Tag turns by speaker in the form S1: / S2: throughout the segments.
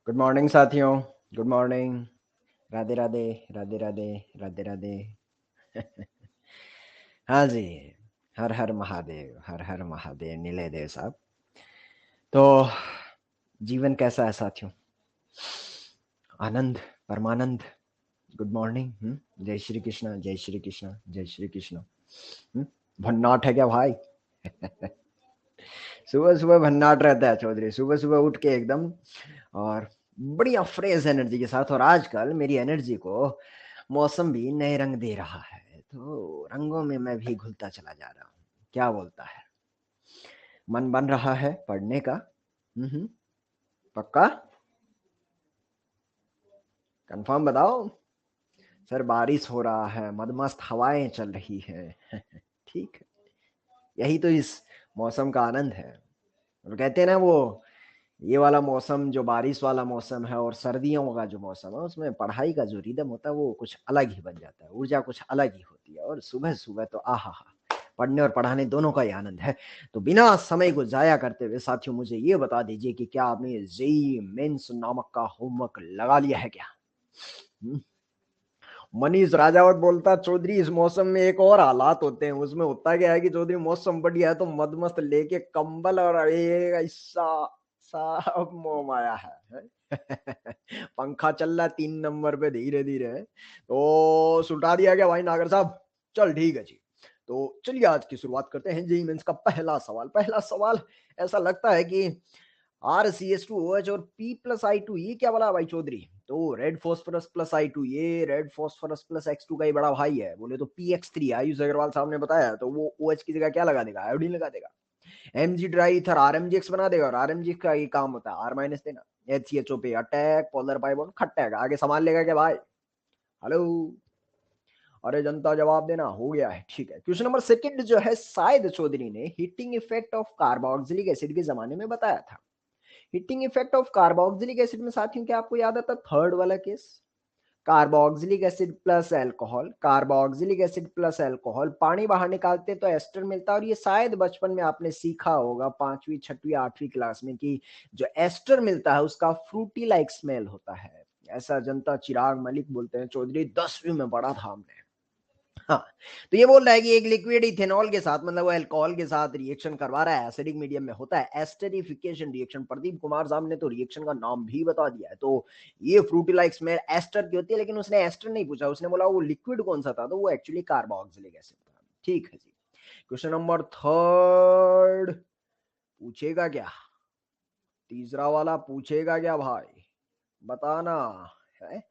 S1: Good morning साथियों। Good morning. Radhe Radhe. Radhe Radhe. Radhe Radhe. हाँ जी। हर हर महादेव, हर हर महादेव, नीले देव साहब। तो जीवन कैसा है साथियों? आनंद, परमानंद। Good morning. जय श्री कृष्ण, जय श्री कृष्ण, जय श्री कृष्ण। भन्नाट है क्या भाई? सुबह सुबह भन्नाट रहता है चौधरी, सुबह सुबह उठ के एकदम और बढ़िया फ्रेश एनर्जी के साथ। और आजकल मेरी एनर्जी को मौसम भी नए रंग दे रहा है, तो रंगों में मैं भी घुलता चला जा रहा हूँ। क्या बोलता है? मन बन रहा है पढ़ने का? पक्का? कंफर्म बताओ। सर बारिश हो रहा है, मदमस्त हवाएं चल रही हैं। ठीक है, यही तो इस मौसम का आनंद है। और कहते हैं ना, वो ये वाला मौसम जो बारिश वाला मौसम है और सर्दियों का जो मौसम है, उसमें पढ़ाई का जो रिदम होता है वो कुछ अलग ही बन जाता है, ऊर्जा कुछ अलग ही होती है। और सुबह सुबह तो आहा हा, पढ़ने और पढ़ाने दोनों का ही आनंद है। तो बिना समय को जाया करते हुए साथियों, मुझे ये बता दीजिए कि क्या आपने जेई मेंस नामक का होमवर्क लगा लिया है क्या? मनीष राजावत बोलता, चौधरी इस मौसम में एक और हालात होते हैं। उसमें होता क्या है कि चौधरी मौसम बढ़िया है तो मदमस्त लेके कंबल और ऐसा सब मोह माया है। पंखा चल रहा है 3 नंबर पे धीरे धीरे। तो सुलटा दिया गया भाई नागर साहब। चल ठीक है जी। तो चलिए आज की शुरुआत करते हैं। जेई मेंस का पहला सवाल ऐसा लगता है कि RCH2OH और P+I2 ये क्या बोला भाई चौधरी? तो रेड फॉस्फोरस प्लस I2 ये रेड फॉस्फोरस प्लस X2 का ही बड़ा भाई है। बोले तो PX3 आयुष अग्रवाल साहब ने बताया, तो वो OH की जगह क्या लगा देगा? आयोडीन लगा देगा। Mg ड्राई इथर RMGX बना देगा, और RMGX का ये काम होता है R माइनस देना। HCHO पे अटैक, पोलर पाई बॉन्ड खट्टा है, आगे संभाल लेगा क्या भाई? हेलो, अरे जनता जवाब देना। हो गया है, ठीक है। क्वेश्चन नंबर सेकंड जो है, शायद चौधरी ने heating effect of carboxylic acid के जमाने में बताया था। Heating effect of carboxylic acid में साथियों क्या आपको याद आता? थर्ड वाला case, carboxylic acid plus alcohol, carboxylic acid plus alcohol, पानी बाहर निकालते तो एस्टर मिलता है। और ये शायद बचपन में आपने सीखा होगा 5वीं 6वीं 8वीं क्लास में कि जो एस्टर मिलता है उसका फ्रूटी लाइक स्मेल होता है। ऐसा जनता चिराग मलिक बोलते हैं। चौधरी 10वीं में पढ़ा था हमने। हाँ, तो ये बोल रहा है कि एक लिक्विड इथेनॉल के साथ, मतलब वो अल्कोहल के साथ रिएक्शन करवा रहा है, एसिडिक मीडियम में होता है एस्टरिफिकेशन रिएक्शन। प्रदीप कुमार साहब ने तो रिएक्शन का नाम भी बता दिया है। तो ये फ्रूटी लाइक स्मेल एस्टर की होती है, लेकिन उसने एस्टर नहीं पूछा, उसने बोला वो लिक्विड कौन सा था, तो वो एक्चुअली कार्बोक्सिलिक एसिड था। ठीक है जी। क्वेश्चन नंबर थर्ड पूछेगा क्या? तीसरा वाला पूछेगा क्या भाई? बताना है।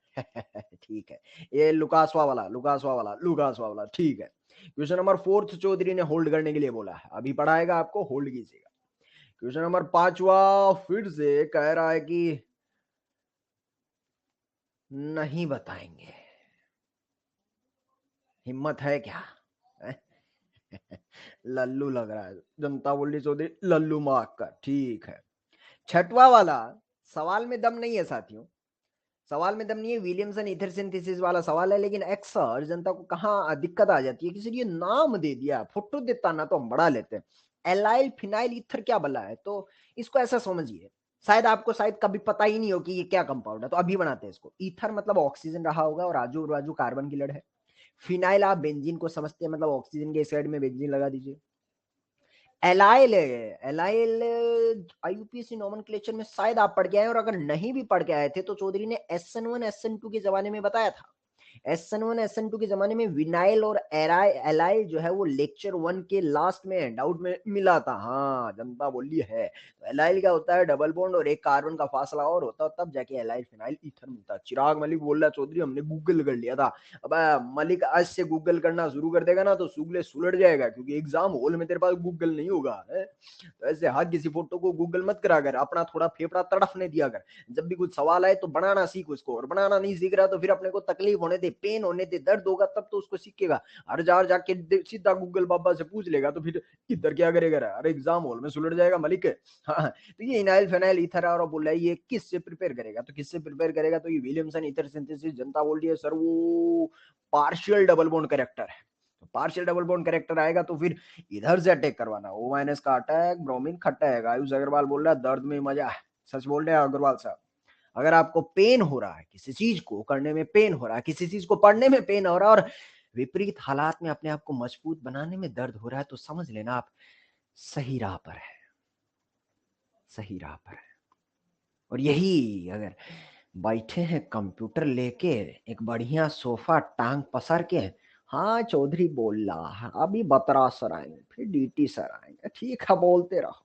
S1: ठीक है, ये लुकासवा वाला ठीक है। क्वेश्चन नंबर फोर्थ चौधरी ने होल्ड करने के लिए बोला है, अभी पढ़ाएगा आपको, होल्ड कीजिएगा। क्वेश्चन नंबर पांचवा फिर से कह रहा है कि नहीं बताएंगे। हिम्मत है क्या? लल्लू लग रहा है। जनता बोली चौधरी लल्लू मार्क का, ठीक है। छठवा वाला सवाल में दम नहीं है साथियों, सवाल में दम नहीं है। विलियमसन ईथर सिंथेसिस वाला सवाल है, लेकिन अक्सर जनता को कहाँ दिक्कत आ जाती है, किसी ने नाम दे दिया, फोटो देता ना तो हम बढ़ा लेते हैं। एलाइल फिनाइल ईथर क्या बला है, तो इसको ऐसा समझिए, शायद आपको शायद कभी पता ही नहीं हो कि ये क्या कंपाउंड है, तो अभी बनाते हैं इसको। ईथर मतलब ऑक्सीजन रहा होगा और आजू बाजू कार्बन की लड़ है। फिनाइल आप बेंजीन को समझते हैं, मतलब ऑक्सीजन के साइड में बेंजीन लगा दीजिए। एलाइल एलाइल आईयूपीएसी नोमेनक्लेचर में शायद आप पढ़ के आए, और अगर नहीं भी पढ़ के आए थे तो चौधरी ने SN1 SN2 के जमाने में बताया था। SN1 SN2 के जमाने में विनाइल और एलाइल जो है वो लेक्चर 1 के लास्ट में हैंडआउट में मिला था। हाँ, जनता बोली है। तो एलाइल क्या होता है? डबल बॉन्ड और एक कार्बन का फासला और होता है, तब जाके एलाइल फिनाइल ईथर मिलता है। चिराग मलिक बोल रहा चौधरी हमने गूगल कर लिया था। अब मलिक आज से गूगल करना शुरू कर देगा ना तो सुगले सुलट जाएगा, क्योंकि एग्जाम हॉल में तेरे पास गूगल नहीं होगा है? तो ऐसे हर किसी फोटो को गूगल मत करा कर, अपना थोड़ा फेफड़ा तड़फने दिया कर। जब भी कुछ सवाल आए तो बनाना सीख उसको, और बनाना नहीं सीख रहा तो फिर अपने को तकलीफ होने दे, पेन होने दे, दर्द होगा तब तो उसको सीखेगा। हर जार जाके सीधा गूगल बाबा से पूछ लेगा तो फिर इधर क्या करेगा? अरे एग्जाम हॉल में सुलट जाएगा मलिक। हाँ, तो ये इनाइल फेनाइल ईथर और बोल रहा है ये किससे प्रिपेयर करेगा, तो किससे प्रिपेयर करेगा? तो ये विलियमसन ईथर सिंथेसिस। जनता बोल रही है सर वो पार्शियल डबल बॉन्ड करेक्टर है। तो पार्शियल डबल बॉन्ड करेक्टर आएगा तो फिर इधर से अटैक करवाना, O माइनस का अटैक, ब्रोमीन खट्टा है। आयुष अग्रवाल बोल रहा है दर्द में मजा है। सच बोल रहे हैं अग्रवाल साहब? अगर आपको पेन हो रहा है, किसी चीज को करने में पेन हो रहा है, किसी चीज को पढ़ने में पेन हो रहा है और विपरीत हालात में अपने आप को मजबूत बनाने में दर्द हो रहा है, तो समझ लेना आप सही राह पर है, सही राह पर है। और यही अगर बैठे हैं कंप्यूटर लेके, एक बढ़िया सोफा टांग पसार के, हाँ चौधरी बोल रहा है, अभी बतरा सर आएंगे, फिर डीटी सर आएंगे, ठीक है बोलते रहो।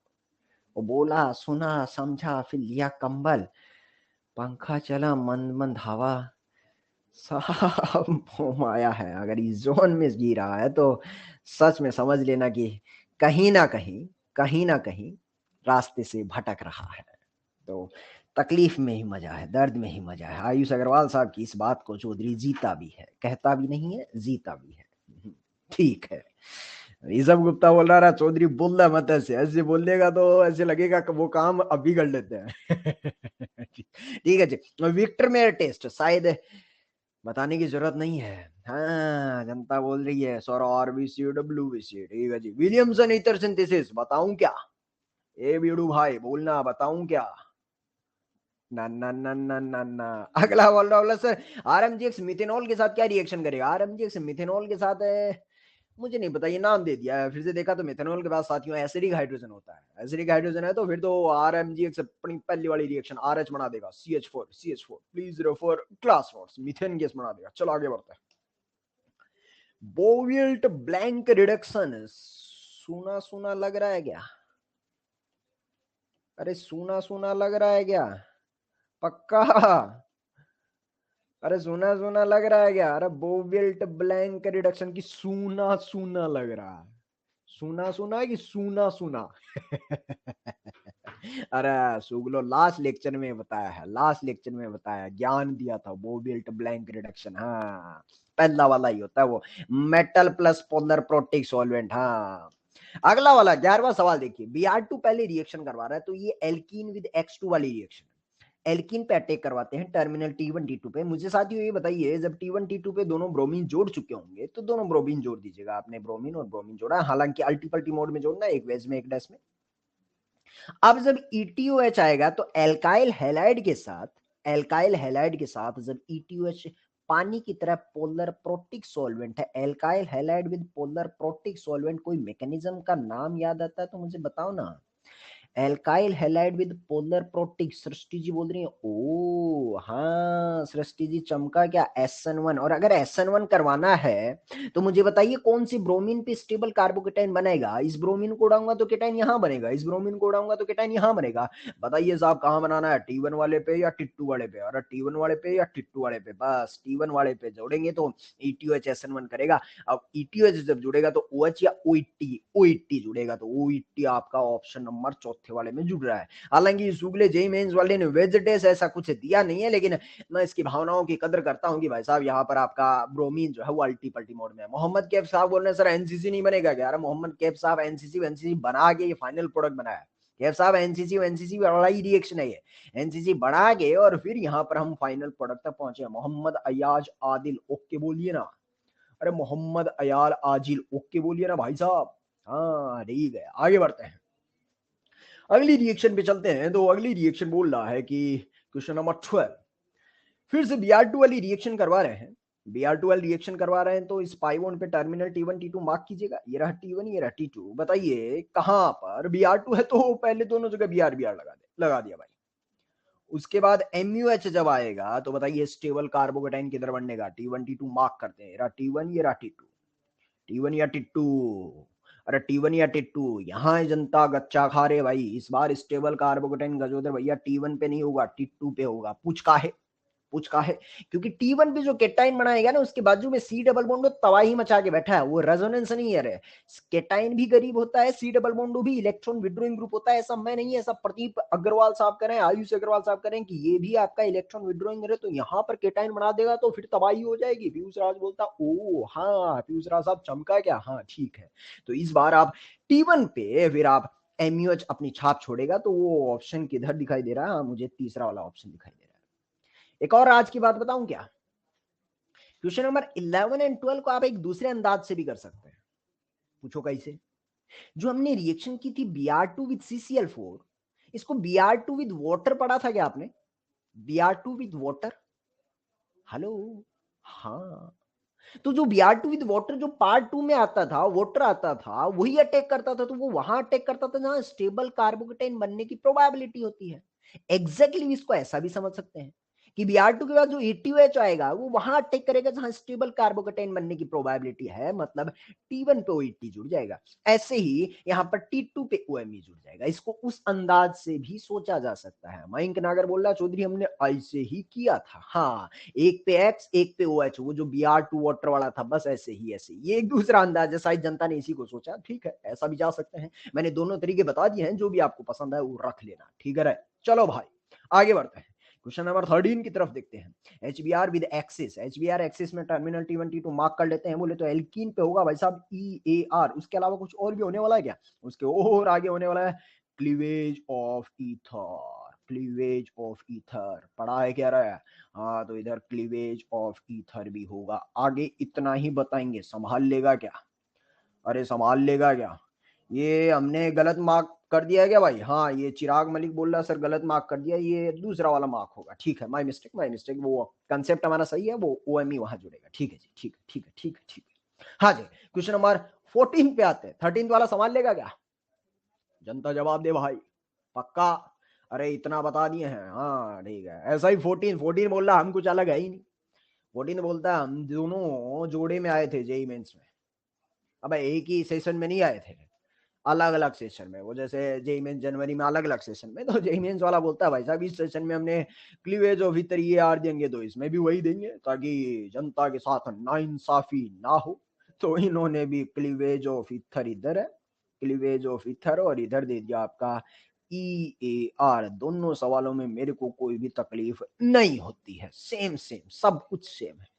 S1: वो बोला, सुना, समझा, फिर लिया कंबल, पंखा चला, मंद मंद हवा, साहब मोम आया है। अगर इस जोन में जी रहा है तो सच में समझ लेना कि कहीं ना कहीं, कहीं ना कहीं रास्ते से भटक रहा है। तो तकलीफ में ही मजा है, दर्द में ही मजा है। आयुष अग्रवाल साहब की इस बात को चौधरी जीता भी है, कहता भी नहीं है, जीता भी है। ठीक है। ऋषभ गुप्ता बोल रहा चौधरी बोल रहा मत ऐसे, ऐसे बोलेगा तो ऐसे लगेगा कि वो काम अभी कर लेते हैं। ठीक है जी। विक्टर मेयर टेस्ट शायद बताने की जरूरत नहीं है। हाँ जनता बोल रही है सौर आरबीसी डब्ल्यूबीसी, ठीक है जी। विलियमसन ईथर सिंथेसिस बताऊं क्या? ए बीड़ू भाई बोलना, बताऊं क्या? ना ना ना ना ना ना। अगला बोल रहा बोला सर आरएमजीएक्स मिथेनॉल के साथ क्या रिएक्शन करेगा? आरएमजीएक्स मिथेनॉल के साथ मुझे नहीं पता, ये नाम दे दिया है। फिर से देखा तो मिथेनॉल के बाद साथियों एसिडिक हाइड्रोजन होता है। एसिडिक हाइड्रोजन है तो फिर तो आरएमजीएक्स अपनी पहली वाली रिएक्शन आरएच बना देगा, CH4 please refer class notes, methane gas बना देगा। चलो आगे बढ़ते हैं। बोविल्ट ब्लैंक रिडक्शन, सुना सुना लग रहा है क्या? अरे सुना सुना लग रहा है क्या? पक्का? अरे सुना सुना लग रहा है क्या? अरे बोविल्ट ब्लैंक रिडक्शन की सुना सुना लग रहा है। सुना सुना है कि सुना सुना? अरे सुगलो लास्ट लेक्चर में बताया है, लास्ट लेक्चर में बताया, ज्ञान दिया था। बोविल्ट ब्लैंक रिडक्शन, हाँ पहला वाला ही होता है वो, metal plus polar protic solvent. हाँ अगला वाला 11वां सवाल देखिए। Br2 पहले रिएक्शन करवा रहा है, तो ये एल्कीन विद X2 वाली रिएक्शन, एल्कीन पे अटैक करवाते हैं टर्मिनल T1 T2 पे। मुझे साथियों ये बताइए, जब T1 T2 पे दोनों ब्रोमीन जोड़ चुके होंगे तो दोनों ब्रोमीन जोड़ दीजिएगा। आपने ब्रोमीन और ब्रोमीन जोड़ा, हालांकि अल्टीपल्टी मोड में जोड़ना, एक वेज में एक डैश में। अब जब ETOH आएगा तो एल्काइल हैलाइड के साथ, एल्काइल हैलाइड के साथ जब ETOH पानी की तरह पोलर प्रोटिक सॉल्वेंट है, alkyl halide with polar protic solvent, कोई मैकेनिज्म का नाम याद आता है तो मुझे बताओ ना। Alkyl halide with polar protic, Srishti ji बोल रही है। ओ हाँ सृष्टि जी चमका क्या? SN1। और अगर SN1 करवाना है तो मुझे बताइए कौन सी ब्रोमीन पे स्टेबल कार्बोकेटाइन बनेगा? इस ब्रोमीन को उड़ाऊंगा तो केटाइन यहां बनेगा, इस ब्रोमीन को उड़ाऊंगा तो केटाइन यहां बनेगा। बताइए साहब कहां बनाना है, T1 वाले पे या T2 वाले पे? अरे T1 वाले पे या T2 वाले पे? बस T1 वाले पे जोड़ेंगे तो ETOH SN1 करेगा। अब ETOH जब जुड़ेगा तो OH या OET जुड़ेगा, तो OET आपका ऑप्शन नंबर चौथे वाले में जुड़ रहा है। हालांकि सुगले जेई मेंस वाले ने वेजिटेस ऐसा कुछ दिया नहीं है, लेकिन मैं इसकी भावनाओं की कदर करता हूं कि भाई साहब यहाँ पर आपका ब्रोमीन जो है वो अल्टी पल्टी मोड में है। मोहम्मद कैफ साहब बोल रहे हैं सर एनसीसी नहीं बनेगा क्या? मोहम्मद कैफ साहब एनसीसी बना के ये फाइनल प्रोडक्ट बनाया। कैफ साहब एनसीसी वाला ही रिएक्शन है ये, एनसीसी बना के और फिर यहाँ पर हम फाइनल प्रोडक्ट तक पहुंचे। मोहम्मद अयाज आदिल ओके बोलिए ना। अरे मोहम्मद अयाल आजिल ओके बोलिए ना भाई साहब। हाँ ठीक है, आगे बढ़ते हैं, अगली रिएक्शन पे चलते हैं। तो अगली रिएक्शन बोल रहा है कि क्वेश्चन नंबर 12, फिर से Br2 वाली रिएक्शन करवा रहे हैं। Br2 वाली रिएक्शन करवा रहे हैं तो इस पाई बॉन्ड पे टर्मिनल T1 T2 मार्क कीजिएगा। ये रहा T1, ये रहा T2। बताइए कहां पर Br2 है, तो पहले दोनों जगह Br लगा दिया भाई। उसके बाद MUH जब आएगा तो बताइए स्टेबल कार्बोकेटाइन किधर बनने का? T1 T2 मार्क करते हैं, ये रहा T1, ये रहा T2। T1 या T2? अरे T1 या T2, यहाँ जनता गच्चा खा रहे भाई। इस बार स्टेबल कार्बोकेटाइन गजोदर भैया T1 पे नहीं होगा, T2 पे होगा। पूछ का है, पूछ का है, क्योंकि T1 पे जो केटाइन बनाएगा ना उसके बाजू में C डबल बॉन्ड तबाही मचा के बैठा है, वो रेजोनेंस नहीं है रे। केटाइन भी गरीब होता है, C डबल बॉन्ड भी इलेक्ट्रॉन विड्रॉइंग ग्रुप होता है। ऐसा मैं नहीं है, ऐसा प्रदीप अग्रवाल साहब करें, आयुष अग्रवाल साहब करें कि ये भी आपका इलेक्ट्रॉन विड्रॉइंग है, तो यहाँ पर केटाइन बना देगा तो फिर तबाही हो जाएगी। पीयूष राज बोलता ओ हाँ, पीयूष राज साहब चमका क्या? हाँ ठीक है। तो इस बार आप T1 पे फिर आप MUH अपनी छाप छोड़ेगा, तो वो ऑप्शन किधर दिखाई दे रहा है? हाँ, मुझे तीसरा वाला ऑप्शन दिखाई दे रहा है। एक और आज की बात बताऊं क्या? क्वेश्चन नंबर 11 एंड 12 को आप एक दूसरे अंदाज से भी कर सकते हैं। पूछो कैसे? जो हमने रिएक्शन की थी Br2 विद CCl4, इसको Br2 विद वाटर पढ़ा था क्या आपने? Br2 with water. हेलो, हाँ, तो जो Br2 विद वाटर जो पार्ट 2 में आता था, वाटर आता था, वही अटैक करता था, तो वो वहां अटैक करता था जहां स्टेबल कार्बोकेटाइन बनने की प्रोबेबिलिटी होती है। एग्जैक्टली इसको ऐसा भी समझ सकते हैं कि Br2 के बाद जो E2H आएगा वो वहां अटैक करेगा जहां स्टेबल कार्बोकेटाइन बनने की प्रोबेबिलिटी है, मतलब T1 पे OET जुड़ जाएगा। ऐसे ही यहाँ पर T2 पे OMe जुड़ जाएगा। इसको उस अंदाज से भी सोचा जा सकता है। मयंक नागर बोल रहा चौधरी हमने ऐसे ही किया था। हाँ, एक पे एक्स एक पे ओ एच, वो जो Br2 वाटर वाला था, बस ऐसे ही ऐसे। ये एक दूसरा अंदाज है, शायद जनता ने इसी को सोचा। ठीक है, ऐसा भी जा सकते हैं। मैंने दोनों तरीके बता दिए हैं, जो भी आपको पसंद है वो रख लेना। ठीक है, चलो भाई आगे बढ़ते हैं। क्वेश्चन नंबर 13 की तरफ देखते हैं। HBr with axis, HBr axis में टर्मिनल T1 T2 मार्क कर लेते हैं। बोले तो एल्कीन पे होगा भाई साहब EAR। उसके अलावा कुछ और भी होने वाला है क्या? उसके और आगे होने वाला है cleavage of ether. Cleavage of ether पढ़ा है क्या रहा है? हाँ, तो इधर क्लीवेज ऑफ ईथर भी होगा। आगे इतना ही बताएंगे, संभाल लेगा क्या? अरे संभाल लेगा क्या? ये हमने गलत मार्क कर दिया है क्या भाई? हाँ, ये चिराग मलिक बोल रहा है सर गलत मार्क कर दिया, ये दूसरा वाला मार्क होगा। ठीक है, माय मिस्टेक माय मिस्टेक। वो कंसेप्ट हमारा सही है, वो OMe वहां जुड़ेगा। ठीक है जी, ठीक है ठीक है ठीक है ठीक है। हाँ जी, क्वेश्चन नंबर 14 पे आते हैं। 13 वाला संभाल लेगा क्या? जनता जवाब दे भाई, पक्का? अरे इतना बता दिए हैं। हाँ ठीक है, ऐसा ही 14 बोल रहा हम कुछ अलग है ही नहीं। 14 बोलता है हम दोनों जोड़े में आए थे जेई मेंस में। अब एक ही सेशन में नहीं आए थे, अलग अलग सेशन में। वो जैसे जेई मेंस जनवरी में अलग अलग सेशन में, तो जेई मेंस वाला बोलता है भाई साहब इस सेशन में हमने क्लीवेज ऑफ इतर ये आर देंगे, तो इसमें भी वही देंगे ताकि जनता के साथ नाइंसाफी ना हो। तो इन्होंने भी क्लीवेज ऑफ इथर इधर है, क्लीवेज ऑफ इथर, और इधर दे दिया आपका EAR। दोनों सवालों में मेरे को कोई भी तकलीफ नहीं होती है, सेम सेम सब कुछ सेम है।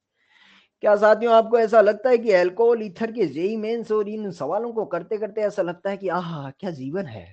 S1: क्या साथियों आपको ऐसा लगता है कि अल्कोहल ईथर के जेई मेंस और इन सवालों को करते करते ऐसा लगता है कि आह क्या जीवन है,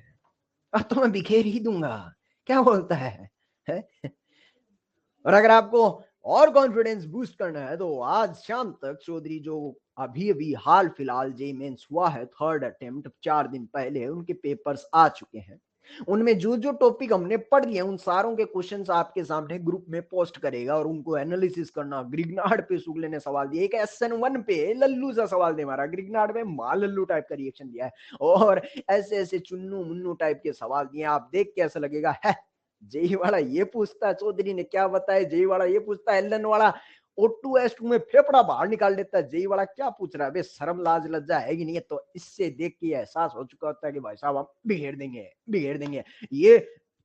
S1: अब तो मैं बिखेर ही दूंगा, क्या बोलता है? और अगर आपको और कॉन्फिडेंस बूस्ट करना है तो आज शाम तक चौधरी जो अभी अभी हाल फिलहाल जेई मेंस हुआ है, थर्ड अटेम्प्ट 4 दिन पहले उनके पेपर्स आ चुके हैं। उनमें जो जो टॉपिक हमने पढ़ लिए उन सारों के क्वेश्चंस आपके सामने ग्रुप में पोस्ट करेगा और उनको एनालिसिस करना। ग्रिग्नार्ड पे सुगले ने सवाल दिया, एक SN1 पे लल्लू सा सवाल दे मारा, ग्रिग्नार्ड में मां लल्लू टाइप का रिएक्शन दिया है, और ऐसे ऐसे चुन्नू मुन्नू टाइप के सवाल दिए। आप देख के ऐसा लगेगा है जेई वाला ये पूछता है, चौधरी ने क्या बताया, जेई वाला ये पूछता है, एलन वाला O2S2 में फेफड़ा बाहर निकाल देता है, जेई वाला क्या पूछ रहा है बे, शर्म लाज लज्जा है कि नहीं है? तो इससे देख के एहसास हो चुका होता है कि भाई साहब हम बिगेड़ देंगे बिगेड़ देंगे। ये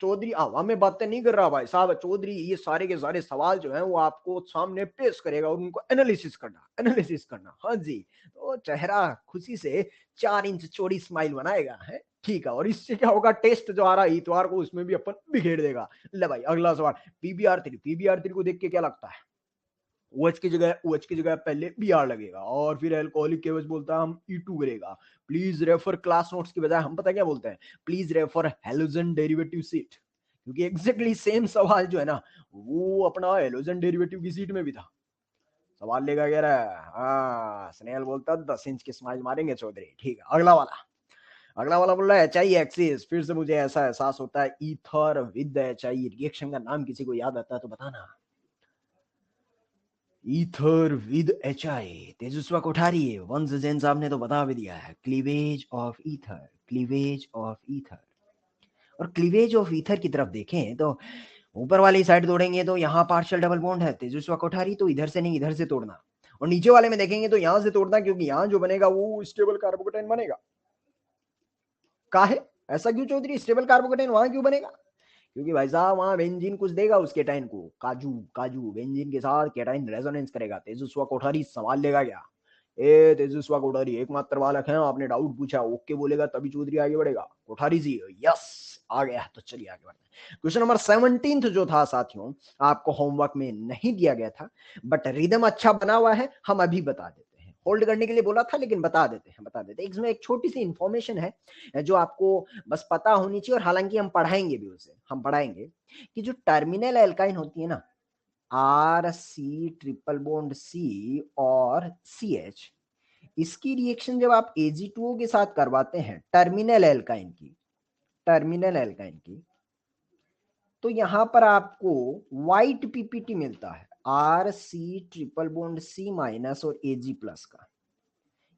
S1: चौधरी हवा में बातें नहीं कर रहा भाई साहब, चौधरी ये सारे के सारे सवाल जो है वो आपको सामने पेश करेगा और उनको एनालिसिस करना। हाँ जी, तो चेहरा खुशी से 4 इंच चौड़ी स्माइल बनाएगा है। ठीक है, और इससे क्या होगा, टेस्ट जो आ रहा है इतवार को उसमें भी अपन बिखेर देगा। ले भाई अगला सवाल, पीबीआर3 को देख के क्या लगता है? OH की जगह पहले BR लगेगा, और फिर एल्कोहलिक केवज बोलता है हम E2 करेगा। प्लीज रेफर क्लास नोट्स की बजाय हम पता क्या बोलते हैं, please refer halogen derivative seat, क्योंकि एग्जैक्टली सेम सवाल जो है ना वो अपना हेलोजन डेरिवेटिव की सीट में भी था। सवाल लेगा कह रहा है, हाँ स्नेहल बोलता 10 इंच की स्माइल मारेंगे चौधरी। ठीक है, अगला वाला बोल रहा है HI एक्सिस। फिर से मुझे ऐसा एहसास होता है ईथर विद HI रिएक्शन का नाम किसी को याद आता है तो बताना। ईथर विद HI, तेजस्वा कोठारी, वंश जैन साहब ने तो बता भी दिया है, cleavage of ether, cleavage of ether. और क्लीवेज ऑफ ईथर की तरफ देखें तो ऊपर वाली साइड तोड़ेंगे तो यहाँ पार्शियल डबल बॉन्ड है, तेजस्वा कोठारी, तो इधर से नहीं इधर से तोड़ना। और नीचे वाले में देखेंगे तो यहाँ से तोड़ना, क्योंकि यहाँ जो बनेगा वो स्टेबल कार्बोकेटाइन बनेगा। काहे ऐसा क्यों चौधरी, स्टेबल कार्बोकेटाइन वहां क्यों बनेगा? क्योंकि भाई साहब वहां बेंजीन कुछ देगा उस केटाइन को, काजू काजू बेंजीन के साथ केटाइन रेजोनेंस करेगा। तेजस्वा कोठारी सवाल लेगा क्या? ए तेजस्वा कोठारी एकमात्र बालक है, आपने डाउट पूछा ओके बोलेगा तभी चौधरी आगे बढ़ेगा। कोठारी जी यस आ गया, तो चलिए आगे बढ़ते हैं। क्वेश्चन नंबर 17 जो था साथियों आपको होमवर्क में नहीं दिया गया था, बट रिदम अच्छा बना हुआ है, हम अभी बता देते हैं। होल्ड करने के लिए बोला था लेकिन बता देते हैं। इसमें एक छोटी सी इंफॉर्मेशन है जो आपको बस पता होनी चाहिए, और हालांकि हम पढ़ाएंगे भी उसे, हम पढ़ाएंगे कि जो टर्मिनल एल्काइन होती है ना, RC ट्रिपल बॉन्ड C और CH, इसकी रिएक्शन जब आप Ag2O के साथ करवाते हैं टर्मिनल एल्काइन की, तो यहां पर आपको व्हाइट पीपीटी मिलता है R C triple bond C minus और एजी प्लस का।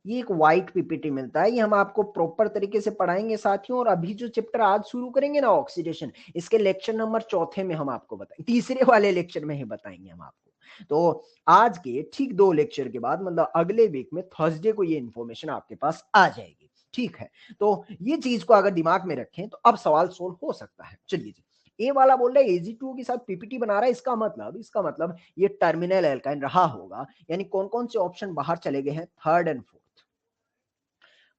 S1: ये एक व्हाइट पीपीटी मिलता है, ये हम आपको प्रॉपर तरीके से पढ़ाएंगे साथियों। और अभी जो चैप्टर आज शुरू करेंगे ना ऑक्सीडेशन, इसके लेक्चर नंबर 4 में हम आपको बताएंगे, तीसरे वाले लेक्चर में ही बताएंगे हम आपको। तो आज के ठीक 2 लेक्चर के बाद मतलब अगले वीक में थर्सडे को ये इंफॉर्मेशन आपके पास आ जाएगी। ठीक है, तो ये चीज को अगर दिमाग में रखें तो अब सवाल सोल्व हो सकता है। चलिए जी, ए वाला बोल रहा है AG2 के साथ पीपीटी बना रहा है, इसका मतलब ये टर्मिनल एल्काइन रहा होगा। यानी कौन कौन से ऑप्शन बाहर चले गए हैं, थर्ड एंड फोर्थ।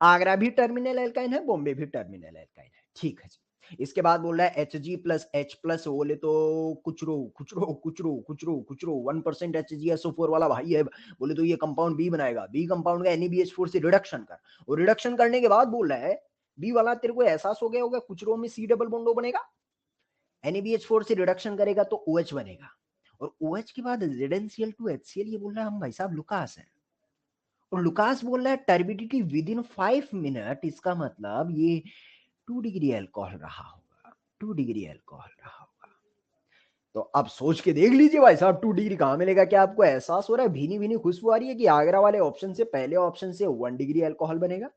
S1: आगरा भी टर्मिनल एल्काइन है, बॉम्बे भी टर्मिनल एल्काइन है। ठीक है जी, इसके बाद बोल रहा है Hg प्लस H प्लस बोले तो कुचरो कुचरो कुचरो कुचरो कुचरो 1% HgSO4 वाला भाई है, बोले तो ये कंपाउंड बी बनाएगा। बी कंपाउंड का NaBH4 से रिडक्शन कर, और रिडक्शन करने के बाद बोल रहा है बी वाला तेरे को एहसास हो गया होगा कुचरो में C डबल बॉन्ड बनेगा, NaBH4 से रिडक्शन करेगा तो OH बनेगा, और OH के बाद ZnCl2 HCl। ये बोल रहा है हम भाई साहब लुकास है, और लुकास बोल रहा है टर्बिडिटी विद इन 5 मिनट। इसका मतलब ये 2 डिग्री अल्कोहल रहा होगा, 2 डिग्री अल्कोहल रहा होगा। तो अब सोच के देख लीजिए भाई साहब 2 डिग्री कहां मिलेगा। क्या आपको एहसास हो रहा है, भीनी भीनी खुशबू आ रही है कि आगरा वाले ऑप्शन से, पहले ऑप्शन से 1 डिग्री अल्कोहल बनेगा,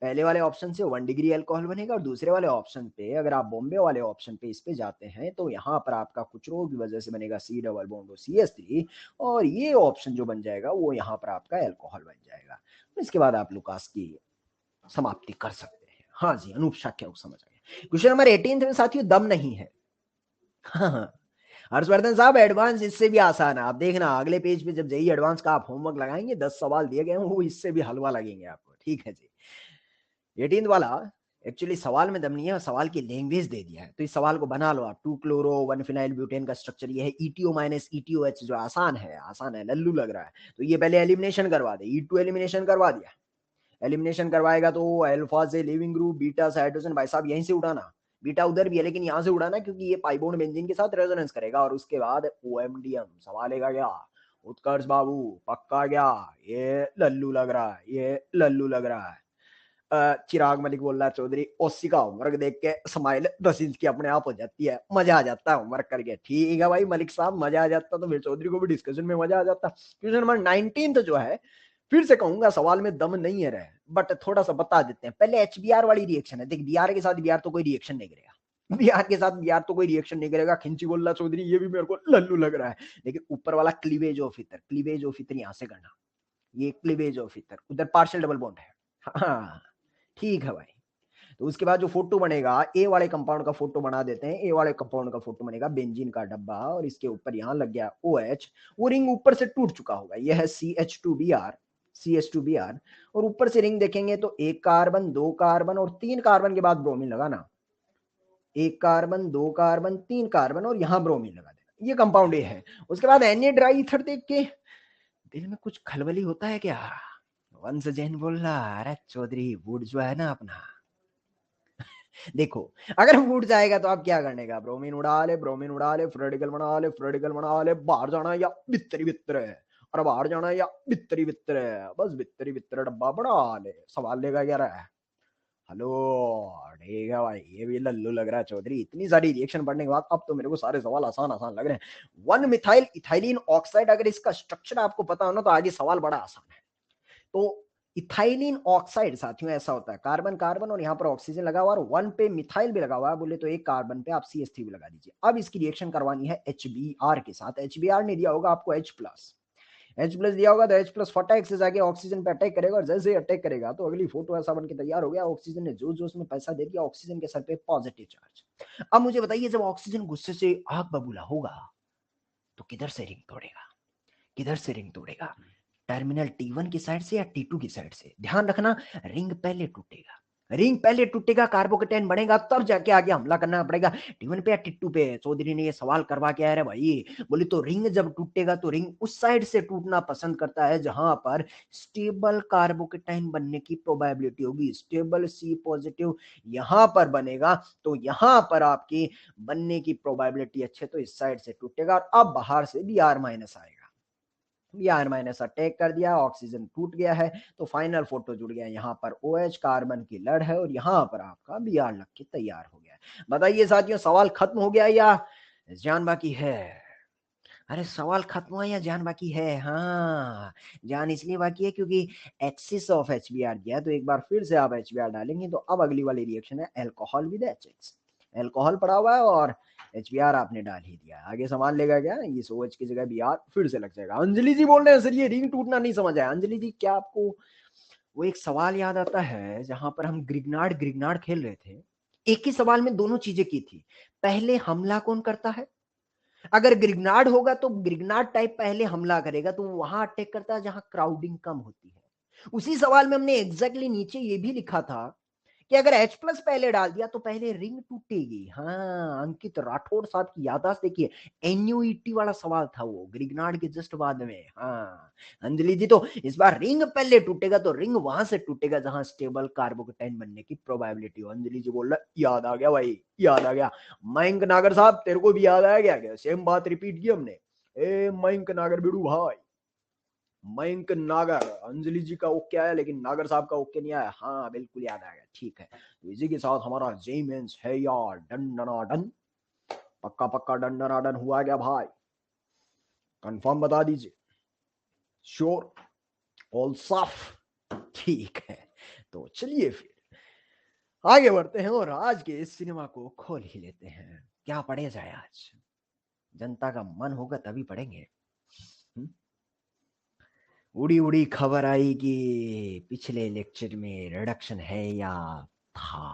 S1: पहले वाले ऑप्शन से 1 डिग्री अल्कोहल बनेगा, और दूसरे वाले ऑप्शन पे अगर आप बॉम्बे वाले ऑप्शन पे इस पे जाते हैं तो यहाँ पर आपका कुचरो की वजह से बनेगा C डबल बॉन्ड CH3, और ये ऑप्शन जो बन जाएगा वो यहाँ पर आपका अल्कोहल बन जाएगा। इसके बाद आप लुकास की समाप्ति कर सकते हैं। हाँ जी, अनूप शाक्य को समझ आया। क्वेश्चन नंबर 18 में साथियों दम नहीं है। हाँ, हर्षवर्धन साहब एडवांस इससे भी आसान है, आप देखना अगले पेज पे जब जेई एडवांस का आप होमवर्क लगाएंगे 10 सवाल दिए गए हैं, वो इससे भी हलवा लगेंगे आपको। ठीक है जी, 18 वाला एक्चुअली सवाल में दम नहीं है, सवाल की लैंग्वेज दे दिया है। तो इस सवाल को बना लो आप, 2 क्लोरो 1 फिनाइल ब्यूटेन का स्ट्रक्चर ये है, ETO माइनस ETOH, जो आसान है, आसान है, लल्लू लग रहा है। तो ये पहले एलिमिनेशन करवा दे, E2 एलिमिनेशन करवा दिया, एलिमिनेशन करवाएगा तो अल्फा से लिविंग ग्रुप, बीटा से हाइड्रोजन, भाई साहब यहीं से उड़ाना, बीटा उधर भी है लेकिन यहां से उड़ाना क्योंकि ये पाई बॉन्ड बेंजीन के साथ रेजोनेंस करेगा। और उसके बाद OMDM सवाल क्या, उत्कर्ष बाबू पक्का क्या, ये लल्लू लग रहा है, ये लल्लू लग रहा है। चिराग मलिक बोल रहा है चौधरी ओसी का होमवर्क देख के स्माइल 10 इंच की अपने आप हो जाती है, मजा आ जाता है होमवर्क करके। ठीक है भाई मलिक साहब, मजा आ जाता तो फिर चौधरी को भी डिस्कशन में मजा आ जाता। क्वेश्चन नंबर 19 जो है, फिर से कहूंगा सवाल में दम नहीं है रहे, बट थोड़ा सा बता देते हैं। पहले HBr वाली रिएक्शन है, देख बीआर के साथ बीआर तो कोई रिएक्शन नहीं करेगा, बीआर के साथ बीआर तो कोई रिएक्शन नहीं करेगा। खिंची बोल रहा चौधरी ये भी मेरे को लल्लू लग रहा है, लेकिन ऊपर वाला cleavage of ether, cleavage of ether यहां से करना, ये क्लीवेज ऑफ ईथर, उधर पार्शियल डबल बॉन्ड है। हाँ ठीक है भाई। तो उसके बाद जो फोटो बनेगा, ए वाले कंपाउंड का फोटो बना देते हैं। ए वाले कंपाउंड का फोटो बनेगा बेंजीन का डब्बा, और इसके ऊपर यहाँ लग गया OH, वो रिंग ऊपर से टूट चुका होगा, यह है CH2Br, और ऊपर से रिंग देखेंगे तो 1 कार्बन 2 कार्बन और 3 कार्बन के बाद ब्रोमीन लगाना, 1 कार्बन 2 कार्बन 3 कार्बन और यहाँ ब्रोमीन लगा देना, ये कंपाउंड ए है। उसके बाद Na ड्राई ईथर देख के दिल में कुछ खलबली होता है क्या, वंश जैन बोल रहा, अरे चौधरी वुड जो है ना अपना, देखो अगर फूट जाएगा तो आप क्या करने का, ब्रोमीन उड़ा ले, ब्रोमीन उड़ा ले, फ्लोरिडिकल बना ले, फ्लोरिडिकल बना ले, बाहर जाना या बित्तरी बित्तर है, और बाहर जाना या बित्तरी बित्तर है, बस बित्तरी बित्तर डब्बा बना ले। सवाल लेगा क्या रहा है, हेलो ठीक है भाई, ये भी लल्लू लग रहा है चौधरी। इतनी सारी रिएक्शन पढ़ने के बाद अब तो मेरे को सारे सवाल आसान आसान लग रहे हैं। 1 मिथाइल इथाइलिन ऑक्साइड, अगर इसका स्ट्रक्चर आपको पता हो ना तो आगे सवाल बड़ा आसान है। तो इथाइलिन ऑक्साइड साथियों ऐसा होता है, कार्बन कार्बन और यहाँ पर ऑक्सीजन लगा हुआ, और 1 पे मिथाइल भी लगा हुआ है, बोले तो एक कार्बन पे आप CH3 भी लगा दीजिए। अब इसकी रिएक्शन करवानी है HBr के साथ। HBr ने दिया होगा आपको H प्लस दिया होगा, तो H प्लस फटाक से जाके ऑक्सीजन पे अटैक करेगा, और जैसे अटैक करेगा तो अगली फोटो ऐसा बन के तैयार हो गया, ऑक्सीजन ने जोश जोश में पैसा दे दिया, ऑक्सीजन के सर पे पॉजिटिव चार्ज। अब मुझे बताइए जब ऑक्सीजन गुस्से से आग बबूला होगा तो किधर से रिंग तोड़ेगा, किधर से रिंग तोड़ेगा, टर्मिनल T1 की साइड से या T2 की साइड से। ध्यान रखना रिंग पहले टूटेगा, रिंग पहले टूटेगा, कार्बोकेटाइन बनेगा, तब जाके आगे हमला करना पड़ेगा T1 पे या T2 पे। चौधरी ने ये सवाल करवा के आया रे भाई, बोली तो रिंग जब टूटेगा तो रिंग उस साइड से टूटना पसंद करता है जहां पर स्टेबल कार्बोकेटाइन बनने की प्रोबेबिलिटी होगी, स्टेबल C पॉजिटिव यहां पर बनेगा, तो यहां पर आपकी बनने की प्रोबेबिलिटी अच्छे, तो इस साइड से टूटेगा। और अब बाहर से भी R माइनस आएगा, Br माइनस अटैक कर दिया, ऑक्सीजन टूट गया है, तो फाइनल फोटो जुड़ गया, यहाँ पर OH कार्बन की लड़ है, और यहाँ पर आपका Br लग के तैयार हो गया है। बताइए साथियों सवाल खत्म हो गया या जान बाकी है। अरे सवाल खत्म हुआ या जान बाकी है? हाँ, जान इसलिए बाकी है क्योंकि एक्सेस ऑफ एचबीआर दिया है, तो एक बार फिर से आप एचबीआर डालेंगे तो अब अगली वाली रिएक्शन है अल्कोहल विद एचएक्स। अल्कोहल पड़ा हुआ है और एचबीआर आपने डाल ही दिया है। आगे सवाल लेगा क्या? ये सोच की जगह बीआर फिर से लग जाएगा। अंजलि जी बोल रहे हैं सर ये रिंग टूटना नहीं समझ आया। अंजलि जी क्या आपको वो एक सवाल याद आता है जहां पर हम ग्रिगनार्ड ग्रिगनार्ड खेल रहे थे? एक ही सवाल में दोनों चीजें की थी। पहले हमला कौन करता है? अगर ग्रिगनार्ड होगा तो ग्रिगनार्ड टाइप पहले हमला करेगा, तो वहां अटैक करता है जहां क्राउडिंग कम होती है। उसी सवाल में हमने एग्जैक्टली नीचे ये भी लिखा था कि अगर H प्लस पहले डाल दिया तो पहले रिंग टूटेगी। हाँ, अंकित राठौड़ साहब की याददाश्त देखिए, एनयूईटी वाला सवाल था वो, ग्रिगनार्ड के जस्ट बाद में। हाँ अंजलि जी, तो इस बार रिंग पहले टूटेगा तो रिंग वहां से टूटेगा जहां स्टेबल कार्बोकेटाइन बनने की प्रोबेबिलिटी हो। अंजलि जी बोल रहा याद आ गया भाई, याद आ गया। मयंक नागर साहब तेरे को भी याद आ गया क्या? सेम बात रिपीट की हमने। ए मयंक नागर बिड़ू भाई, मयंक नागर, अंजलि जी का ओके आया लेकिन नागर साहब का ओके नहीं आया। हाँ बिल्कुल याद आ गया, ठीक है। तो इसी के साथ हमारा जेई मेंस है यार डन डना डन, पक्का पक्का डन डना डन हुआ क्या भाई? कंफर्म बता दीजिए। श्योर, ऑल साफ, ठीक है। तो चलिए फिर आगे बढ़ते हैं और आज के इस सिनेमा को खोल ही लेते हैं। क्या पढ़े जाए आज? जनता का मन होगा तभी पढ़ेंगे। उड़ी उड़ी खबर आई कि पिछले लेक्चर में रिडक्शन है या था।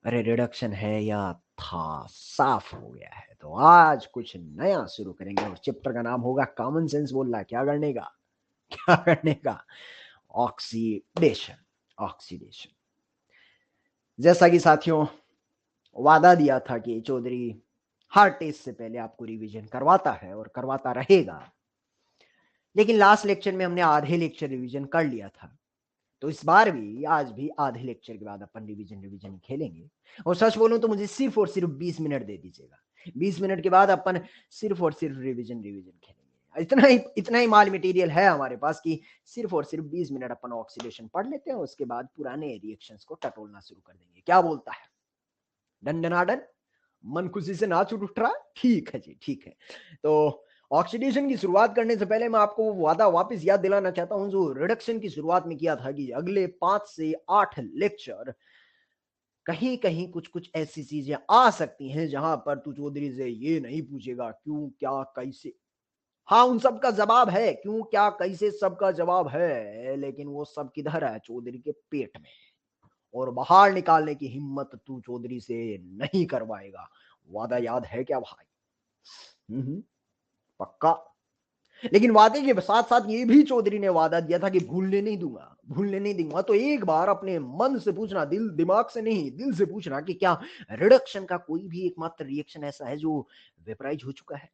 S1: अरे रिडक्शन है या था, साफ हो गया है। तो आज कुछ नया शुरू करेंगे और चैप्टर का नाम होगा कॉमन सेंस। बोल रहा है क्या करने का? क्या करने का? ऑक्सीडेशन। ऑक्सीडेशन, जैसा कि साथियों वादा दिया था कि चौधरी हर टेस्ट से पहले आपको रिवीजन करवाता है और करवाता रहेगा, लेकिन लास्ट लेक्चर में हमने आधे लेक्चर रिवीजन कर लिया था। तो इस बार भी आज भी आधे लेक्चर के बाद अपन रिवीजन रिवीजन खेलेंगे। और सच बोलूं तो मुझे सिर्फ और सिर्फ 20 मिनट दे दीजिएगा। 20 मिनट के बाद अपन सिर्फ और सिर्फ रिवीजन रिवीजन खेलेंगे। इतना ही माल मटेरियल है हमारे पास कि सिर्फ और सिर्फ 20 मिनट अपन ऑक्सीडेशन पढ़ लेते हैं, उसके बाद पुराने रिएक्शंस को टटोलना शुरू कर देंगे। क्या बोलता है? डन डनाडन, मन खुशी से नाच उठ रहा है? ठीक है जी, ठीक है। तो ऑक्सीडेशन की शुरुआत करने से पहले मैं आपको वो वादा वापस याद दिलाना चाहता हूं जो रिडक्शन की शुरुआत में किया था कि अगले 5 से 8 लेक्चर कहीं कहीं कुछ कुछ ऐसी चीजें आ सकती हैं जहां पर तू चौधरी से ये नहीं पूछेगा क्यों क्या कैसे। हाँ उन सब का जवाब है, क्यों क्या कैसे सबका जवाब है, लेकिन वो सब किधर है? चौधरी के पेट में। और बाहर निकालने की हिम्मत तू चौधरी से नहीं करवाएगा। वादा याद है क्या भाई? पक्का। लेकिन वादे के साथ साथ ये भी चौधरी ने वादा दिया था कि भूलने नहीं दूंगा, भूलने नहीं दूंगा। तो एक बार अपने मन से पूछना, दिल दिमाग से नहीं, दिल से पूछना कि क्या रिडक्शन का कोई भी एकमात्र रिएक्शन ऐसा है जो वेपराइज हो चुका है?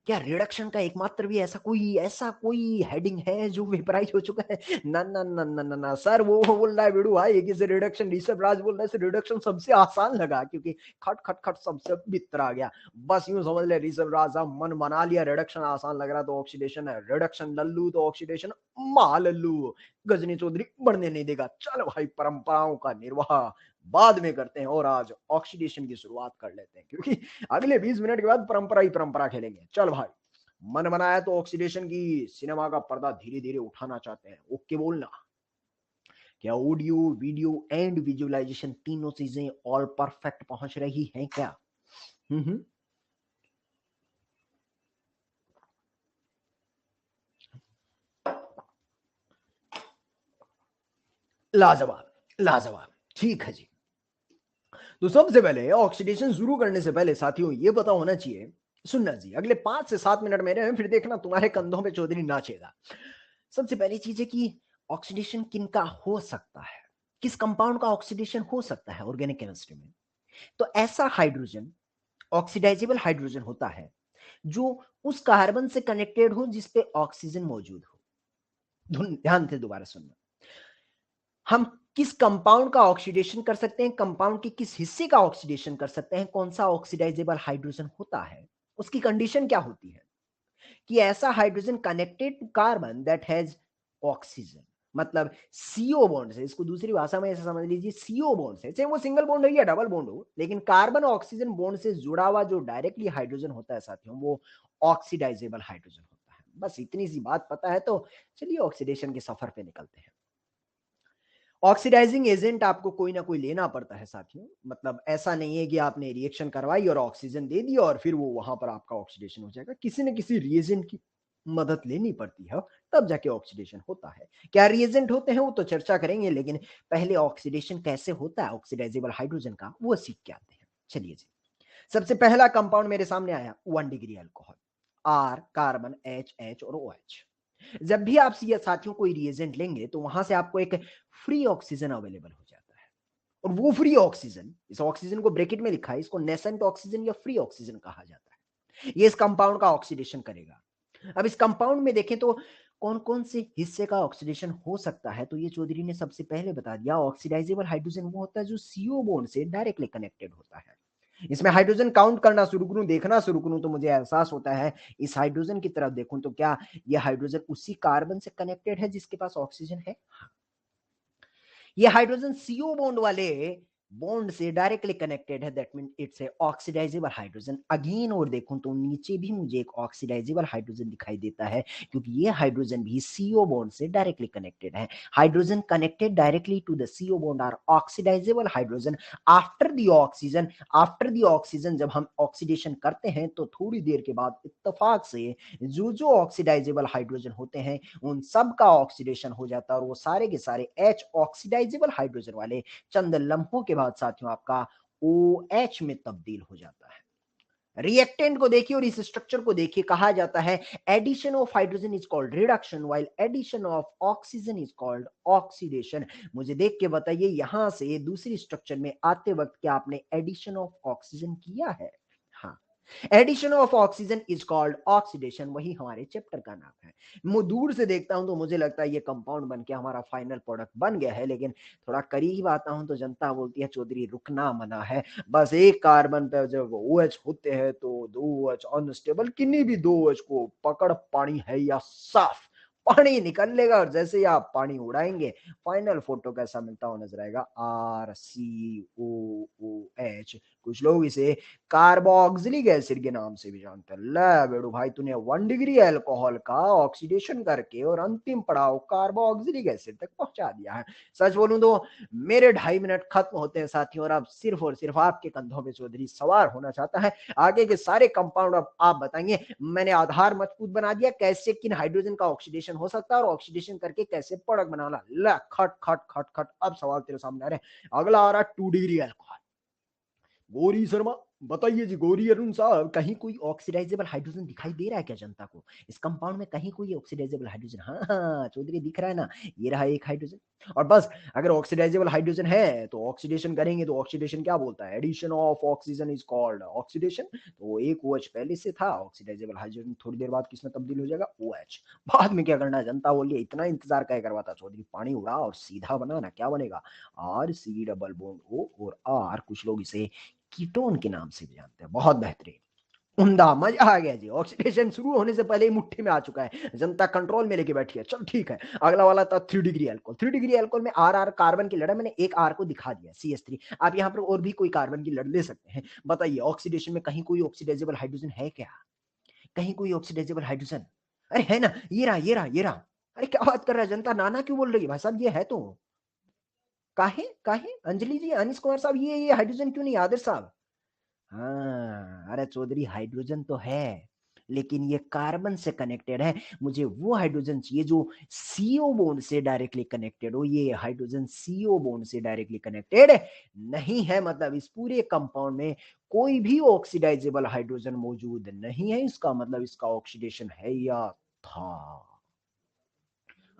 S1: क्या रिडक्शन का एकमात्र भी ऐसा कोई हेडिंग है जो वेपराइज हो चुका है? ना ना ना ना ना ना सर, वो बोल रहा है बिड़ू भाई कि रिडक्शन, ऋषभ राज बोल रहा है रिडक्शन सबसे आसान लगा क्योंकि खट खट खट सबसे भीतर आ गया। बस यूं समझ ले ऋषभ राज साहब, मन बना लिया रिडक्शन आसान लग रहा तो ऑक्सीडेशन है, रिडक्शन लल्लू तो ऑक्सीडेशन महालल्लू। गजनी चौधरी बढ़ने नहीं देगा। चल भाई परंपराओं का निर्वाह बाद में करते हैं और आज ऑक्सीडेशन की शुरुआत कर लेते हैं क्योंकि अगले 20 मिनट के बाद परंपरा ही परंपरा खेलेंगे। चल भाई, मन बनाया तो ऑक्सीडेशन की सिनेमा का पर्दा धीरे धीरे उठाना चाहते हैं, ओके बोलना। क्या ऑडियो वीडियो एंड विजुअलाइजेशन तीनों चीजें ऑल परफेक्ट पहुंच रही हैं क्या? हम्म। लाजवाब लाजवाब, ठीक है जी। तो सबसे पहले ऑक्सीडेशन शुरू करने से पहले साथियों ये पता होना चाहिए, सुनना जी, अगले 5 से 7 मिनट मेरे हैं, फिर देखना तुम्हारे कंधों पे चौधरी नाचेगा। सबसे पहली चीज है कि ऑक्सीडेशन किनका हो सकता है, किस कंपाउंड का ऑक्सीडेशन हो सकता है ऑर्गेनिक केमिस्ट्री में। तो ऐसा हाइड्रोजन, ऑक्सीडाइजेबल हाइड्रोजन होता है जो उस कार्बन से कनेक्टेड हो जिसपे ऑक्सीजन मौजूद हो। ध्यान से दोबारा सुनना। हम किस कंपाउंड का ऑक्सीडेशन कर सकते हैं, कंपाउंड के किस हिस्से का ऑक्सीडेशन कर सकते हैं, कौन सा ऑक्सीडाइजेबल हाइड्रोजन होता है, उसकी कंडीशन क्या होती है कि ऐसा hydrogen connected to carbon that has oxygen. मतलब सीओ बॉन्ड से, इसको दूसरी भाषा में ऐसे समझ लीजिए, सीओ बॉन्ड से, चाहे वो सिंगल बॉन्ड हो या डबल बॉन्ड हो, लेकिन कार्बन ऑक्सीजन बॉन्ड से जुड़ा हुआ जो डायरेक्टली हाइड्रोजन होता है साथियों, वो ऑक्सीडाइजेबल हाइड्रोजन होता है। बस इतनी सी बात पता है तो चलिए ऑक्सीडेशन के सफर पे निकलते हैं। ऑक्सीडाइजिंग एजेंट आपको कोई ना कोई लेना पड़ता है साथियों, मतलब ऐसा नहीं है कि आपने रिएक्शन करवाई और ऑक्सीजन दे दिया और फिर वो वहां पर आपका ऑक्सीडेशन हो जाएगा। किसी न किसी रिएजेंट की मदद लेनी पड़ती है, तब जाके ऑक्सीडेशन होता है। क्या रिएजेंट होते हैं वो तो चर्चा करेंगे, लेकिन पहले ऑक्सीडेशन कैसे होता है ऑक्सीडाइजेबल हाइड्रोजन का, वो सीख के आते हैं। चलिए जी, सबसे पहला कंपाउंड मेरे सामने आया 1 degree alcohol, R carbon H H और ओ एच। जब भी आप साथियों कोई रिएजेंट लेंगे तो वहां से आपको एक फ्री ऑक्सीजन अवेलेबल हो जाता है, और वो फ्री ऑक्सीजन, इस ऑक्सीजन को ब्रैकेट में लिखा है, इसको नेसेंट ऑक्सीजन या फ्री ऑक्सीजन कहा जाता है। ये इस कंपाउंड का ऑक्सीडेशन करेगा। अब इस कंपाउंड में देखें तो कौन कौन से हिस्से का ऑक्सीडेशन हो सकता है, तो ये चौधरी ने सबसे पहले बता दिया, ऑक्सीडाइजेबल हाइड्रोजन वो होता है जो सीओ बॉन्ड से डायरेक्टली कनेक्टेड होता है। इसमें हाइड्रोजन काउंट करना शुरू करूं, देखना शुरू करूं, तो मुझे एहसास होता है इस हाइड्रोजन की तरफ देखूं तो क्या ये हाइड्रोजन उसी कार्बन से कनेक्टेड है जिसके पास ऑक्सीजन है? ये हाइड्रोजन सीओ बॉन्ड वाले बॉन्ड से डायरेक्टली कनेक्टेड है, that mean it's a oxidizable hydrogen again. और देखूं तो नीचे भी मुझे एक ऑक्सीडाइजेबल हाइड्रोजन दिखाई देता है, क्योंकि ये हाइड्रोजन भी सीओ बॉन्ड से डायरेक्टली कनेक्टेड है। Hydrogen connected directly to the CO bond are oxidizable hydrogen after the oxygen. After the oxygen जब हम ऑक्सीडेशन करते हैं तो थोड़ी देर के बाद इत्तेफाक से जो जो ऑक्सीडाइजेबल हाइड्रोजन होते हैं उन सब का ऑक्सीडेशन हो जाता है, और वो सारे के सारे एच ऑक्सीडाइजेबल हाइड्रोजन वाले चंद लम्हों के बाद साथियों आपका ओ एच में तब्दील हो जाता है। रिएक्टेंट को देखिए और इस स्ट्रक्चर को देखिए, कहा जाता है addition of hydrogen is called reduction while addition of oxygen is called oxidation. मुझे देख के बताइए यहां से दूसरी स्ट्रक्चर में आते वक्त क्या आपने एडिशन ऑफ ऑक्सीजन किया है? हाँ, addition of oxygen is called oxidation, वही हमारे चैप्टर का नाम है। मैं दूर से देखता हूं तो मुझे लगता है ये कंपाउंड बन के हमारा फाइनल प्रोडक्ट बन गया है, लेकिन थोड़ा करीब आता हूं तो जनता बोलती है चौधरी रुकना मना है। बस एक कार्बन पे जब OH होते हैं तो दो OH अनस्टेबल, किन्हीं भी दो OH को पकड़ पानी है या साफ पानी निकल लेगा, और जैसे ही आप पानी उड़ाएंगे फाइनल फोटो कैसा मिलता हुआ नजर आएगा, RCOOH। कुछ लोग इसे कार्बोक्सिलिक एसिड के नाम से भी जानते हैं। ले बेड़ू भाई, तूने 1 डिग्री अल्कोहल का ऑक्सीडेशन करके और अंतिम पड़ाव कार्बोक्सिलिक एसिड तक पहुंचा दिया है। सच बोलूं तो मेरे 2.5 मिनट खत्म होते हैं साथियों, और अब सिर्फ और सिर्फ आपके कंधों पे चौधरी सवार होना चाहता है। आगे के सारे कंपाउंड अब आप बताएंगे। मैंने आधार मजबूत बना दिया कैसे किन हाइड्रोजन का ऑक्सीडेशन हो सकता है और ऑक्सीडेशन करके कैसे प्रोडक्ट बनाना। ला खट खट खट खट, अब सवाल तेरे सामने आ रहे हैं। अगला आ रहा है 2 डिग्री अल्कोहल। गौरी शर्मा बताइए जी, गौरी अरुण साहब, कहीं कोई ऑक्सीडाइजेबल हाइड्रोजन दिखाई दे रहा है क्या जनता को? इस कंपाउंड में कहीं कोई ऑक्सीडाइजेबल हाइड्रोजन? हाँ हाँ चौधरी दिख रहा है ना, ये रहा एक हाइड्रोजन। और बस अगर ऑक्सीडाइजेबल हाइड्रोजन है तो ऑक्सीडेशन करेंगे तो ऑक्सीडेशन क्या बोलता है, addition of oxygen is called oxidation. तो एक OH पहले से था, ऑक्सीडाइजेबल हाइड्रोजन थोड़ी देर बाद किसमें तब्दील हो जाएगा, OH। बाद में क्या करना है जनता बोलिए, इतना इंतजार क्या करवाता चौधरी, पानी उड़ा और सीधा बनाना, क्या बनेगा, RC डबल बॉन्ड O और R, कुछ लोग इसे कीटोन के नाम से भी जानते हैं। बहुत बेहतरीन, उम्दा, मजा आ गया जी। ऑक्सीडेशन शुरू होने से पहले ही मुट्ठी में आ चुका है, जनता कंट्रोल में लेके बैठी है। चल ठीक है, अगला वाला था 3 डिग्री अल्कोहल। 3 डिग्री अल्कोहल में आर आर कार्बन की लड़ा, मैंने एक आर को दिखा दिया CH3। आप यहाँ पर और भी कोई कार्बन की लड़ ले सकते हैं। बताइए ऑक्सीडेशन में कहीं कोई ऑक्सीडाइजेबल हाइड्रोजन है क्या? कहीं कोई ऑक्सीडाइजेबल हाइड्रोजन? अरे है ना, ये रहा ये रहा ये रहा। अरे क्या बात कर रहा है जनता, नाना क्यों बोल रही है भाई साहब, ये है तो। काहे काहे अंजलि जी, अनिश कुमार साहब, ये हाइड्रोजन क्यों नहीं, आदिर साहब? हाँ, अरे चौधरी हाइड्रोजन तो है, लेकिन ये कार्बन से कनेक्टेड है। मुझे वो हाइड्रोजन चाहिए जो सीओ बॉन्ड से डायरेक्टली कनेक्टेड हो। ये हाइड्रोजन सीओ बॉन्ड से डायरेक्टली कनेक्टेड नहीं है, मतलब इस पूरे कंपाउंड में कोई भी ऑक्सीडाइजेबल हाइड्रोजन मौजूद नहीं है। इसका मतलब इसका ऑक्सीडेशन है या था?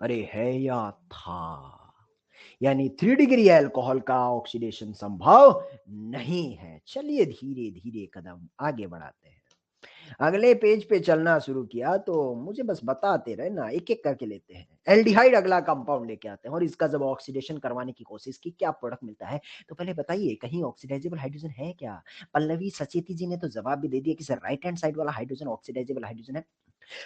S1: अरे है या था? यानी 3 डिग्री अल्कोहल का ऑक्सीडेशन संभव नहीं है। चलिए धीरे धीरे कदम आगे बढ़ाते हैं। अगले पेज पे चलना शुरू किया तो मुझे बस बताते रहे ना, एक एक करके लेते हैं। एल्डिहाइड अगला कंपाउंड लेके आते हैं, और इसका जब ऑक्सीडेशन करवाने की कोशिश की क्या प्रोडक्ट मिलता है, तो पहले बताइए कहीं ऑक्सीडाइजेबल हाइड्रोजन है क्या? पल्लवी सचेती जी ने तो जवाब भी दे दिया कि सर राइट हैंड साइड वाला हाइड्रोजन ऑक्सीडाइजेबल हाइड्रोजन है।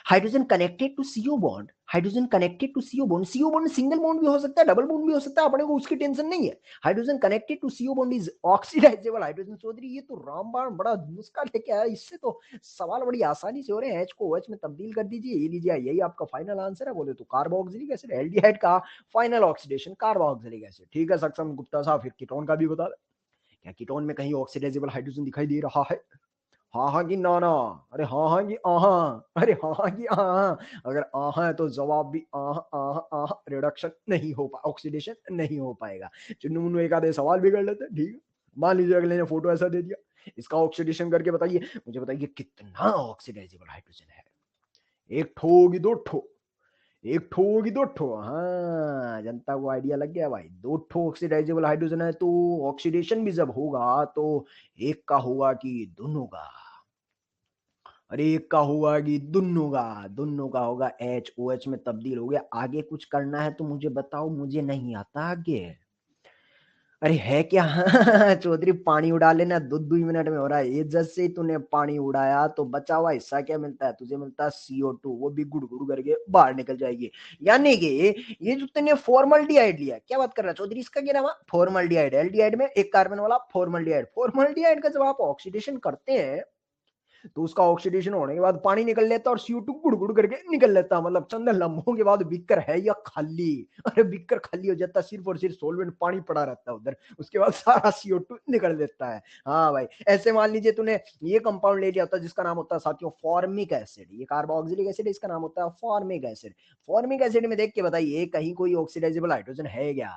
S1: Hydrogen connected to CO bond, hydrogen connected to CO bond, CO bond single bond भी हो सकता है, डबल बॉन्ड भी हो सकता है, अपने को उसकी टेंशन नहीं है। Hydrogen connected to CO bond is oxidizable hydrogen. Chaudhary ये तो रामबाण बड़ा नुस्खा लेके आया, इससे तो सवाल बड़ी आसानी से हो रहे हैं। एच को OH में तब्दील कर दीजिए, ये लीजिए, यही आपका फाइनल आंसर है। बोले तो कार्बोक्सिलिक एसिड, एल्डिहाइड का फाइनल ऑक्सीडेशन कार्बोक्सिलिक एसिड। ठीक है सक्षम गुप्ता साहब, फिर कीटोन का भी बता दें। क्या कीटोन में कहीं ऑक्सीडाइजेबल हाइड्रोजन दिखाई दे रहा है? हाँ हाँ की ना ना, अरे हाँ हाँ की आहा, अरे हाँ हाँ की आहा। अगर आहा है तो जवाब भी आहा आहा आहा, रिडक्शन नहीं हो पा, ऑक्सीडेशन नहीं हो पाएगा। चुन्नू मुन्नू एक आधे सवाल भी कर लेते हैं, ठीक है। मान लीजिए अगले ने फोटो ऐसा दे दिया, इसका ऑक्सीडेशन करके बताइए, मुझे बताइए कितना ऑक्सीडाइजेबल हाइड्रोजन है। एक ठो होगी, दो ठो, एक ठो होगी, दो ठो, हाँ जनता को आइडिया लग गया भाई। दो ठो ऑक्सीडाइजेबल हाइड्रोजन है तो ऑक्सीडेशन भी जब होगा तो एक का होगा कि दोनों का? अरे एक का होगा कि दोनों का? दोनों का होगा, HOH में तब्दील हो गया। आगे कुछ करना है तो मुझे बताओ, मुझे नहीं आता आगे। अरे है क्या? चौधरी पानी उड़ा लेना, 2 2 मिनट में हो रहा है ये। जैसे ही तूने पानी उड़ाया तो बचा हुआ हिस्सा क्या मिलता है तुझे? मिलता है CO2, वो भी गुड़ गुड़ करके बाहर निकल जाएगी। यानी कि ये जो तूने फॉर्मल्डिहाइड लिया, क्या बात कर रहा है चौधरी? इसका क्या नाम है? फॉर्मल्डिहाइड। एल्डिहाइड में एक कार्बन वाला फॉर्मल्डिहाइड। फॉर्मल्डिहाइड का जब आप ऑक्सीडेशन करते हैं तो उसका ऑक्सीडेशन होने के बाद पानी निकल लेता और CO2 गुड़ गुड़ करके निकल लेता। मतलब चंद लम्हों के बाद बीकर है या खाली? अरे बीकर खाली हो जाता, सिर्फ और सिर्फ सोलवेंट पानी पड़ा रहता है उधर, उसके बाद सारा CO2 निकल देता है। हाँ भाई, ऐसे मान लीजिए तूने ये कंपाउंड ले लिया होता जिसका नाम होता है साथियों फॉर्मिक एसिड। ये कार्बोक्सिलिक एसिड, इसका नाम होता है फॉर्मिक एसिड। फॉर्मिक एसिड में देख के बताइए कहीं कोई ऑक्सीडाइजेबल हाइड्रोजन है क्या?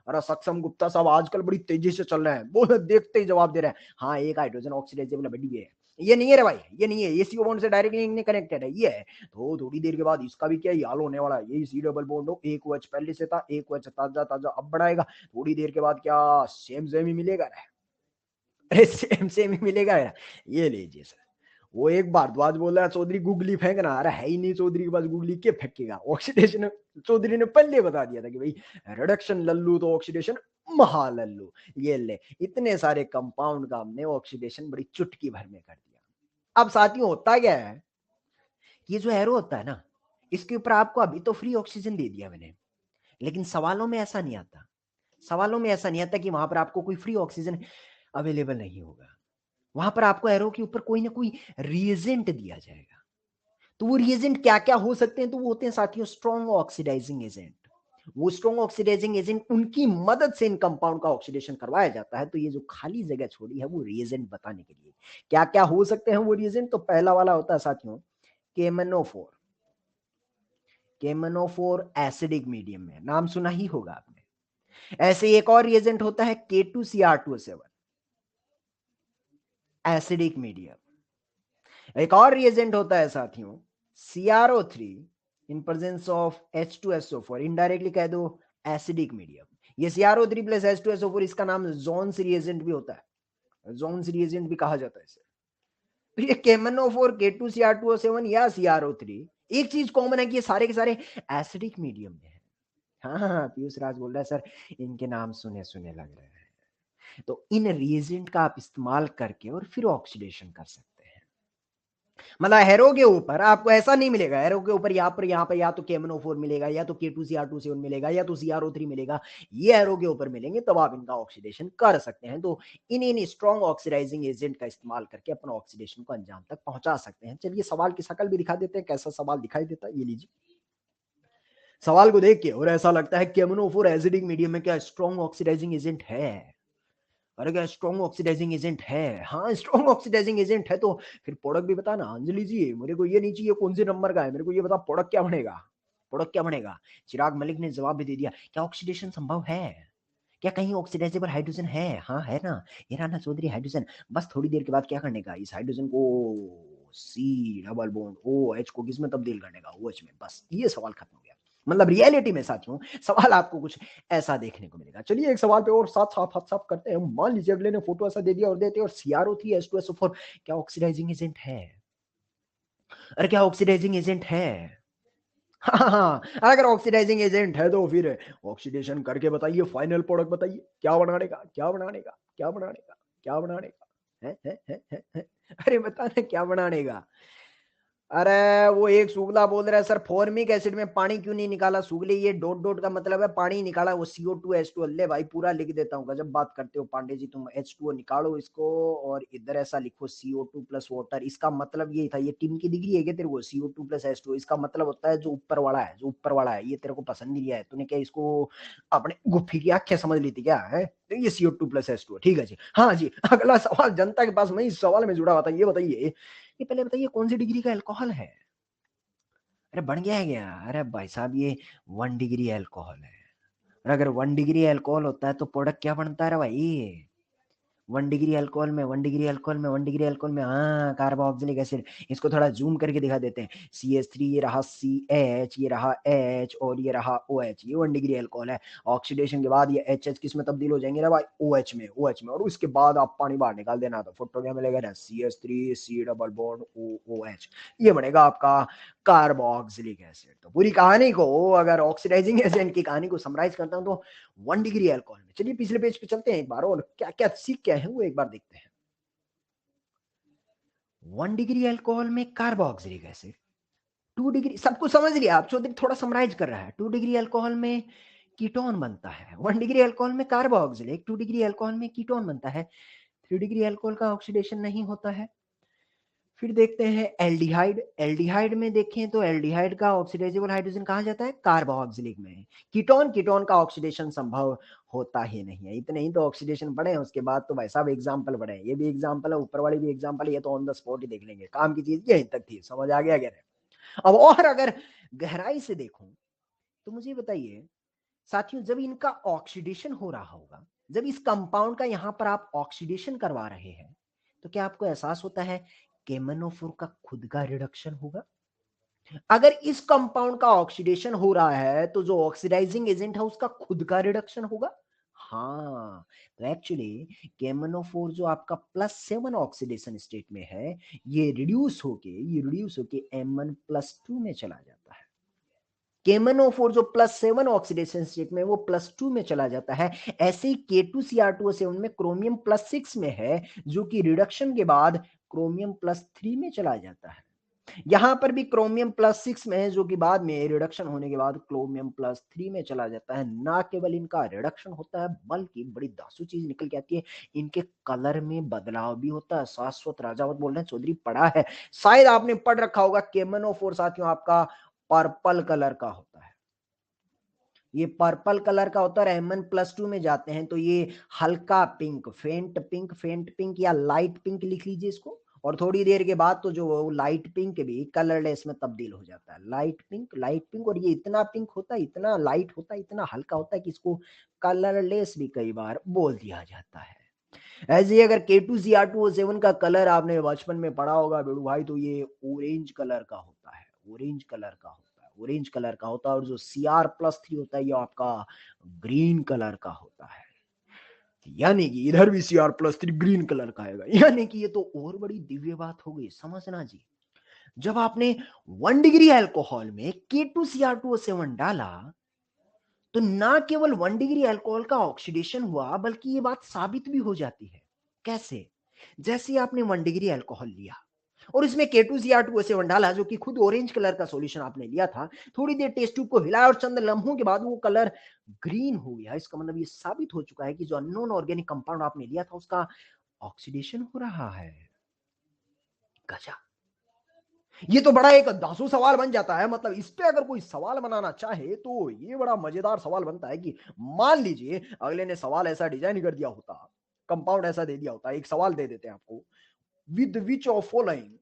S1: और सक्षम गुप्ता साहब आजकल बड़ी तेजी से चल रहे हैं, बोले देखते ही जवाब दे रहे हैं। हाँ एक हाइड्रोजन ऑक्सीडाइजेबल बड़ी है, ये नहीं है रे भाई, ये नहीं है, ये CO बॉन्ड से डायरेक्टली कनेक्टेड है, ये है। तो थोड़ी देर के बाद इसका भी क्या हाल होने वाला है? ये C डबल बॉन्ड हो, एक OH पहले से था, एक OH ताजा ताजा अब बढ़ाएगा। थोड़ी देर के बाद क्या सेम सेम ही मिलेगा रे? अरे सेम सेम ही मिलेगा यार। ये लीजिए सर, वो एक भारद्वाज बोल रहा है चौधरी गुगली फेंकना आ रहा है ही नहीं, चौधरी के पास गुगली के फेंकेगा? ऑक्सीडेशन चौधरी ने पहले बता दिया था कि भाई रिडक्शन लल्लू तो ऑक्सीडेशन महालल्लू। ये ले, इतने सारे कंपाउंड का हमने ऑक्सीडेशन बड़ी चुटकी भर में कर दिया। अब साथियों होता क्या है, ये जो एरो होता है ना, इसके ऊपर आपको अभी तो फ्री ऑक्सीजन दे दिया मैंने, लेकिन सवालों में ऐसा नहीं आता। सवालों में ऐसा नहीं आता कि वहां पर आपको कोई फ्री ऑक्सीजन अवेलेबल नहीं होगा। वहां पर आपको एरो के ऊपर कोई ना कोई रिएजेंट दिया जाएगा। तो वो रिएजेंट क्या क्या हो सकते हैं? तो वो होते हैं साथियों स्ट्रॉन्ग ऑक्सीडाइजिंग एजेंट। वो स्ट्रॉन्ग ऑक्सीडाइजिंग एजेंट, उनकी मदद से इन कंपाउंड का ऑक्सीडेशन करवाया जाता है। तो ये जो खाली जगह छोड़ी है वो रिएजेंट बताने के लिए। क्या क्या हो सकते हैं वो रिएजेंट? तो पहला वाला होता है साथियों केमनोफोर। केमनोफोर एसिडिक मीडियम में नाम सुना ही होगा आपने। ऐसे एक और रिएजेंट होता है K2Cr2O7 एसिडिक मीडियम। एक और रिएजेंट होता है साथियों CrO3 in presence of H2SO4, indirectly कह दो एसिडिक मीडियम। ये CrO3 प्लस H2SO4, इसका नाम जोन्स रिएजेंट भी होता है, जोन्स रिएजेंट भी कहा जाता है इसे। तो ये KMnO4 K2Cr2O7 या CrO3, एक चीज कॉमन है कि ये सारे के सारे एसिडिक मीडियम में है। हाँ हाँ, पीयूष राज बोल रहा है सर इनके नाम सुने सुने लग रहे हैं। तो इन रिएजेंट का आप इस्तेमाल करके और फिर ऑक्सीडेशन कर सकते हैं। मतलब हेरो के ऊपर आपको ऐसा नहीं मिलेगा, हेरो के ऊपर यहाँ पर या तो KMnO4 मिलेगा, या तो K2Cr2O7 मिलेगा, या तो CrO3 मिलेगा। ये हेरो के ऊपर मिलेंगे तब आप इनका ऑक्सीडेशन कर सकते हैं। तो इन स्ट्रॉन्ग ऑक्सीडाइजिंग एजेंट का इस्तेमाल करके अपना ऑक्सीडेशन को अंजाम तक पहुंचा सकते हैं। चलिए सवाल की शक्ल भी दिखा देते हैं, कैसा सवाल दिखाई देता है, ये लीजिए। सवाल को देख के और ऐसा लगता है KMnO4 एसिडिक मीडियम में क्या स्ट्रॉन्ग ऑक्सीडाइजिंग एजेंट है? अरे क्या स्ट्रॉन्ग ऑक्सीडाइजिंग एजेंट है? हाँ स्ट्रॉन्ग ऑक्सीडाइजिंग एजेंट है। तो फिर प्रोडक्ट भी बता ना अंजलि जी, मेरे को ये नहीं चाहिए कौन से नंबर का है, मेरे को ये बता प्रोडक्ट क्या बनेगा? प्रोडक्ट क्या बनेगा? चिराग मलिक ने जवाब भी दे दिया, क्या ऑक्सीडेशन संभव है? क्या कहीं ऑक्सीडाइजेबल हाइड्रोजन है? हाँ है ना, ये रहा ना चौधरी हाइड्रोजन। बस थोड़ी देर के बाद क्या करने का, इस हाइड्रोजन को C डबल बॉन्ड OH को किस में तब्दील करने का? OH में। बस ये सवाल खत्म हो गया। मतलब रियलिटी में साथियों सवाल आपको कुछ ऐसा देखने को मिलेगा। चलिए एक सवाल पे और साथ साथ हाथ साफ करते हैं। मान लीजिए अगले ने फोटो ऐसा दे दिया और देते और CrO3 H2SO4 क्या ऑक्सीडाइजिंग एजेंट है? अरे क्या ऑक्सीडाइजिंग एजेंट है? हाँ हाँ, अगर ऑक्सीडाइजिंग एजेंट है तो फिर ऑक्सीडेशन करके बताइए, फाइनल प्रोडक्ट बताइए क्या बनाने का, क्या बनाने का, क्या बनाने का, क्या बनाने का है? अरे बताना क्या बनाने का? अरे वो एक शुक्ला बोल रहा है सर फॉर्मिक एसिड में पानी क्यों नहीं निकाला? शुक्ले ये डॉट डॉट का मतलब है पानी निकाला, वो CO2H2O। ले भाई पूरा लिख देता हूँ, गजब बात करते हो पांडे जी तुम। H2O निकालो इसको और इधर ऐसा लिखो CO2 प्लस वाटर। इसका मतलब ये था, ये टीम की डिग्री है क्या तेरे को? CO2 प्लस H2O इसका मतलब होता है जो ऊपर वाला है, जो ऊपर वाला है। ये तेरे को पसंद नहीं आया, तूने क्या इसको अपने गुफ्फी की आंखें समझ ली थी क्या है? तो ये CO2 प्लस H2O ठीक है जी। हाँ जी, अगला सवाल जनता के पास मैं इस सवाल में जुड़ा हुआ था। ये बताइए, ये पहले बताइए कौन सी डिग्री का अल्कोहल है? अरे बन गया है क्या? अरे भाई साहब ये 1 डिग्री अल्कोहल है। और अगर 1 डिग्री अल्कोहल होता है तो प्रोडक्ट क्या बनता है रे भाई? 1 डिग्री अल्कोहल में हाँ कार्बोक्सिलिक एसिड। इसको थोड़ा जूम करके दिखा देते हैं। CH3, ये रहा CH, ये रहा H और ये रहा OH। ये 1 डिग्री अल्कोहल है। ऑक्सीडेशन के बाद ये HH किस में तब्दील हो जाएंगे ना भाई? OH में। और उसके बाद आप पानी बाहर निकाल देना, तो फोटो क्या मिलेगा ना? CH3 C double bond OH। ये बनेगा आपका कार्बोक्सिलिक एसिड। तो पूरी कहानी को, अगर ऑक्सीडाइजिंग एजेंट की कहानी को समराइज करता हूं तो 1 डिग्री अल्कोहल में, चलिए पिछले पेज पे चलते हैं एक बार और क्या क्या सीख क्या है वो एक बार देखते हैं। 1 डिग्री अल्कोहल में कार्बोक्सिलिक एसिड, 2 डिग्री, सब कुछ समझ लिया आप? चौधरी थोड़ा समराइज कर रहा है। 2 डिग्री अल्कोहल में कीटोन बनता है, 1 डिग्री अल्कोहल में कार्बोक्सिलिक, 2 डिग्री अल्कोहल में कीटोन बनता है, 3 डिग्री अल्कोहल का ऑक्सीडेशन नहीं होता है। फिर देखते हैं एल्डिहाइड। एल्डिहाइड में देखें तो एल्डिहाइड का ऑक्सीडाइजेबल हाइड्रोजन कहाँ जाता है? कार्बोक्सिलिक में। कीटोन, कीटोन का ऑक्सीडेशन संभव होता ही नहीं है। इतने ही तो ऑक्सीडेशन पड़े हैं, उसके बाद तो भाई साहब एग्जाम्पल पड़े हैं। ये भी एग्जाम्पल है, ऊपर वाली भी एग्जाम्पल है, ये तो ऑन द स्पॉट ही देख लेंगे। काम की चीज यही तक थी, समझ आ गया क्या? अब और अगर गहराई से देखूं तो मुझे बताइए साथियों, जब इनका ऑक्सीडेशन हो रहा होगा, जब इस कंपाउंड का यहां पर आप ऑक्सीडेशन करवा रहे हैं, तो क्या आपको एहसास होता है केमनोफोर का खुद का रिडक्शन होगा? अगर इस कंपाउंड का ऑक्सीडेशन हो रहा है तो जो ऑक्सीडाइजिंग एजेंट है उसका खुद का रिडक्शन होगा। हाँ, तो एक्चुअली केमनोफोर जो आपका +7 ऑक्सीडेशन स्टेट में है, ये रिड्यूस होके Mn+2 में चला जाता है। केमनोफोर जो +7 ऑक्सीडेशन स्टेट में, वो +2 में चला जाता है। ऐसे ही K2Cr2O7 में क्रोमियम +6 में है, जो कि रिडक्शन के बाद क्रोमियम +3 में चला जाता है। यहां पर भी क्रोमियम +6 में है, जो कि बाद में रिडक्शन होने के बाद क्रोमियम +3 में चला जाता है। ना केवल इनका रिडक्शन होता है, बल्कि बड़ी दासू चीज निकल के आती है, इनके कलर में बदलाव भी होता है। शाश्वत राजावत बोल रहे हैं चौधरी, पढ़ा है शायद आपने, पढ़ रखा होगा। केमनोफोर साथियों आपका पर्पल कलर का होता है, ये पर्पल कलर का होता है। Mn+2 में जाते हैं तो ये हल्का पिंक, फेंट पिंक या लाइट पिंक लिख लीजिए इसको। और थोड़ी देर के बाद तो जो लाइट पिंक भी कलरलेस में तब्दील हो जाता है। लाइट पिंक, और ये इतना पिंक होता है, इतना लाइट होता है, इतना हल्का होता है कि इसको कलरलेस भी कई बार बोल दिया जाता है। ऐसे ही अगर K2Cr2O7 का कलर आपने बचपन में पढ़ा होगा बेड़ू भाई, तो ये ऑरेंज कलर का होता है, ऑरेंज कलर का होता है। और जो Cr+3 होता है ये आपका ग्रीन कलर का होता है। यानी कि इधर भी Cr+3 ग्रीन कलर का आएगा। यानी कि ये तो और बड़ी दिव्य बात हो गई, समझना जी। जब आपने 1 डिग्री अल्कोहल में K2Cr2O7 डाला, तो ना केवल 1 डिग्री अल्कोहल का ऑक्सीडेशन हुआ, बल्कि ये बात साबित भी हो जाती है। कैसे? जैसे आपने 1 डिग्री अल्कोहल लिया और इसमें K2Cr2O7 डाला, जो कि खुद ऑरेंज कलर का सॉल्यूशन आपने लिया था। थोड़ी देर टेस्ट ट्यूब को हिलाया और चंद लम्हों के बाद वो कलर ग्रीन हो गया। इसका मतलब ये साबित हो चुका है कि जो अननोन ऑर्गेनिक कंपाउंड आपने लिया था उसका ऑक्सीडेशन हो रहा है। गजब। ये तो बड़ा एक दासू सवाल बन जाता है। मतलब इस पे अगर कोई सवाल बनाना चाहे तो ये बड़ा मजेदार सवाल बनता है कि मान लीजिए अगले ने सवाल ऐसा डिजाइन कर दिया होता, कंपाउंड ऐसा दे दिया होता, एक सवाल दे देते हैं आपको, with which of following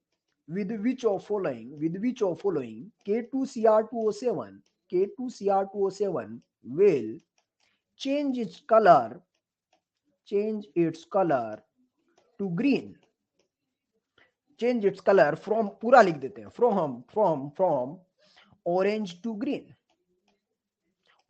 S1: with which of following K2Cr2O7 will change its color to green, change its color from, पूरा लिख देते हैं, from orange to green,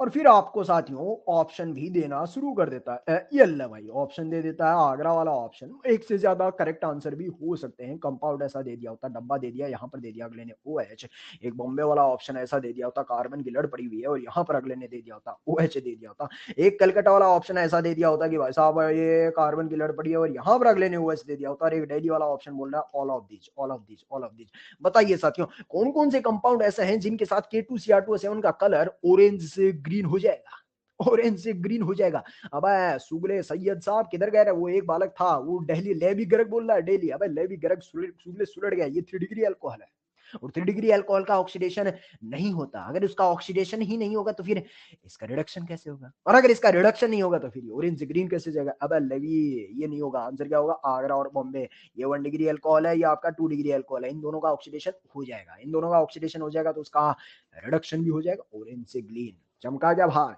S1: और फिर आपको साथियों ऑप्शन भी देना शुरू कर देता है। ये अल्लाह भाई ऑप्शन दे देता है, आगरा वाला ऑप्शन। एक से ज्यादा करेक्ट आंसर भी हो सकते हैं। कंपाउंड ऐसा दे दिया होता, डब्बा दे दिया, यहाँ पर दे दिया अगले ने OH। एक बॉम्बे वाला ऑप्शन ऐसा दे दिया होता, कार्बन की लड़ पड़ी हुई है और यहाँ पर अगले ने दे दिया होता OH दे दिया होता। एक कलकत्ता वाला ऑप्शन ऐसा दे दिया होता कि भाई साहब ये कार्बन की लड़ पड़ी है और यहाँ पर अगले ने OH दे दिया होता। और एक दिल्ली वाला ऑप्शन बोल रहा है all of these, all of these, all of these. बताइए साथियों कौन कौन से कंपाउंड ऐसे हैं जिनके साथ K2Cr2SO7 का कलर ऑरेंज से ग्रीन हो जाएगा, ऑरेंज से ग्रीन हो जाएगा। अब सुगले सैयद साहब किधर गए? वो एक बालक था, वो दिल्ली लेवी गर्ग बोल रहा है डेली। अब लेवी गर्ग सुगले सुलट गया, ये 3 डिग्री अल्कोहल है और 3 डिग्री अल्कोहल का ऑक्सीडेशन नहीं होता। अगर उसका ऑक्सीडेशन ही नहीं होगा तो फिर इसका रिडक्शन कैसे होगा? और अगर इसका रिडक्शन नहीं होगा तो फिर ऑरेंज से ग्रीन कैसे जाएगा? अब लेवी ये नहीं होगा। आंसर क्या होगा? आगरा और बॉम्बे। ये 1 डिग्री अल्कोहल है, ये आपका 2 डिग्री अल्कोहल है। इन दोनों का ऑक्सीडेशन हो जाएगा, इन दोनों का ऑक्सीडेशन हो जाएगा तो उसका रिडक्शन भी हो जाएगा ऑरेंज से ग्रीन। चमका क्या भाई?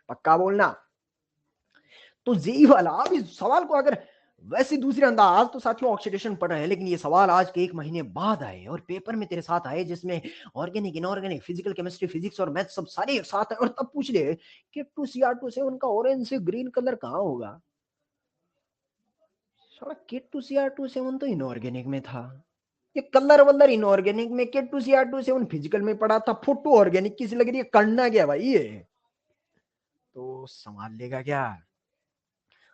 S1: पक्का बोलना। तो यही वाला अब इस सवाल को अगर वैसे दूसरे अंदाज तो साथियों ऑक्सीडेशन पढ़ रहे हैं, लेकिन ये सवाल आज के 1 महीने बाद आए और पेपर में तेरे साथ आए जिसमें organic inorganic physical chemistry physics और मैथ सब सारे एक साथ है और तब पूछ ले कि K2Cr2 उनका ऑरेंज से ग्रीन कलर कहाँ होगा? साला K2Cr2 तो इनऑर्गेनिक में था। ये कलर वलर इनऑर्गेनिक में, K2Cr2 फिजिकल में पड़ा था, फोटो ऑर्गेनिक किसी लग रही है। करना क्या भाई ये? तो संभाल लेगा क्या?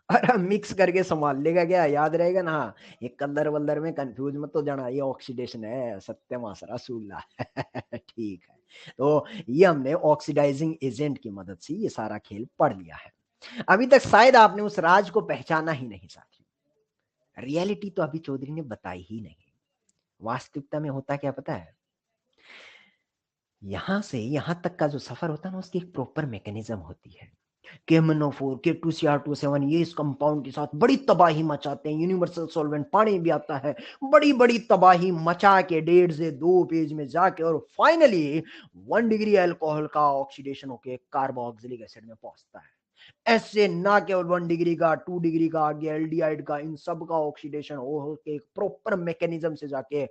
S1: अरे मिक्स करके संभाल लेगा क्या? याद रहेगा ना? ये कलर वल्लर में कंफ्यूज मत तो जाना, ये ऑक्सीडेशन है, सत्य मासरा सूला। ठीक है। तो ये हमने ऑक्सीडाइजिंग एजेंट की मदद से ये सारा खेल पढ़ लिया है। अभी तक शायद आपने उस राज को पहचाना ही नहीं साथी। रियलिटी तो अभी चौधरी ने बताई ही नहीं। वास्तविकता में होता क्या पता है? यहां से यहां तक का जो सफर होता है ना, उसकी एक प्रॉपर मैकेनिज्म होती है। KMnO4 K2Cr2 ये इस कंपाउंड के साथ बड़ी तबाही मचाते हैं। यूनिवर्सल सॉल्वेंट पानी भी आता है, बड़ी बड़ी तबाही मचा के 1.5 से 2 पेज में जाके और फाइनली 1 डिग्री अल्कोहल का ऑक्सीडेशन होके कार्बोक्सिलिक एसिड में पहुंचता है। ऐसे ना केवल 1 डिग्री का, 2 डिग्री का, आगे एल्डिहाइड का, इन सब का ऑक्सीडेशन हो के एक प्रॉपर मैकेनिज्म से जाके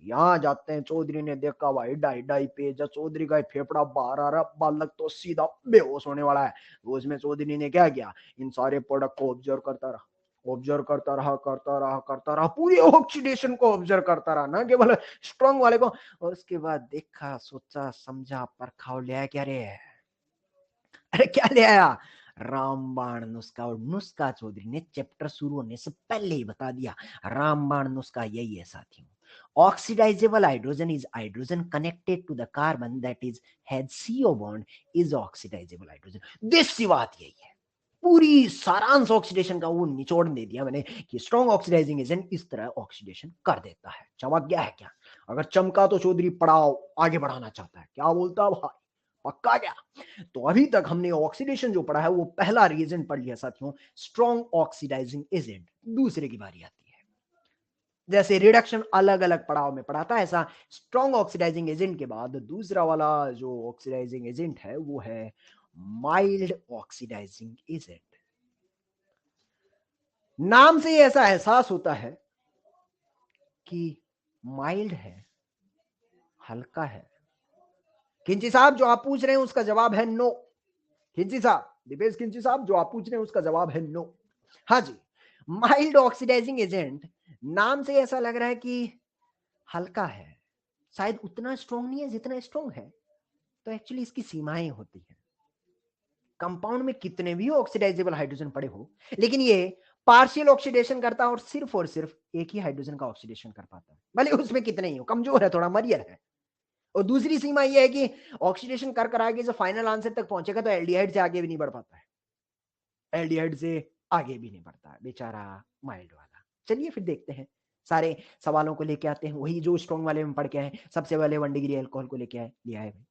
S1: यहाँ जाते हैं। चौधरी ने देखा भाई 2.5 पेज, चौधरी का फेफड़ा बाहर आ रहा, बालक तो सीधा बेहोश होने वाला है। तो उसमें चौधरी ने क्या किया? इन सारे प्रोडक्ट को ऑब्जर्व करता रहा, ऑब्जर्व करता रहा, करता रहा, करता रहा, पूरी ऑक्सीडेशन को ऑब्जर्व करता रहा, ना केवल स्ट्रॉन्ग वाले को। और उसके बाद देखा, सोचा, समझा, परखा और ले आया क्या रे? अरे क्या ले आया? रामबाण नुस्खा। और नुस्खा चौधरी ने चैप्टर शुरू होने से पहले ही बता दिया। रामबाण नुस्खा यही है साथियों। Oxidizable hydrogen is hydrogen connected to the carbon that is had CO bond is oxidizable hydrogen. देसी बात यही है। पूरी सारांश ऑक्सीडेशन का वो निचोड़ दे दिया मैंने कि स्ट्रॉन्ग ऑक्सीडाइजिंग एजेंट इस तरह ऑक्सीडेशन कर देता है। चमक गया है क्या? अगर चमका तो चौधरी पढ़ाओ आगे बढ़ाना चाहता है। क्या बोलता भाई? पक्का क्या? तो अभी तक हमने ऑक्सीडेशन जो पढ़ा है वो पहला रिएजेंट पढ़ लिया साथियों, स्ट्रॉन्ग ऑक्सीडाइजिंग एजेंट। दूसरे की बारी आती है। जैसे रिडक्शन अलग अलग पड़ाव में पढ़ा था, ऐसा स्ट्रॉन्ग ऑक्सीडाइजिंग एजेंट के बाद दूसरा वाला जो ऑक्सीडाइजिंग एजेंट है वो है माइल्ड ऑक्सीडाइजिंग एजेंट। नाम से ही ऐसा एहसास होता है कि माइल्ड है, हल्का है। खिंची साहब जो आप पूछ रहे हैं उसका जवाब है नो। खिंची साहब, दीपेश खिंची साहब जो आप पूछ रहे हैं उसका जवाब है नो। हाँ जी, माइल्ड ऑक्सीडाइजिंग एजेंट नाम से ऐसा लग रहा है कि हल्का है, शायद उतना स्ट्रॉन्ग नहीं है जितना स्ट्रॉन्ग है। तो एक्चुअली इसकी सीमाएं होती है। कंपाउंड में कितने भी ऑक्सीडाइजेबल हाइड्रोजन पड़े हो, लेकिन ये पार्शियल ऑक्सीडेशन करता है और सिर्फ एक ही हाइड्रोजन का ऑक्सीडेशन कर पाता है, भले उसमें कितने ही हो, कमजोर है, थोड़ा मरियल है। और दूसरी सीमा यह है कि ऑक्सीडेशन कर आगे जो फाइनल आंसर तक पहुंचेगा तो एल्डिहाइड से आगे भी नहीं बढ़ पाता है, एल्डिहाइड से आगे भी नहीं बढ़ता है बेचारा माइल्ड वाला। चलिए फिर देखते हैं, सारे सवालों को लेके आते हैं, वही जो स्ट्रॉन्ग वाले में पढ़ के आए। सबसे पहले 1 डिग्री अल्कोहल को लेके आए, लिया है भाई।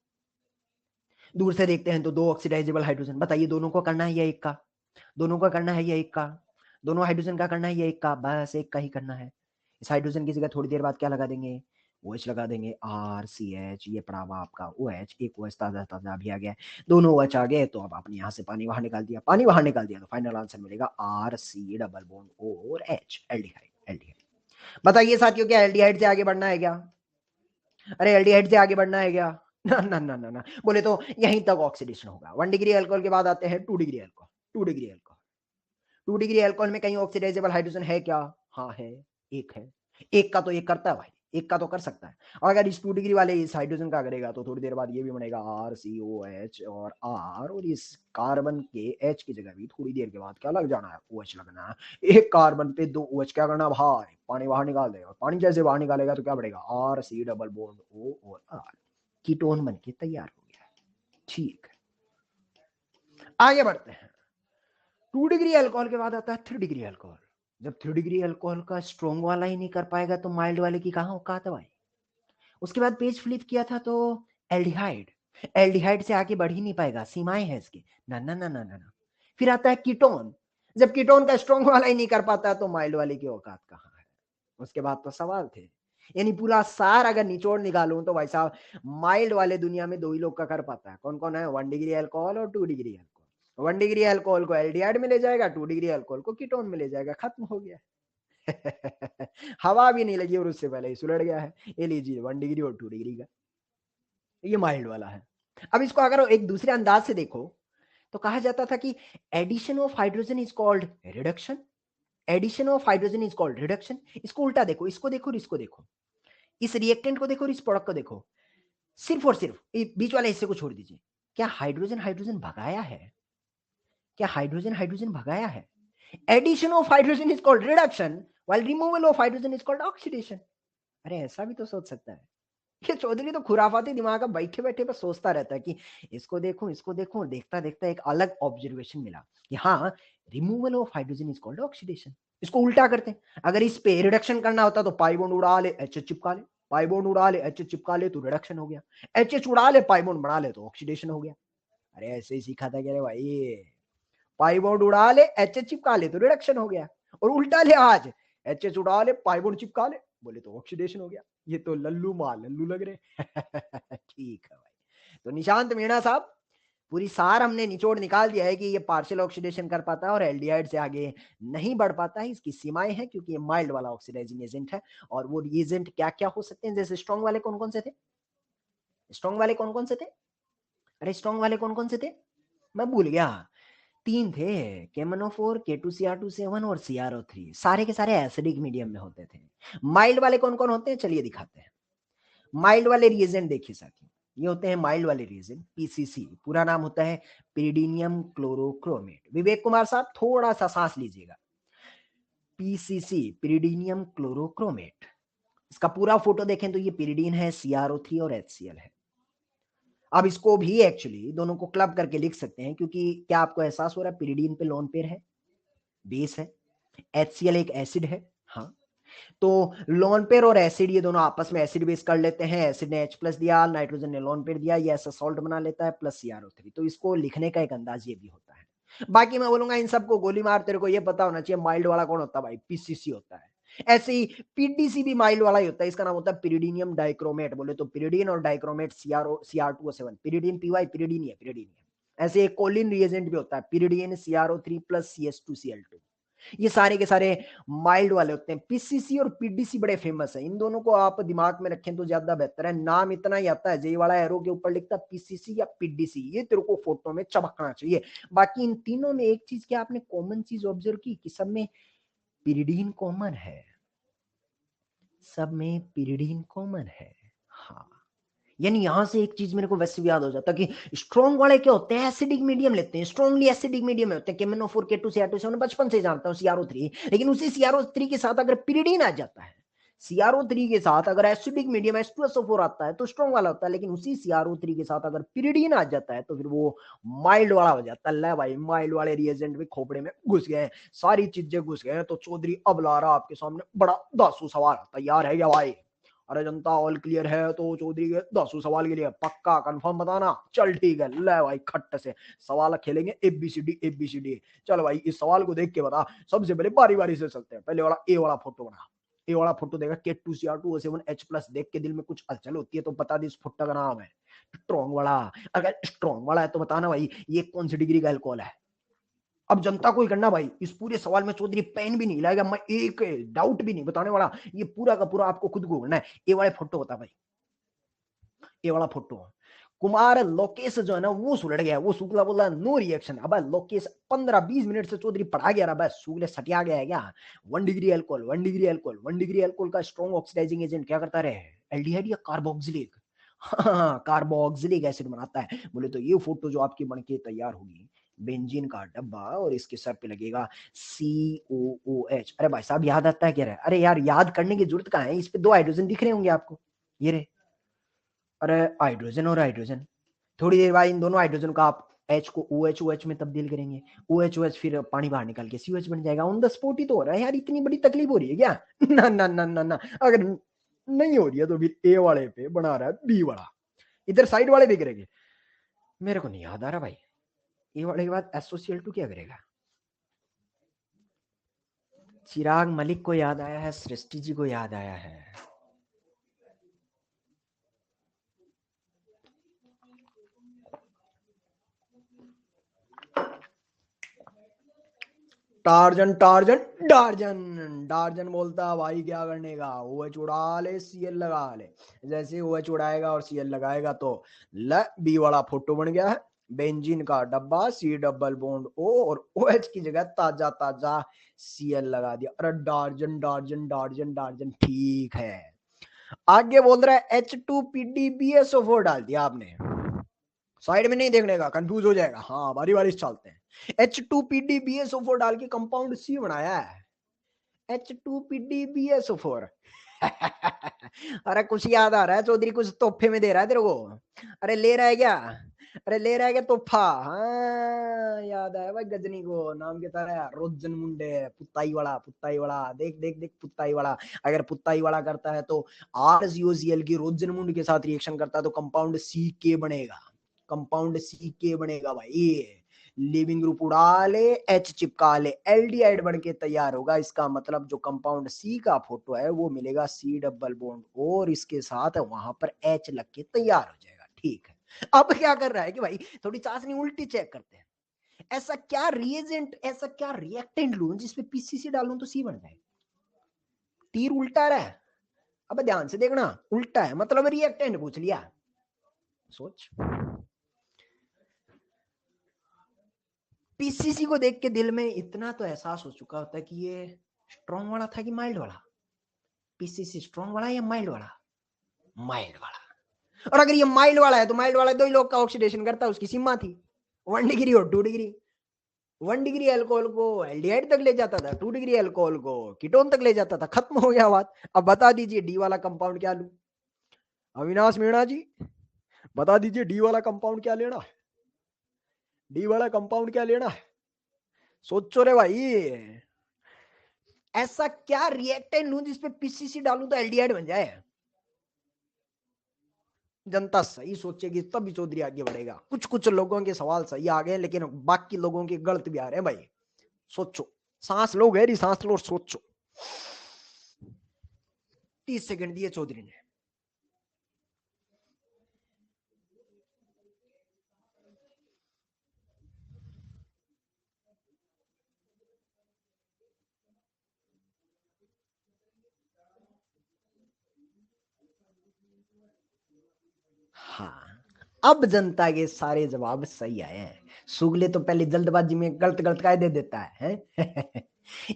S1: दूर से देखते हैं तो 2 ऑक्सीडाइजेबल हाइड्रोजन, बताइए दोनों को करना है या एक का? दोनों का करना है या एक का? दोनों हाइड्रोजन का करना है या एक का? बस एक का ही करना है। इस हाइड्रोजन की जगह थोड़ी देर बाद क्या लगा देंगे? OH लगा देंगे, RCH। ये पड़ा हुआ आपका OH, एक OH ताजा ताजा अभी आ गया, दोनों OH आ गए। तो अब आपने यहाँ से पानी बाहर निकाल दिया, पानी बाहर निकाल दिया तो फाइनल आंसर मिलेगा RC डबल बॉन्ड O और H, एल्डिहाइड। एल्डिहाइड। बताइए साथियों क्या एल्डिहाइड से आगे बढ़ना है क्या? अरे एल्डिहाइड से आगे बढ़ना है क्या? ना ना ना ना ना, बोले तो यहीं तक ऑक्सीडेशन होगा। 1 डिग्री अल्कोहल के बाद आते हैं 2 degree alcohol. 2 degree alcohol, 2 degree alcohol में कहीं ऑक्सीडाइजेबल हाइड्रोजन है क्या? हाँ है, एक है। एक का तो एक करता है भाई, एक का तो कर सकता है। और अगर इस 2 डिग्री वाले इस हाइड्रोजन का करेगा तो थोड़ी देर बाद ये भी बनेगा RCOH और R, और इस कार्बन के H की जगह भी थोड़ी देर के बाद क्या लग जाना है? OH लगना है। एक कार्बन पे 2 OH क्या करना भाई? पानी बाहर निकाल देगा। पानी जैसे बाहर निकालेगा तो क्या बढ़ेगा? RC डबल बॉन्ड O और R, कीटोन बन के तैयार हो गया। ठीक है, आगे बढ़ते हैं। 2 डिग्री अल्कोहल के बाद आता है 3 डिग्री अल्कोहल। जब 3 डिग्री अल्कोहल का स्ट्रॉन्ग वाला ही नहीं कर पाएगा तो माइल्ड वाले की कहाँ औकात है भाई? उसके बाद पेज फ्लिप किया था तो एल्डिहाइड, एल्डिहाइड से आगे बढ़ ही नहीं पाएगा, सीमाएं हैं इसकी। ना ना ना ना ना ना। फिर आता है कीटोन। जब कीटोन का स्ट्रॉन्ग वाला ही नहीं कर पाता तो माइल्ड वाले की औकात कहाँ है? उसके बाद तो सवाल थे। यानी पूरा सार अगर निचोड़ निकालूं तो भाई साहब, माइल्ड वाले दुनिया में 2 ही लोग का कर पाता है। कौन कौन है? 1 डिग्री अल्कोहल और 2 डिग्री अल्कोहल। 1 डिग्री अल्कोहल को एल्डिहाइड में ले जाएगा, 2 डिग्री अल्कोहल को कीटोन में ले जाएगा, खत्म हो गया। हवा भी नहीं लगी और उससे पहले ही सुलट गया है। ये लीजिए 1 डिग्री और 2 डिग्री का, ये माइल्ड वाला है। अब इसको अगर एक दूसरे अंदाज से देखो तो कहा जाता था कि addition of hydrogen is called reduction, addition of hydrogen is called reduction. इसको उल्टा देखो, इसको देखो और इसको देखो, इस रिएक्टेंट को देखो और इस प्रोडक्ट को देखो, सिर्फ और सिर्फ बीच वाले हिस्से को छोड़ दीजिए। क्या हाइड्रोजन हाइड्रोजन भगाया है? क्या हाइड्रोजन हाइड्रोजन भगाया है? Addition of hydrogen is called reduction, while removal of hydrogen is called oxidation. अरे ऐसा भी तो सोच सकता है। ये चौधरी तो खुराफाती दिमाग का बैठे बैठे बस सोचता रहता है कि इसको देखूं, देखता देखता एक अलग ऑब्जर्वेशन मिला कि हाँ, removal of hydrogen is called oxidation. इसको उल्टा करते हैं, अगर इस पे रिडक्शन करना होता तो पाई बॉन्ड उड़ा ले, एच चिपका ले, पाई बॉन्ड उड़ा ले, एच चिपका ले तो रिडक्शन हो गया, एच उड़ा ले, पाई बॉन्ड बना ले तो ऑक्सीडेशन हो गया। अरे ऐसे ही सीखा था क्या भाई? पाई बॉन्ड उड़ा ले, एच चिपका ले तो रिडक्शन हो गया, और उल्टा ले आज, एच उड़ा ले, पाई बॉन्ड चिपका ले, बोले तो ऑक्सीडेशन हो गया। ये तो लल्लू माल लल्लू लग रहे। ठीक है भाई। तो निशांत मीणा साहब, पूरी सार हमने निचोड़ निकाल दिया है कि ये पार्शियल ऑक्सीडेशन कर पाता है और एल्डिहाइड से आगे नहीं बढ़ पाता है। इसकी सीमाएं हैं क्योंकि ये माइल्ड वाला ऑक्सीडाइजिंग एजेंट है। और वो एजेंट क्या क्या हो सकते हैं? जैसे स्ट्रॉन्ग वाले कौन कौन से थे? स्ट्रॉन्ग वाले कौन कौन से थे? अरे स्ट्रॉन्ग वाले कौन कौन से थे? मैं भूल गया। 3 थे, केमनोफोर, K2Cr2C1 और CrO3। सारे के सारे एसिडिक मीडियम में होते थे। माइल्ड वाले कौन कौन होते हैं? चलिए दिखाते हैं। माइल्ड वाले रिएजेंट देखिए साथियों, ये होते हैं माइल्ड वाले रिएजेंट। पीसीसी पूरा नाम होता है पिरिडीनियम क्लोरोक्रोमेट। विवेक कुमार साहब थोड़ा सा सांस लीजिएगा। PCC, pyridinium chlorochromate. इसका पूरा फोटो देखें तो ये पिरिडीन है, CrO3 और HCl है। अब इसको भी एक्चुअली दोनों को क्लब करके लिख सकते हैं, क्योंकि क्या आपको एहसास हो रहा है? पिरिडीन पे लोन पेयर है, बेस है, HCl एक एसिड है। हाँ, तो लोन पेयर और एसिड ये दोनों आपस में एसिड बेस कर लेते हैं। एसिड ने H प्लस दिया, नाइट्रोजन ने लोन पेयर दिया, ये ऐसा सॉल्ट बना लेता है प्लस CrO3। तो इसको लिखने का एक अंदाज ये भी होता है। बाकी मैं बोलूंगा इन सबको गोली मार, तेरे को ये पता होना चाहिए माइल्ड वाला कौन होता है भाई? पीसीसी होता है। ऐसे ही पीडीसी भी माइल्ड वाला ही होता है, इसका नाम होता है पिरिडीनियम डाइक्रोमेट। बोले तो पिरिडीन और dichromate Cr2O7, pyridine PY, pyridine है, पिरिडीन है। ऐसे एक कोलिन रिएजेंट भी होता है, पिरिडीन CrO3 प्लस CS2Cl2। ये सारे के सारे माइल्ड वाले होते हैं। पीसीसी और पीडीसी बड़े फेमस है, इन दोनों को आप दिमाग में रखें तो ज्यादा बेहतर है। नाम इतना ही आता है, जे वाला एरो के ऊपर लिखता है पीसीसी या पीडीसी, ये तेरे को फोटो में चमकना चाहिए। बाकी इन तीनों में एक चीज क्या आपने कॉमन चीज ऑब्जर्व की कि सब में पिरिडीन कॉमन है, सब में पिरिडीन कॉमन है। हाँ, यानी यहां से एक चीज मेरे को वैसे भी याद हो जाता कि स्ट्रॉन्ग वाले क्या होते हैं? एसिडिक मीडियम लेते हैं, स्ट्रॉन्गली एसिडिक मीडियम में होते हैं। केमनोफोर, K2Cr2 मैं बचपन से जानता हूं, CrO3। लेकिन उसी CrO3 के साथ अगर पिरिडीन आ जाता है, CrO3 के साथ अगर एसिडिक मीडियम H2SO4 आता है तो स्ट्रॉन्ग वाला होता है। लेकिन उसी CrO3 के साथ अगर पिरिडीन आ जाता है तो फिर वो माइल्ड वाला हो जाता है। ले भाई, माइल्ड वाले रिएजेंट भी खोपड़े में घुस गए, सारी चीजें घुस गए। तो चौधरी अब ला रहा आपके सामने बड़ा दासू सवाल, तैयार है क्या भाई? अरे जनता ऑल क्लियर है तो चौधरी के 10 सवाल के लिए पक्का कंफर्म बताना। चल ठीक है, ले भाई खट्ट से सवाल खेलेंगे, ABCD ABCD। चल भाई, इस सवाल को देख के बता। सबसे पहले बारी बारी से चलते हैं। पहले वाला ए वाला फोटो बना, ए वाला फोटो देखा, K2Cr2O7H+। देख के दिल में कुछ हलचल होती है तो बता दी इस फोटो का नाम है स्ट्रॉन्ग वाला। अगर स्ट्रॉन्ग वाला है तो बताना भाई ये कौन सी डिग्री का अल्कोहल है। अब जनता को ही करना भाई, इस पूरे सवाल में चौधरी पेन भी नहीं लाएगा, मैं एक डाउट भी नहीं बताने वाला, ये पूरा का पूरा आपको खुद को करना है। ए वाले फोटो होता भाई, ए वाला फोटो कुमार लोकेश जो है ना वो सुलट गया, वो शुक्ला बोला नो रिएक्शन। अब लोकेश 15-20 मिनट से चौधरी पढ़ा गया रहा, शुक्ले सटिया गया है क्या। 1 degree alcohol, 1 degree alcohol, 1 degree alcohol का स्ट्रॉन्ग ऑक्सीडाइजिंग एजेंट क्या करता रहे, एल्डिहाइड या कार्बोक्सिलिक, हाँ कार्बोक्सिलिक एसिड बनाता है। बोले तो ये फोटो जो आपकी बन के तैयार होगी, बेंजीन का डब्बा और इसके सर पे लगेगा COOH। अरे भाई साहब याद आता है क्या रहे, अरे यार याद करने की जरूरत कहाँ है, इस पे 2 हाइड्रोजन दिख रहे होंगे आपको, ये रहे, अरे हाइड्रोजन और हाइड्रोजन। थोड़ी देर बाद इन दोनों हाइड्रोजन का आप H को OH में तब्दील करेंगे, OH फिर पानी बाहर निकाल के COH बन जाएगा। ऑन द स्पॉट ही तो हो रहा है यार, इतनी बड़ी तकलीफ हो रही है क्या। ना ना ना ना ना, अगर नहीं हो रही है तो फिर A वाले पे बना रहा है B वाला, इधर साइड वाले भी करेंगे। मेरे को नहीं याद आ रहा भाई, A वाले के बाद SOCl2 क्या करेगा। चिराग मलिक को याद आया है, सृष्टि जी को याद आया है। टार्जन टार्जन टार्जन, टार्जन बोलता भाई क्या करने का, OH उड़ा ले Cl लगा ले। जैसे OH उड़ाएगा और Cl लगाएगा तो ल B वाला फोटो बन गया है, बेंजीन का डब्बा C डबल बॉन्ड O और OH की जगह ताजा ताजा Cl लगा दिया। अरे डार्जन डार्जन डार्जन डार्जन ठीक है। आगे बोल रहा है H2PDBSO4 डाल दिया आपने, साइड में नहीं देखने का, कंफ्यूज हो जाएगा। हाँ बारी बारी चलते हैं। H2PDBSO4 डाल के कंपाउंड C बनाया है, H2PDBSO4। अरे कुछ याद आ रहा है चौधरी, कुछ तोहफे में दे रहा है तेरे को, अरे ले रहा है क्या, अरे ले रहा है क्या तोहफा। हाँ याद आया भाई, गजनी को नाम क्या था, रोजन मुंडे, पुताई वाला, पुताई वाला, देख देख देख पुताई वाला। अगर पुताई वाला करता है तो RCOCl की रोजन मुंड के साथ रिएक्शन करता है तो कंपाउंड CK बनेगा, कंपाउंड CK बनेगा भाई। लिविंग ग्रुप उड़ा ले, H चिपका ले, एल्डिहाइड बन के तैयार होगा। इसका मतलब जो कंपाउंड C का फोटो है वो मिलेगा C डबल बॉन्ड और इसके साथ वहां पर H लग के तैयार हो जाएगा। ठीक है, अब क्या कर रहा है कि भाई थोड़ी चाशनी उल्टी चेक करते हैं, ऐसा क्या रिएजेंट, ऐसा क्या रिएक्टेंट लूं जिसपे PCC डालूं तो C बन जाए। तीर उल्टा रहा है, अब ध्यान से देखना, उल्टा है मतलब रिएक्टेंट पूछ लिया। सोच, PCC को देख के दिल में इतना तो एहसास हो चुका होता है कि ये स्ट्रॉन्ग वाला था कि माइल्ड वाला, PCC स्ट्रॉन्ग वाला या माइल्ड वाला, माइल्ड वाला। और अगर ये माइल्ड वाला है तो माइल्ड वाला 2 लोग का ऑक्सीडेशन करता है, उसकी सीमा थी 1 डिग्री और 2 डिग्री। 1 डिग्री अल्कोहल को एल्डिहाइड तक ले जाता था, 2 डिग्री अल्कोहल को कीटोन तक ले जाता था, खत्म हो गया बात। अब बता दीजिए डी वाला कंपाउंड क्या लूं, अविनाश मीणा जी बता दीजिए डी वाला कंपाउंड क्या लेना है, डी वाला कंपाउंड क्या लेना है, सोचो रे भाई। ऐसा क्या रिएक्टेंट लूं जिसपे PCC डालूं तो एल्डिहाइड बन जाए। जनता सही सोचेगी तभी चौधरी आगे बढ़ेगा। कुछ कुछ लोगों के सवाल सही आ गए लेकिन बाकी लोगों के गलत भी आ रहे हैं भाई। सोचो, सांस लो, गहरी सांस लो और सोचो। 30 सेकंड दिए चौधरी ने। हाँ, अब जनता के सारे जवाब सही आए हैं। सुगले तो पहले जल्दबाजी में गलत गलत काय दे देता है।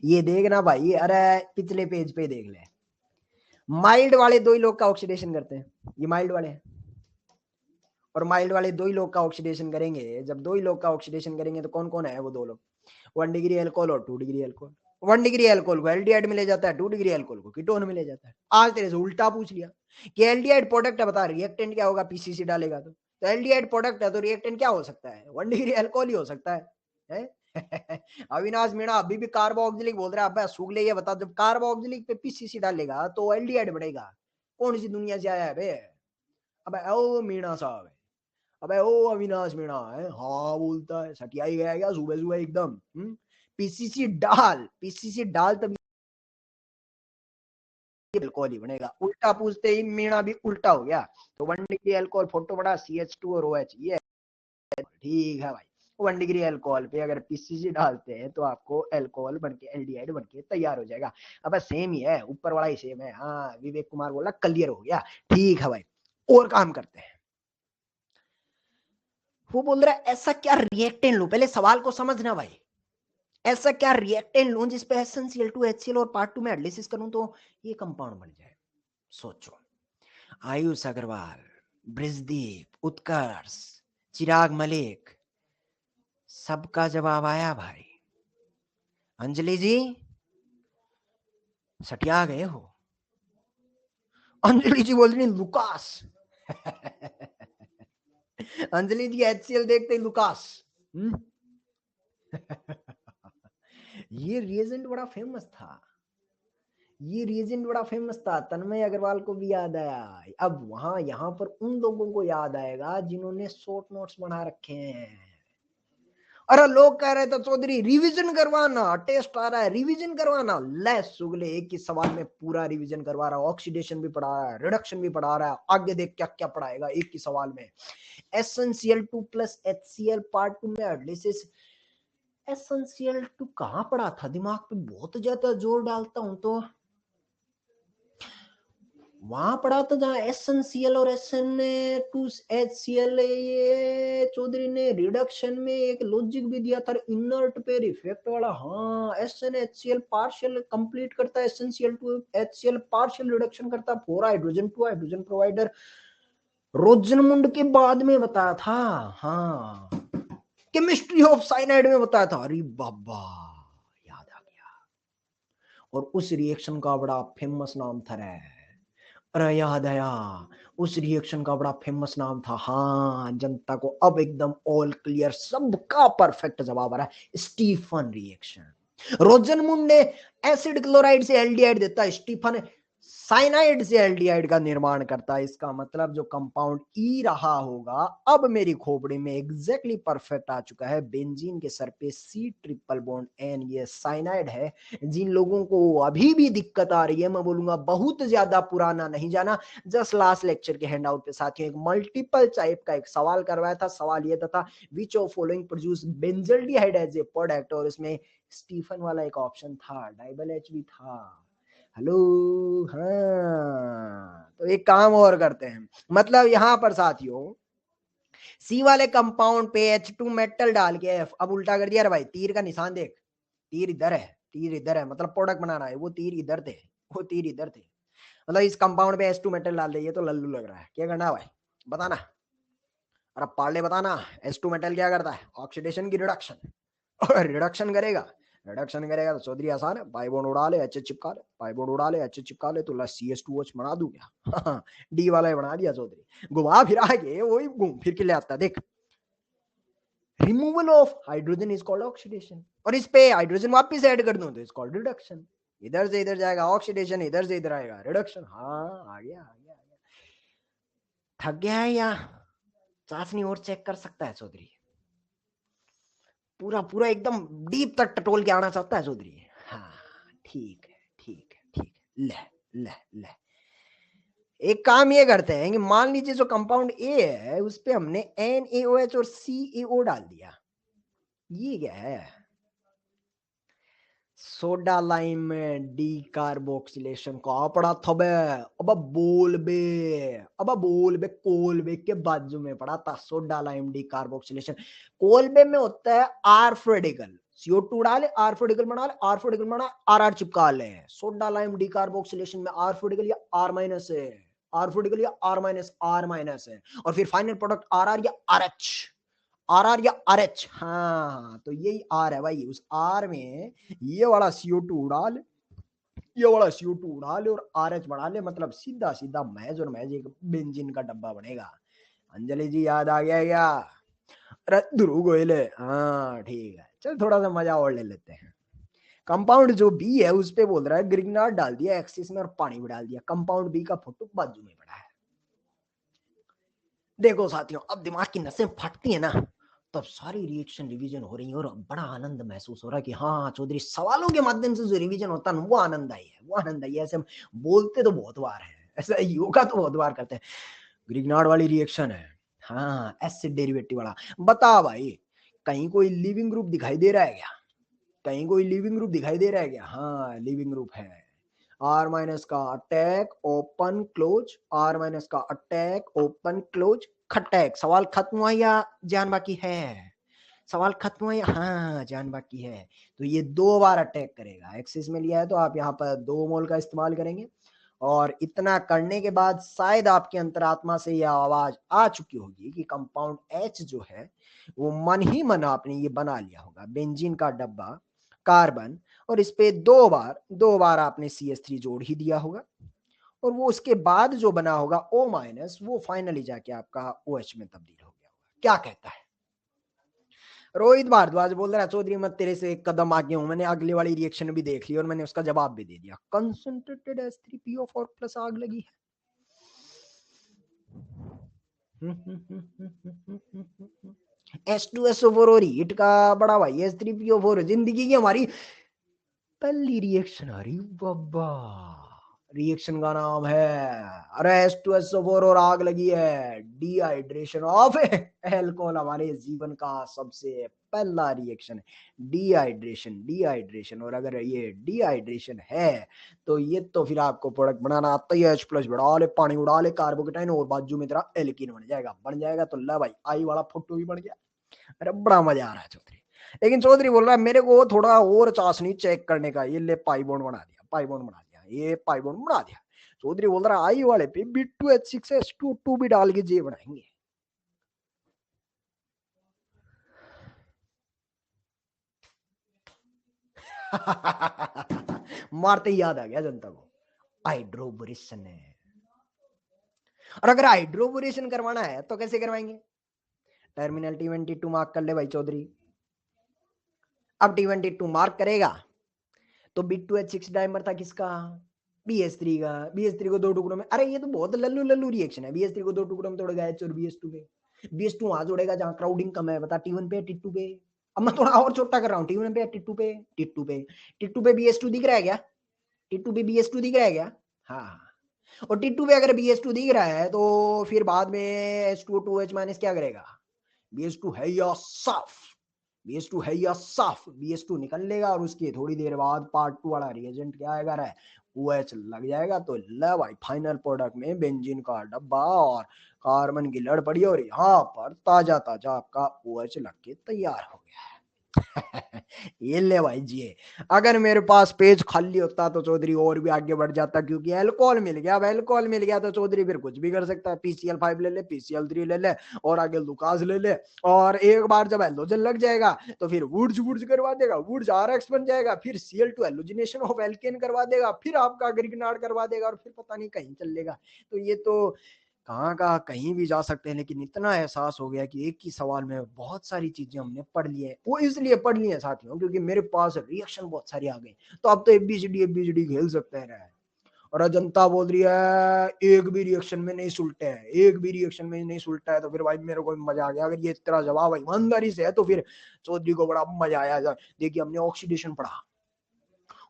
S1: ये देखना भाई, अरे पिछले पेज पे देख ले, माइल्ड वाले 2 ही लोग का ऑक्सीडेशन करते हैं, ये माइल्ड वाले हैं, और माइल्ड वाले 2 ही लोग का ऑक्सीडेशन करेंगे। जब 2 ही लोग का ऑक्सीडेशन करेंगे तो कौन कौन है वो 2 लोग, 1 डिग्री अल्कोहल और 2 डिग्री अल्कोहल। 1 डिग्री अल्कोहल को एल्डिहाइड में ले जाता है, 2 डिग्री अल्कोहल को कीटोन में ले जाता है। आज तेरे से उल्टा पूछ लिया कि एल्डिहाइड प्रोडक्ट है, बता रिएक्टेंट क्या होगा, PCC डालेगा तो एल्डिहाइड प्रोडक्ट है तो रिएक्टेंट क्या हो सकता है, 1 डिग्री अल्कोहल ही हो सकता है? अविनाश मीणा अभी भी कार्बोक्सिलिक बोल रहा है। अब सुगले ये बता, जब कार्बोक्सिलिक पे PCC डालेगा तो एल्डिहाइड बनेगा, कौन सी दुनिया से आया है बे। अब ओ मीणा साहब, अबे ओ अविनाश मीणा है, हाँ बोलता है, सटिया ही गया क्या सुबह सुबह एकदम। PCC डाल, PCC डाल तभी अल्कोहल ही बनेगा। उल्टा पूछते ही मीणा भी उल्टा हो गया। तो 1 डिग्री अल्कोहल फोटो बड़ा CH2 और OH, ये ठीक है भाई। 1 डिग्री अल्कोहल पे अगर PCC डालते हैं तो आपको अल्कोहल बनके एल्डिहाइड बनके तैयार हो जाएगा। अब सेम ही है, ऊपर वाला ही सेम है। हाँ विवेक कुमार बोला क्लियर हो गया, ठीक है भाई। और काम करते हैं, वो बोल रहा है ऐसा क्या रिएक्टेंट लूं, पहले सवाल को समझना भाई, ऐसा क्या रिएक्टेंट लूं जिसपे SnCl2 HCl और पार्ट 2 में एनालिसिस करूं तो ये कंपाउंड बन जाए। सोचो, आयुष अग्रवाल, ब्रिजदीप, उत्कर्ष, चिराग मलिक, सबका जवाब आया भाई। अंजलि जी सटिया गए हो। अंजलि जी बोल रही लुकास अंजलि जी HCl देखते ही लुकास। ये रिएजेंट बड़ा फेमस था, ये रिएजेंट बड़ा फेमस था, तन्मय अग्रवाल को भी याद आया। अब वहां यहां पर उन लोगों को याद आएगा जिन्होंने शॉर्ट नोट्स बना रखे हैं। अरे लोग कह रहे थे चौधरी रिवीजन करवाना, टेस्ट आ रहा है रिवीजन करवाना। ले सुगले, एक ही सवाल में पूरा रिवीजन करवा रहा है, ऑक्सीडेशन भी पढ़ा रहा है, रिडक्शन भी पढ़ा रहा है, आगे देख क्या क्या पढ़ाएगा एक ही सवाल में। SnCl2 प्लस HCl पार्ट 2 में एनालिसिस। SnCl2 कहां पढ़ा था, दिमाग पे बहुत ज्यादा जोर डालता हूं तो वहां पढ़ा था जहां SnCl और SN2HCl। ये चौधरी ने रिडक्शन में एक लॉजिक भी दिया था, इनर्ट पेयर इफेक्ट वाला। हाँ, SnHCl पार्शियल कंप्लीट करता है, SnCl2HCl पार्शियल रिडक्शन करता है, 4 हाइड्रोजन 2 हाइड्रोजन प्रोवाइडर। रोजनमुंड के बाद में बताया था। हाँ, केमिस्ट्री ऑफ साइनाइड में बताया था। अरे बाबा याद आ गया। और उस रिएक्शन का बड़ा फेमस नाम था रे, अरे याद आया, उस रिएक्शन का बड़ा फेमस नाम था। हाँ, जनता को अब एकदम ऑल क्लियर, सबका परफेक्ट जवाब आ रहा है, स्टीफन रिएक्शन। रोजनमुंड ने एसिड क्लोराइड से एल्डिहाइड देता है, स्टीफन साइनाइड से एल्डिहाइड का निर्माण करता है। इसका मतलब जो कंपाउंड ई रहा होगा, अब मेरी खोपड़ी में एग्जैक्टली परफेक्ट आ चुका है। बेंजीन के सर पे C ट्रिपल बॉन्ड N, ये साइनाइड है। जिन लोगों को अभी भी दिक्कत आ रही है, मैं बोलूंगा बहुत ज्यादा पुराना नहीं जाना, जस्ट लास्ट लेक्चर के हैंडआउट पे साथियों एक मल्टीपल टाइप का एक सवाल करवाया था। सवाल ये था which of following produce benzaldehyde as a product, और इसमें स्टीफन वाला एक ऑप्शन था, डाइबल H भी था। हेलो, हाँ, तो एक काम और करते हैं, मतलब यहां पर साथियों सी वाले कंपाउंड पे H2 मेटल डाल के F, अब उल्टा कर दिया रे भाई, तीर का निशान देख, तीर इधर है, तीर इधर है, मतलब प्रोडक्ट बनाना है, वो तीर इधर थे, वो तीर इधर थे। मतलब इस कंपाउंड पे H2 मेटल डाल दे, ये तो लल्लू लग रहा है, क्या करना है भाई बताना। और अब पार्ले बताना, H2 मेटल क्या करता है, ऑक्सीडेशन की रिडक्शन, और रिडक्शन करेगा, रिडक्शन करेगा तो चौधरी आसान है, पाई बॉन्ड उड़ा ले, H चिपका ले, पाई बॉन्ड उड़ा ले, H चिपका ले, तो CH2H बना दूं क्या D वाला ही बना दिया चौधरी, घुमा फिरा के वही घूम फिर के ले आता। देख, removal of hydrogen is called oxidation, और इस पे हाइड्रोजन वापस ऐड कर दूं तो इज कॉल्ड रिडक्शन। इधर से इधर जाएगा ऑक्सीडेशन, इधर से इधर आएगा रिडक्शन। हाँ, आ गया आ गया आ गया। थक गया है या चाशनी और चेक कर सकता है चौधरी, पूरा पूरा एकदम डीप तक टटोल के आना चाहता है चौधरी। हाँ, ठीक है ठीक है ठीक है, ले ले ले। एक काम ये करते हैं कि मान लीजिए जो कंपाउंड ए है उस पे हमने NaOH और CaO डाल दिया, ये क्या है, सोडा लाइम में डी कार्बोक्सिलेशन कहा पड़ा था बे, अब बोल बे, अब बोल बे, कोलबे के बाजू में पड़ा था soda lime D carboxylation. Kolbe में होता है आर्फ रेडिकल, CO2 डाले आर्फ रेडिकल बना ले, आर्फ रेडिकल बना RR चिपका ले। सोडा लाइम डी कार्बोक्सिलेशन में आर्फ रेडिकल या R माइनस है, आर्फ रेडिकल या R माइनस है, और फिर फाइनल प्रोडक्ट RR या RH, RR या RH। हाँ, तो यही R है भाई, उस R में ये वाला CO2 डाल, ये वाला CO2 उड़ा ले और RH बढ़ा ले, मतलब सीधा सीधा मैज और मैज एक बेंजीन का डब्बा बनेगा। अंजलि जी याद आ गया क्या, अरे ध्रुव गोयल, हाँ ठीक है, चल थोड़ा सा मजा और ले लेते हैं। कंपाउंड जो बी है उस पे बोल रहा है ग्रिग्नार्ड डाल दिया एक्सिस में और पानी भी डाल दिया, कंपाउंड बी का फोटो बाजू में पड़ा है। देखो साथियों, अब दिमाग की नसें फटती है ना, तब सारी रिएक्शन रिवीजन हो रही है और बड़ा आनंद महसूस हो रहा है कि हाँ चौधरी सवालों के माध्यम से जो रिवीजन होता है वो आनंद आई है, वो आनंद आई है। ऐसे हम बोलते तो बहुत बार है, ऐसा योगा तो बहुत बार करते हैं। ग्रिग्नार्ड वाली रिएक्शन है, हाँ एसिड डेरिवेटिव वाला, बता भाई कहीं कोई लिविंग ग्रुप दिखाई दे रहा है क्या, कहीं कोई लिविंग ग्रुप दिखाई दे रहा है क्या, हाँ लिविंग ग्रुप है। R माइनस का attack open close, R minus का अटैक ओपन क्लोज, खटैक। सवाल खत्म हुआ या जान बाकी है? सवाल खत्म हुआ या हाँ जान बाकी है? तो ये 2 बार अटैक करेगा। एक्सिस में लिया है तो आप यहाँ पर 2 मोल का इस्तेमाल करेंगे और इतना करने के बाद शायद आपकी अंतरात्मा से यह आवाज आ चुकी होगी कि कंपाउंड H जो है वो मन ही मन आपने ये बना लिया होगा, बेंजीन का डब्बा, कार्बन, और इस पे 2 बार आपने CH3 जोड़ ही दिया होगा और वो उसके बाद जो बना होगा O- वो फाइनली जाके आपका OH में तब्दील हो गया होगा। क्या कहता है? रोहित भारद्वाज बोल रहा है चौधरी मैं तेरे से एक कदम आगे हूं, मैंने अगली वाली रिएक्शन भी देख ली और मैंने उसका जवाब भी दे दिया। कंसंट्रेटेड H3PO4 प्लस आग लगी है। H2SO4 और हीट का बड़ा भाई H3PO4 जिंदगी की हमारी पहली रिएक्शन। अरे बाबा, रिएक्शन का नाम है, अरे H2SO4 और आग लगी है, डिहाइड्रेशन ऑफ एल्कोहल। हमारे जीवन का सबसे पहला रिएक्शन है डिहाइड्रेशन। डिहाइड्रेशन, और अगर ये डिहाइड्रेशन है तो ये तो फिर आपको प्रोडक्ट बनाना आता ही है। H प्लस बढ़ा ले, पानी उड़ा ले, कार्बोकेटाइन और बाजू में तेरा एल्कीन बन जाएगा। बन जाएगा तो ला भाई, आई वाला फोटो भी बन गया। अरे बड़ा मजा आ रहा है चौधरी। लेकिन चौधरी बोल रहा है मेरे को थोड़ा और चाशनी चेक करने का। ये ले पाई बॉन्ड बना दिया, पाई बॉन्ड बना दिया, ये पाई बॉन्ड बना दिया। चौधरी बोल रहा है आई वाले पे B2H6H2 भी डाल के जे बनाएंगे। मारते ही याद आ गया जनता को, हाइड्रोबोरेशन है। और अगर हाइड्रोबोरेशन करवाना है तो कैसे करवाएंगे? टर्मिनल T22 मार्क कर ले भाई चौधरी। अब T22 मार्क करेगा तो B2H6 डाइमर था किसका? BH3 का। BH3 को 2 टुकड़ों में, अरे ये तो बहुत लल्लू लल्लू रिएक्शन है। BH3 को 2 टुकड़ों में तोड़ेगा H और BH2 पे। BH2 वहां जोड़ेगा जहां क्राउडिंग कम है, बता T1 पे T2 पे। अब मैं थोड़ा और छोटा कर रहा हूँ, T1 पे T2 पे, T2 पे, T2 पे BH2 दिख रहा है क्या? T2 पे BH2 दिख रहा है क्या? हाँ। और T2 पे अगर BH2 दिख रहा है तो फिर बाद में H2O2H माइनस क्या करेगा? BH2 है या साफ, BH2 है या साफ, BH2 निकल लेगा और उसकी थोड़ी देर बाद पार्ट 2 वाला रिएजेंट क्या आएगा रे? OH लग जाएगा। तो ले भाई फाइनल प्रोडक्ट में बेंजीन का डब्बा और कार्बन की लड़ पड़ी और यहाँ पर ताजा ताजा आपका OH लग के तैयार हो गया है। ये ले भाई जी। अगर मेरे पास पेज खाली होता तो चौधरी और भी आगे बढ़ जाता, क्योंकि अल्कोहल मिल गया। अब अल्कोहल मिल गया तो चौधरी फिर कुछ भी कर सकता है। PCl5 ले ले, PCl3 ले ले और आगे लुकास ले ले, और एक बार जब हेलोजन लग जाएगा तो फिर वुड्स वुड्स करवा देगा, वुड्स RX बन जाएगा, फिर Cl2 हेलोजिनेशन ऑफ एल्केन करवा देगा, फिर आपका ग्रिग्नार्ड करवा देगा और फिर पता नहीं कहीं चलेगा। तो ये तो कहाँ का कहीं भी जा सकते हैं। लेकिन इतना एहसास हो गया कि एक ही सवाल में बहुत सारी चीजें हमने पढ़ ली है। वो इसलिए पढ़ ली है साथियों क्योंकि मेरे पास रिएक्शन बहुत सारी आ गई, तो अब तो एबीसीडी खेल सकते हैं। और जनता बोल रही है एक भी रिएक्शन में नहीं सुलटे है, एक भी रिएक्शन में नहीं सुलटा है, तो फिर भाई मेरे को मजा आ गया। अगर ये तेरा जवाब ईमानदारी से है तो फिर चौधरी को बड़ा मजा आया। देखिए हमने ऑक्सीडेशन पढ़ा,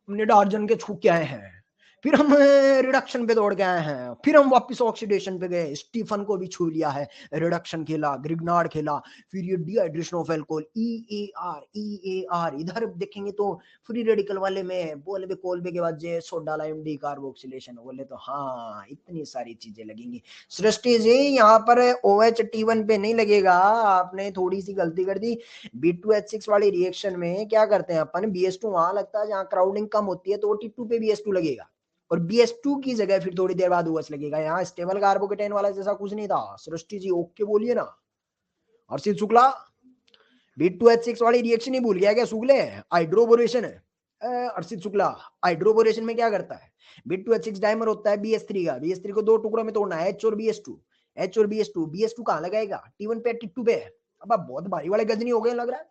S1: हमने डार्जन के छू के आए हैं, फिर हम रिडक्शन पे दौड़ के आए हैं, फिर हम वापस ऑक्सीडेशन पे गए, स्टीफन को भी छू लिया है, रिडक्शन खेला, ग्रिग्नार्ड खेला, फिर ये डिहाइड्रेशन ऑफ एल्कोहल EAR इधर देखेंगे तो फ्री रेडिकल वाले में बोले कोलबे के बाद जे सोडा लाइम डी कार्बोक्सिलेशन बोले तो हाँ इतनी सारी चीजें लगेंगी। सृष्टि जी यहाँ पर OH T1 पे नहीं लगेगा, आपने थोड़ी सी गलती कर दी। B2H6 वाली रिएक्शन में क्या करते हैं अपन, BH2 वहां लगता है जहां क्राउडिंग कम होती है तो T2 पे BH2 लगेगा और BH2 की जगह फिर थोड़ी देर बाद OH लगेगा। यहाँ स्टेबल कार्बोकेटाइन वाला जैसा कुछ नहीं था। सृष्टि जी ओके बोलिए ना। हर्षित शुक्ला B2H6 वाली रिएक्शन ही भूल गया क्या शुक्ले? हाइड्रोबोरेशन है। हर्षित शुक्ला हाइड्रोबोरेशन में क्या करता है? B2H6 डाइमर होता है BH3 का, BH3 को 2 टुकड़ों में तोड़ना है, H और BH2, H और BH2 कहां लगाएगा? T1 पे T2 पे। अब बहुत भारी वाले गजनी हो गए लग रहा है।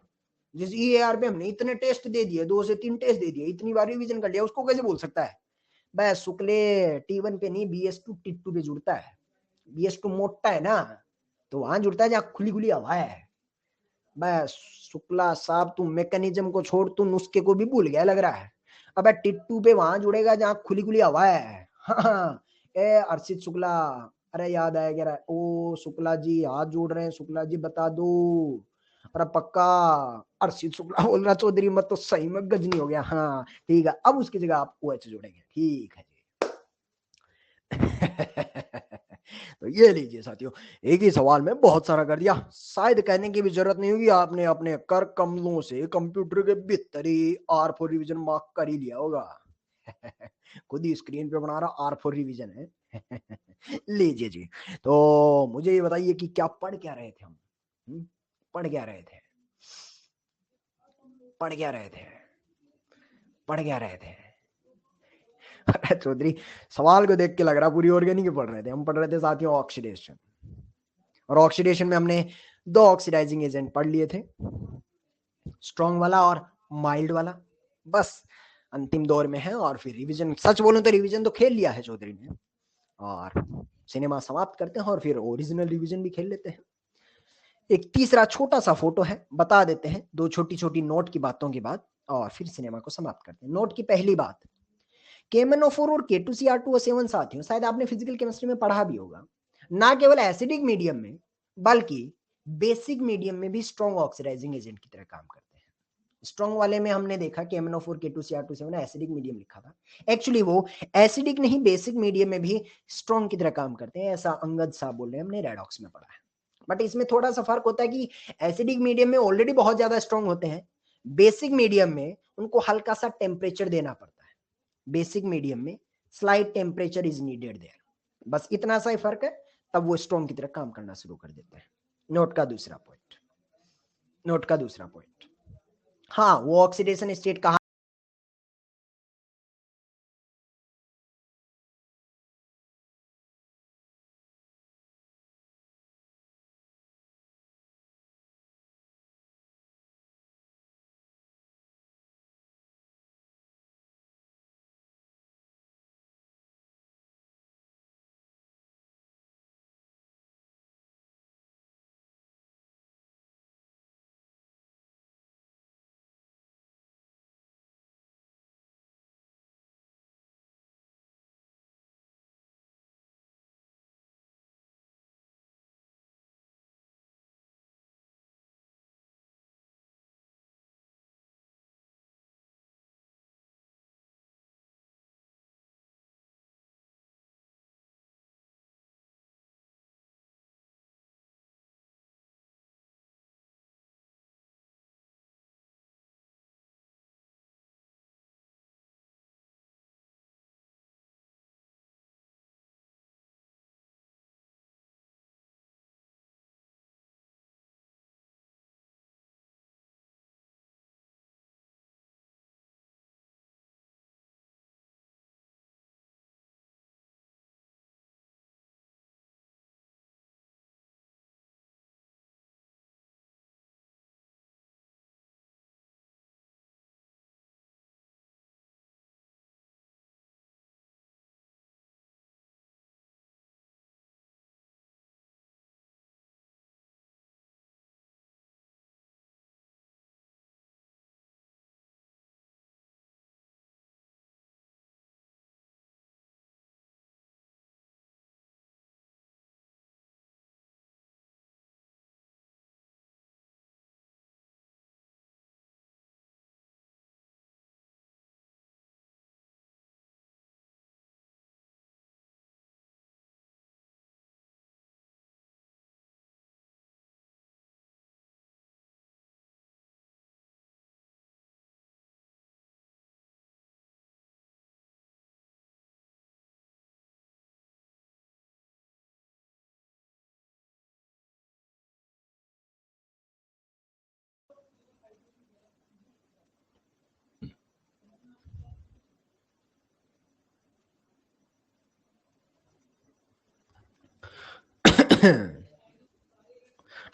S1: जिस EAR पे हमने इतने टेस्ट दे दिए, 2 से 3 टेस्ट दे दिए, इतनी बार रिवीजन कर लिया, उसको कैसे बोल सकता है? बस शुक्ले T1 पे नहीं BH2 T2 पे जुड़ता है। BH2 मोटा है ना तो वहां जुड़ता है जहां खुली खुली हवा है। बस शुक्ला साहब तू मैकेनिज्म को छोड़, तू नुस्खे को भी भूल गया लग रहा है। अब T2 पे वहां जुड़ेगा जहां खुली खुली हवा है। हाँ ए अर्षित शुक्ला, अरे याद आया क्या? ओ शुक्ला जी हाथ जोड़ रहे हैं, शुक्ला जी बता दो। अरे पक्का अर्षित शुक्ला बोल रहा चौधरी मत तो सही में गजनी हो गया। हाँ ठीक है, अब उसकी जगह आप OH जोड़ेंगे, ठीक है जी। तो ये लीजिए साथियों, एक ही सवाल में बहुत सारा कर दिया, शायद कहने की भी जरूरत नहीं होगी, आपने अपने कर कमलों से कंप्यूटर के भीतर ही R4 रिवीजन मार्क कर ही लिया होगा। खुद ही स्क्रीन पे बना रहा R4 रिवीजन है। लीजिए जी, तो मुझे ये बताइए कि क्या पढ़ क्या रहे थे हम? पढ़ क्या रहे थे? पढ़ क्या रहे थे? पढ़ क्या रहे थे? अरे चौधरी, सवाल को देख के लग रहा पूरी ऑर्गेनिक पढ़ रहे थे। हम पढ़ रहे थे साथियों ऑक्सीडेशन, और ऑक्सीडेशन में हमने दो ऑक्सीडाइजिंग एजेंट पढ़ लिए थे, स्ट्रॉन्ग वाला और माइल्ड वाला, बस अंतिम दौर में है। और फिर रिवीजन, सच बोलूं तो रिवीजन तो खेल लिया है चौधरी ने, और सिनेमा समाप्त करते हैं और फिर ओरिजिनल रिवीजन भी खेल लेते हैं। एक तीसरा छोटा सा फोटो है, बता देते हैं दो छोटी छोटी नोट की बातों के बाद, और फिर सिनेमा को समाप्त करते हैं। नोट की पहली बात, KMnO4 और K2CR2O7 साथियों, शायद आपने फिजिकल केमिस्ट्री में पढ़ा भी होगा, ना केवल एसिडिक मीडियम में बल्कि बेसिक मीडियम में भी स्ट्रॉन्ग ऑक्सीडाइजिंग एजेंट की तरह काम करते हैं। स्ट्रॉन्ग वाले में हमने देखा KMnO4 K2CR2O7 एसिडिक मीडियम लिखा था, एक्चुअली वो एसिडिक नहीं बेसिक मीडियम में भी स्ट्रॉन्ग की तरह काम करते हैं, ऐसा अंगद साहब बोल रहे हैं, हमने रेडॉक्स में पढ़ा है। बट इसमें थोड़ा सा फर्क होता है कि एसिडिक मीडियम में ऑलरेडी बहुत ज्यादा स्ट्रॉन्ग होते हैं, बेसिक मीडियम में उनको हल्का सा टेम्परेचर देना पड़ता है, बेसिक मीडियम में slight temperature is needed there, बस इतना सा ही फर्क है, तब वो स्ट्रॉन्ग की तरह काम करना शुरू कर देते हैं। नोट का दूसरा पॉइंट, नोट का दूसरा पॉइंट, हाँ वो ऑक्सीडेशन स्टेट कहा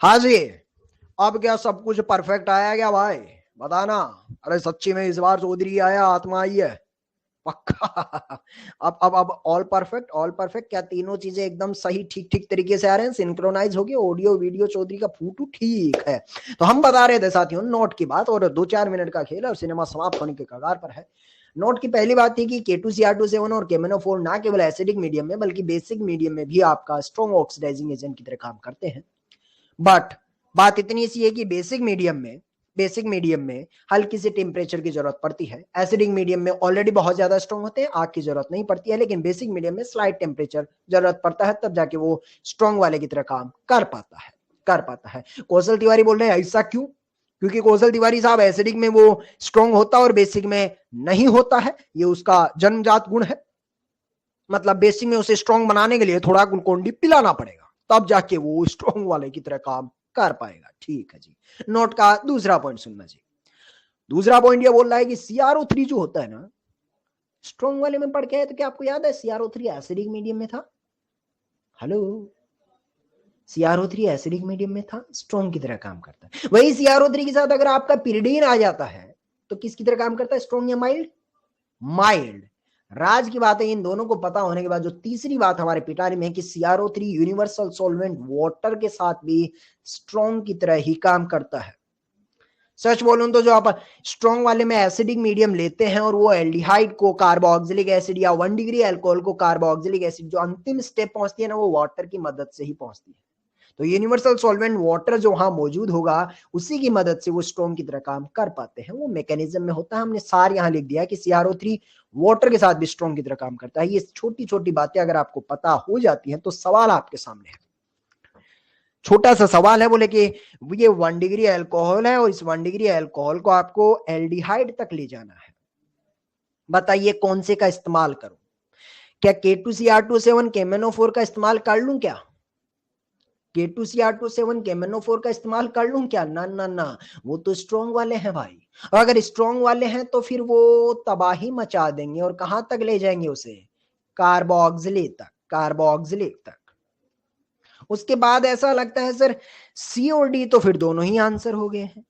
S1: हाँ जी, अब क्या सब कुछ परफेक्ट आया क्या भाई, बताना। अरे सच्ची में इस बार चौधरी आया, आत्मा आई है पक्का। अब ऑल परफेक्ट, ऑल परफेक्ट, क्या तीनों चीजें एकदम सही ठीक ठीक तरीके से आ रहे हैं, सिंक्रोनाइज हो गए, ऑडियो वीडियो चौधरी का फूटू ठीक है। तो हम बता रहे थे साथियों नोट की बात, और 2-4 मिनट का खेल और सिनेमा समाप्त होने के कगार पर है। नोट की पहली बात थी कि K2CR2O7 और KMnO4 ना केवल एसिडिक मीडियम में बल्कि बेसिक मीडियम में भी आपका स्ट्रॉन्ग ऑक्सीडाइजिंग एजेंट की तरह काम करते हैं। बट बात इतनी सी है कि बेसिक मीडियम में बेसिक मीडियम में हल्की सी टेम्परेचर की जरूरत पड़ती है। एसिडिक मीडियम में ऑलरेडी बहुत ज्यादा स्ट्रॉन्ग होते हैं, आग की जरूरत नहीं पड़ती है, लेकिन बेसिक मीडियम में स्लाइट टेम्परेचर जरूरत पड़ता है, तब जाके वो स्ट्रॉन्ग वाले की तरह काम कर पाता है। कौशल तिवारी बोल रहे हैं ऐसा क्यों? क्योंकि कौशल तिवारी साहब एसिडिक में वो स्ट्रॉन्ग होता और बेसिक में नहीं होता है, ये उसका जन्मजात गुण है। मतलब बेसिक में उसे स्ट्रॉन्ग बनाने के लिए थोड़ा ग्लूकोन डी पिलाना पड़ेगा, तब जाके वो स्ट्रॉन्ग वाले की तरह काम कर पाएगा। ठीक है जी। नोट का दूसरा पॉइंट सुनना जी। दूसरा पॉइंट ये बोल रहा है कि CrO3 जो होता है ना, स्ट्रॉन्ग वाले में पढ़ के आए तो क्या आपको याद है CrO3 एसिडिक मीडियम में था? हेलो, CrO3 एसिडिक मीडियम में था, स्ट्रॉन्ग की तरह काम करता है। वही CrO3 के साथ अगर आपका पिरिडीन आ जाता है तो किसकी तरह काम करता है, स्ट्रॉन्ग या माइल्ड? माइल्ड। राज की बात है, इन दोनों को पता होने के बाद जो तीसरी बात हमारे पिटारी में है कि CrO3 यूनिवर्सल सॉल्वेंट वाटर के साथ भी स्ट्रॉन्ग की तरह ही काम करता है। सच बोलूं तो जो आप स्ट्रॉन्ग वाले में एसिडिक मीडियम लेते हैं और वो एल्डिहाइड को कार्बोक्सिलिक एसिड या 1 डिग्री अल्कोहल को कार्बोक्सिलिक एसिड जो अंतिम स्टेप पहुंचती है ना, वो वाटर की मदद से ही पहुंचती है। तो यूनिवर्सल सॉल्वेंट वाटर जो वहां मौजूद होगा उसी की मदद से वो स्ट्रॉन्ग की तरह काम कर पाते हैं। वो मैकेनिज्म में होता है, हमने सार यहां लिख दिया कि CrO3 वाटर के साथ भी स्ट्रॉन्ग की तरह काम करता है। ये छोटी छोटी बातें अगर आपको पता हो जाती हैं तो सवाल आपके सामने है। छोटा सा सवाल है, बोले कि ये 1 डिग्री अल्कोहल है और इस 1 डिग्री अल्कोहल को आपको एल्डिहाइड तक ले जाना है, बताइए कौन से का इस्तेमाल करूं? क्या K2Cr2 KMnO4 का इस्तेमाल कर लूं क्या? K2Cr2 KMnO4 का इस्तेमाल कर लूं क्या? ना ना ना, वो तो स्ट्रॉन्ग वाले हैं भाई। और अगर स्ट्रॉन्ग वाले हैं तो फिर वो तबाही मचा देंगे और कहां तक ले जाएंगे उसे? कार्बोक्सिलेट तक। उसके बाद ऐसा लगता है सर C और D तो फिर दोनों ही आंसर हो गए हैं।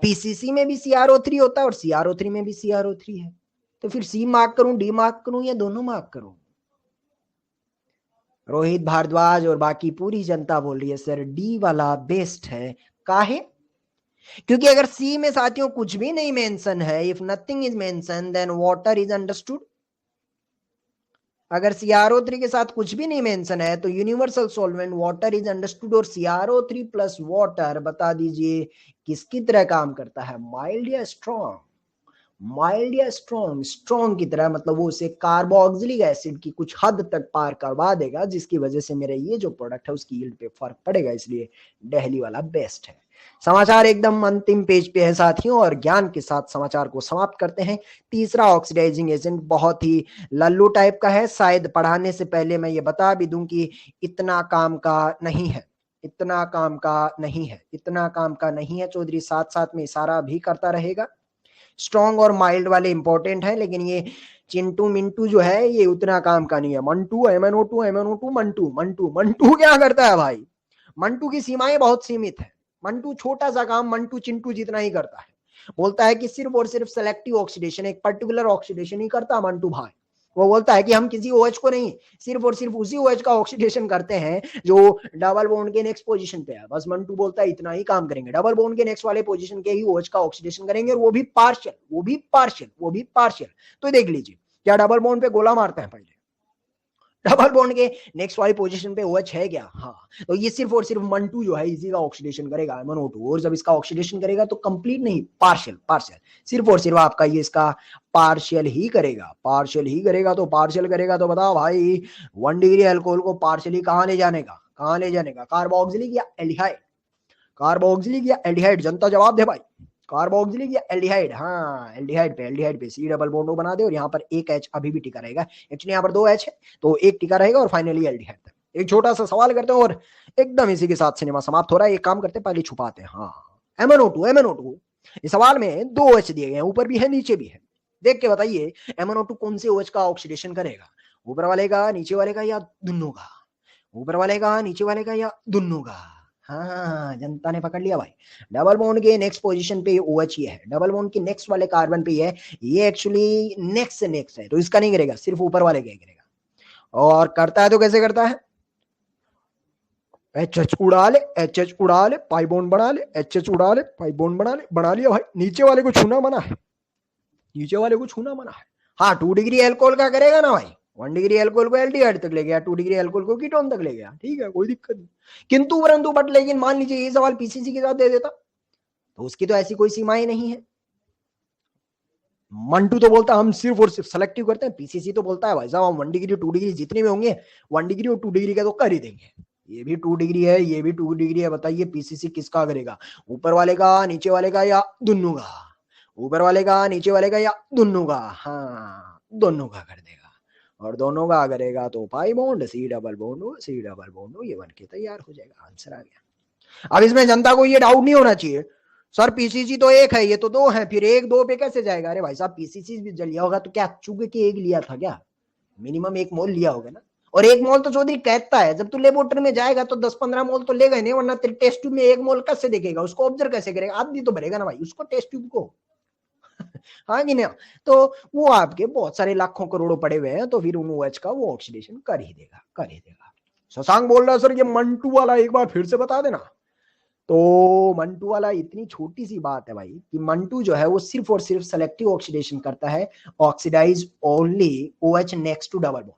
S1: PCC में भी CrO3 होता है और CrO3 में भी CrO3 है, तो फिर C मार्क करूं, D मार्क करूं या दोनों मार्क करूं? रोहित भारद्वाज और बाकी पूरी जनता बोल रही है सर D वाला बेस्ट है। काहे? क्योंकि अगर C में साथियों कुछ भी नहीं मेंशन है, if nothing is mention then water is understood. अगर CrO3 के साथ कुछ भी नहीं मेंशन है तो universal solvent water is understood. और CrO3 प्लस वाटर बता दीजिए किसकी तरह काम करता है, माइल्ड या स्ट्रॉन्ग? माइल्ड या स्ट्रॉन्ग? स्ट्रॉन्ग की तरह, मतलब वो उसे कार्बोक्सिलिक एसिड की कुछ हद तक पार करवा देगा, जिसकी वजह से मेरे ये जो प्रोडक्ट है उसकी यील्ड पे फर्क पड़ेगा। इसलिए दिल्ली वाला बेस्ट है। समाचार एकदम अंतिम पेज पे है साथियों, और ज्ञान के साथ समाचार को समाप्त करते हैं। तीसरा ऑक्सीडाइजिंग एजेंट बहुत ही लल्लू टाइप का है, शायद पढ़ाने से पहले मैं ये बता भी दूं कि इतना काम का नहीं है, इतना काम का नहीं है, इतना काम का नहीं है। चौधरी साथ साथ में इशारा भी करता रहेगा। स्ट्रॉन्ग और माइल्ड वाले इंपॉर्टेंट है, लेकिन ये चिंटू मिंटू जो है ये उतना काम का नहीं है। मंटू MnO2 मंटू मंटू मंटू क्या करता है भाई? मंटू की सीमाएं बहुत सीमित है। मंटू छोटा सा काम मंटू चिंटू जितना ही करता है। बोलता है कि सिर्फ और सिर्फ सेलेक्टिव ऑक्सीडेशन, एक पर्टिकुलर ऑक्सीडेशन ही करता मंटू भाई। वो बोलता है कि हम किसी OH को नहीं, सिर्फ और सिर्फ उसी OH का ऑक्सीडेशन करते हैं जो डबल बॉन्ड के नेक्स्ट पोजीशन पे है। बस मंटू बोलता है इतना ही काम करेंगे, डबल बॉन्ड के नेक्स्ट वाले पोजीशन के ही OH का ऑक्सीडेशन करेंगे, और वो भी पार्शियल। तो देख लीजिए, क्या डबल बॉन्ड पे गोला मारते हैं पहले? डबल बॉन्ड के नेक्स्ट वाली पोजीशन पे OH है क्या? हाँ। तो ये सिर्फ और सिर्फ मंटू जो है इसी का ऑक्सीडेशन करेगा MnO2, और जब इसका ऑक्सीडेशन करेगा तो कंप्लीट नहीं, पार्शियल, सिर्फ और सिर्फ आपका ये इसका पार्शियल ही करेगा। तो पार्शियल करेगा तो बताओ भाई 1 डिग्री अल्कोहल को पार्शियली कहां ले जाने का? कार्बोक्सिलिक या एल्डिहाइड? कार्बोक्सिलिक या एल्डिहाइड? जनता जवाब दे भाई, कार्बोक्सिलिक या एल्डिहाइड? हाँ, एल्डिहाइड पे C डबल बॉन्ड बना दे और यहाँ पर एक H अभी भी टिका रहेगा। एक्चुअली यहाँ पर 2 H है तो एक टिका रहेगा और फाइनली एल्डिहाइड तक। एक छोटा सा सवाल करते हैं और एकदम इसी के साथ सिनेमा समाप्त हो रहा है। एक काम करते हैं, पहले छुपाते हैं। हाँ, MnO2 इस सवाल में 2 H दिए गए हैं, ऊपर भी है नीचे भी है। देख के बताइए MnO2 कौन से OH का ऑक्सीडेशन करेगा, ऊपर वाले का, नीचे वाले का, या दोनों का? ऊपर वाले का, नीचे वाले का, या दोनों का? हाँ, जनता ने पकड़ लिया भाई। डबल बॉन्ड के नेक्स्ट पोजीशन पे OH ये है, डबल बॉन्ड के नेक्स्ट वाले कार्बन पे ये एक्चुअली नेक्स्ट से नेक्स्ट है, तो इसका नहीं करेगा, सिर्फ ऊपर वाले का करेगा। और करता है तो कैसे करता है? HH उड़ा ले, पाई बॉन्ड बना ले, HH उड़ा ले, पाई बॉन्ड बना लिया भाई। नीचे वाले को छूना मना है, हाँ। 2 डिग्री अल्कोहल का करेगा ना भाई, 1 डिग्री अल्कोहल को एल्डिहाइड तक ले गया, 2 डिग्री अल्कोहल को कीटोन तक ले गया, ठीक है, कोई दिक्कत नहीं। किंतु परंतु बट लेकिन मान लीजिए ये सवाल PCC के साथ दे देता, तो उसकी तो ऐसी कोई सीमाएं नहीं है। मंटू तो बोलता है हम सिर्फ और सिर्फ सेलेक्टिव करते हैं, पीसीसी तो बोलता है भाई साहब हम 1 डिग्री 2 डिग्री जितने भी होंगे 1 डिग्री और 2 डिग्री का तो कर ही देंगे। ये भी 2 डिग्री है, ये भी 2 डिग्री है, बताइए पीसीसी किसका करेगा, ऊपर वाले का, नीचे वाले का, या दोनों का? ऊपर वाले का, नीचे वाले का, या दोनों का? हाँ, दोनों का कर देगा। और दोनों का करेगा तो pi bond C double bond हो, सी डबल बॉन्ड हो, ये बन के तैयार हो जाएगा। आंसर आ गया। अब इसमें जनता को ये डाउट नहीं होना चाहिए सर पीसीसी तो एक है, ये तो दो है, फिर एक दो पे कैसे जाएगा? अरे भाई साहब पीसीसी भी जल लिया होगा तो क्या चुग के एक लिया था क्या? मिनिमम 1 मोल लिया होगा ना। और 1 मोल तो चौधरी कहता है, जब तू लेबोरेटरी में जाएगा तो 10-15 मोल तो लेगा ही नहीं, वरना तेरे टेस्ट ट्यूब में 1 मोल कैसे देखेगा? उसको ऑब्जर्व कैसे करेगा? आदमी तो भरेगा ना भाई उसको, टेस्ट ट्यूब को। हाँ कि नहीं? तो वो आपके बहुत सारे लाखों करोड़ों पड़े हुए हैं, तो फिर उन OH का वो ऑक्सीडेशन कर ही देगा, कर ही देगा। शशांक बोल रहा है सर ये मंटू वाला एक बार फिर से बता देना। तो मंटू वाला इतनी छोटी सी बात है भाई कि मंटू जो है वो सिर्फ और सिर्फ सेलेक्टिव ऑक्सीडेशन करता है, oxidise only OH next to double bond.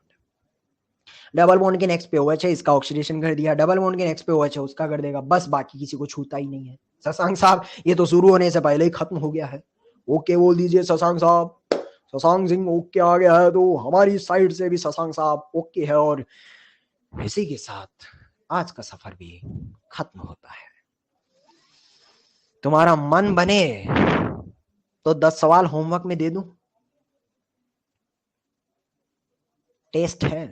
S1: Double bond के नेक्स्ट पे OH है, इसका ऑक्सीडेशन कर दिया, डबल बॉन्ड के नेक्स्ट पे OH है, उसका कर देगा, बस बाकी किसी को छूता ही नहीं है। शशांक साहब ये तो शुरू होने से पहले ही खत्म हो गया है। ओके बोल दीजिए शशांक साहब। शशांक सिंह ओके आ गया है, तो हमारी साइड से भी शशांक साहब ओके है। और इसी के साथ आज का सफर भी खत्म होता है। तुम्हारा मन बने तो 10 सवाल होमवर्क में दे दूं। टेस्ट है,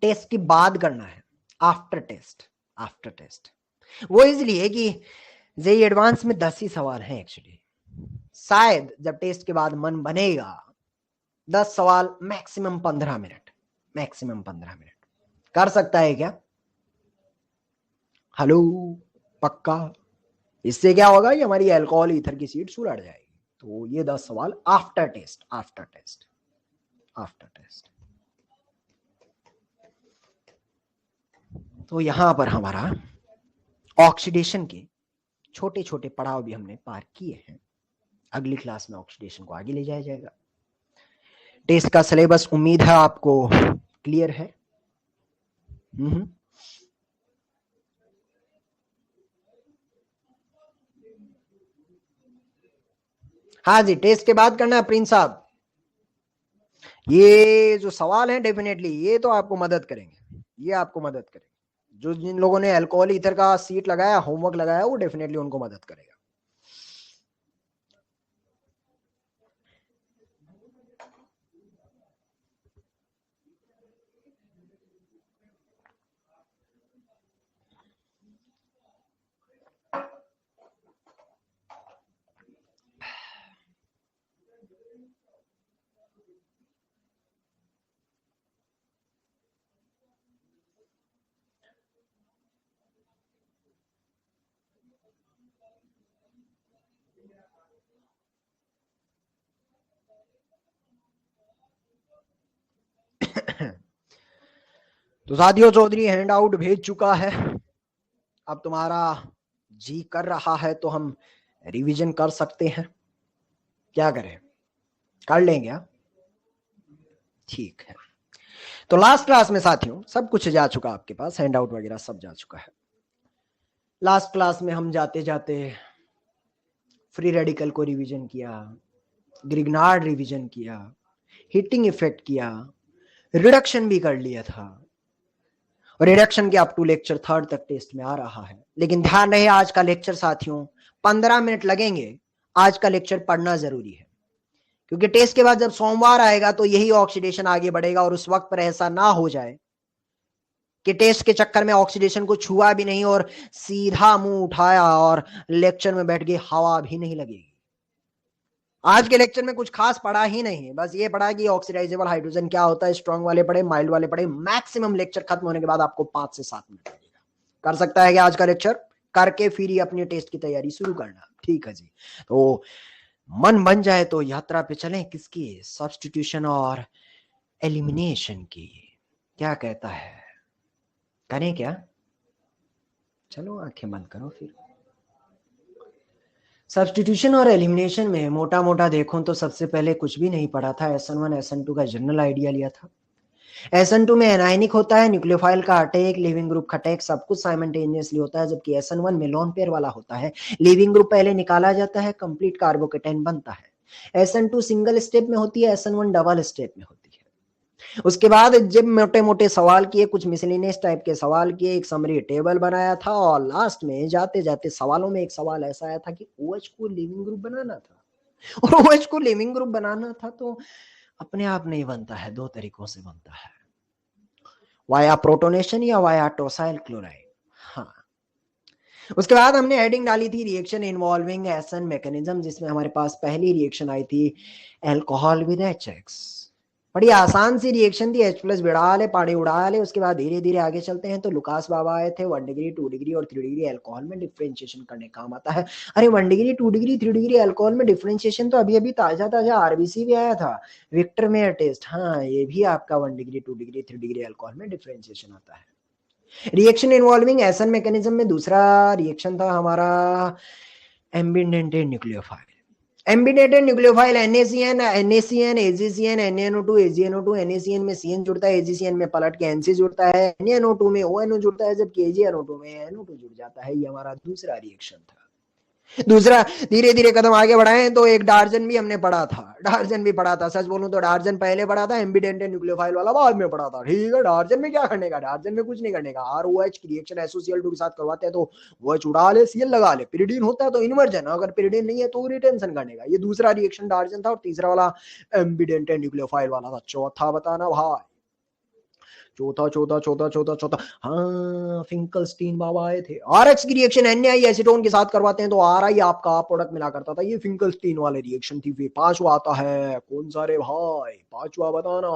S1: टेस्ट की बाद करना है, आफ्टर टेस्ट, आफ्टर टेस्ट। वो इसलिए कि जेई एडवांस में 10 ही सवाल हैं एक्चुअली। शायद जब टेस्ट के बाद मन बनेगा 10 सवाल मैक्सिमम 15 मिनट, मैक्सिमम 15 मिनट कर सकता है क्या? हेलो, पक्का? इससे क्या होगा कि हमारी अल्कोहल ईथर की सीट उलट जाएगी। तो ये 10 सवाल after test, after test, after test. तो यहां पर हमारा ऑक्सीडेशन के छोटे छोटे पड़ाव भी हमने पार किए हैं। अगली क्लास में ऑक्सीडेशन को आगे ले जाया जाएगा। टेस्ट का सिलेबस उम्मीद है आपको क्लियर है। हाँ जी, टेस्ट के बाद करना है प्रिंस साहब। ये जो सवाल है डेफिनेटली ये तो आपको मदद करेंगे, ये आपको मदद करेंगे। जो जिन लोगों ने अल्कोहल ईथर का सीट लगाया, होमवर्क लगाया, वो डेफिनेटली उनको मदद करेगा। तो साथियों चौधरी हैंड आउट भेज चुका है। अब तुम्हारा जी कर रहा है तो हम रिवीजन कर सकते हैं। क्या करें, कर लेंगे? क्या ठीक है। तो लास्ट क्लास में साथियों सब कुछ जा चुका आपके पास, हैंड आउट वगैरह सब जा चुका है। लास्ट क्लास में हम जाते जाते फ्री रेडिकल को रिवीजन किया, ग्रिग्नार्ड रिवीजन किया, हीटिंग इफेक्ट किया, रिडक्शन भी कर लिया था। और रिडक्शन के अप टू लेक्चर 3 तक टेस्ट में आ रहा है। लेकिन ध्यान रहे आज का लेक्चर साथियों 15 मिनट लगेंगे। आज का लेक्चर पढ़ना जरूरी है, क्योंकि टेस्ट के बाद जब सोमवार आएगा तो यही ऑक्सीडेशन आगे बढ़ेगा। और उस वक्त पर ऐसा ना हो जाए कि टेस्ट के चक्कर में ऑक्सीडेशन को छुआ भी नहीं और सीधा मुंह उठाया और लेक्चर में बैठ के हवा भी नहीं लगेगी। आज के लेक्चर में कुछ खास पढ़ा ही नहीं, बस ये पढ़ा कि ऑक्सीडाइजेबल हाइड्रोजन क्या होता है, स्ट्रॉन्ग वाले पढ़े, माइल्ड वाले पढ़े। मैक्सिमम लेक्चर खत्म होने के बाद आपको 5 से 7 मिनट लगेगा। कर सकता है कि आज का लेक्चर करके फिर ही अपने टेस्ट की तैयारी शुरू करना। ठीक है जी। तो मन बन जाए तो यात्रा पे चलें किसकी? सब्स्टिट्यूशन और एलिमिनेशन की। क्या कहता है, करें क्या? चलो आंखें बंद करो फिर। सब्स्टिट्यूशन और एलिमिनेशन में मोटा मोटा देखो तो सबसे पहले कुछ भी नहीं पढ़ा था, SN1 SN2 का जनरल आइडिया लिया था।
S2: SN2 में एनायनिक होता है, न्यूक्लियोफाइल का अटैक, लिविंग ग्रुप का अटैक, सब कुछ साइमल्टेनियसली होता है, जबकि SN1 में लोन पेयर वाला होता है, लिविंग ग्रुप पहले निकाला जाता है, कंप्लीट कार्बोकेटाइन बनता है। SN2 सिंगल स्टेप में होती है, SN1 डबल स्टेप में होती है। उसके बाद जब मोटे मोटे सवाल किए, कुछ मिसलिनियस टाइप के सवाल किए, एक समरी टेबल बनाया था, और लास्ट में जाते जाते सवालों में एक सवाल ऐसा आया था कि OH को लिविंग ग्रुप बनाना था, और OH को लिविंग ग्रुप बनाना था तो अपने आप नहीं बनता है, दो तरीकों से बनता है, वाया प्रोटोनेशन या वाया टोसाइल क्लोराइड। हाँ, उसके बाद हमने हेडिंग डाली थी रिएक्शन इन्वॉल्विंग एसन मैकेनिज्म, जिसमें हमारे पास पहली रिएक्शन आई थी एल्कोहल विद HX। बड़ी आसान सी रिएक्शन थी, H+ बिड़ा ले, पानी उड़ा ले। उसके बाद धीरे धीरे आगे चलते हैं तो लुकास बाबा आए थे, 1 डिग्री 2 डिग्री और 3 डिग्री अल्कोहल में डिफरेंशिएशन करने काम आता है। अरे 1 डिग्री 2 डिग्री 3 डिग्री अल्कोहल में डिफरेंशिएशन तो अभी अभी ताजा ताजा RBC भी आया था, विक्टर मेयर टेस्ट। हाँ, ये भी आपका 1 डिग्री 2 डिग्री 3 डिग्री अल्कोहल में डिफरेंशिएशन आता है। रिएक्शन इन्वॉल्विंग एसन मैकेनिज्म में दूसरा रिएक्शन था हमारा ambidentate nucleophile. Ambidentate nucleophile NaCN, NaCN, AgCN, NaNO2, AgNO2, NaCN में CN जुड़ता है, AgCN में पलट के NC जुड़ता है, NaNO2 में ONO जुड़ता है, जबकि AgNO2 में NO2 जुड़ जाता है। ये हमारा दूसरा रिएक्शन था। दूसरा, धीरे धीरे कदम आगे बढ़ाएं तो एक डार्जन भी हमने पढ़ा था, डार्जन भी पढ़ा था। सच बोलूं तो डार्जन पहले पढ़ा था, एम्बिडेंटेड न्यूक्लियोफाइल वाला बाद में पढ़ा था। ठीक है, डार्जन में क्या करने का, डार्जन में कुछ नहीं करने का। ROH की रिएक्शन SOCl2 के साथ करवाते हैं तो OH उड़ा ले, Cl लगा ले। पिरिडीन होता है तो इन्वर्जन, अगर पिरिडीन नहीं है तो रिटेंशन करने का। ये दूसरा रिएक्शन डार्जन था, और तीसरा वाला एम्बिडेंटेड न्यूक्लियोफाइल वाला था। चौथा बताना भाई, चौथा चौथा चौथा चौथा चौथा हाँ, फिंकलस्टीन बाबा आए थे। RX की रिएक्शन NaI एसीटोन के साथ करवाते हैं तो RI आपका प्रोडक्ट मिला करता था। ये फिंकलस्टीन वाले रिएक्शन थी। फिर पांचवा आता है, कौन सा रे भाई, पांचवा बताना।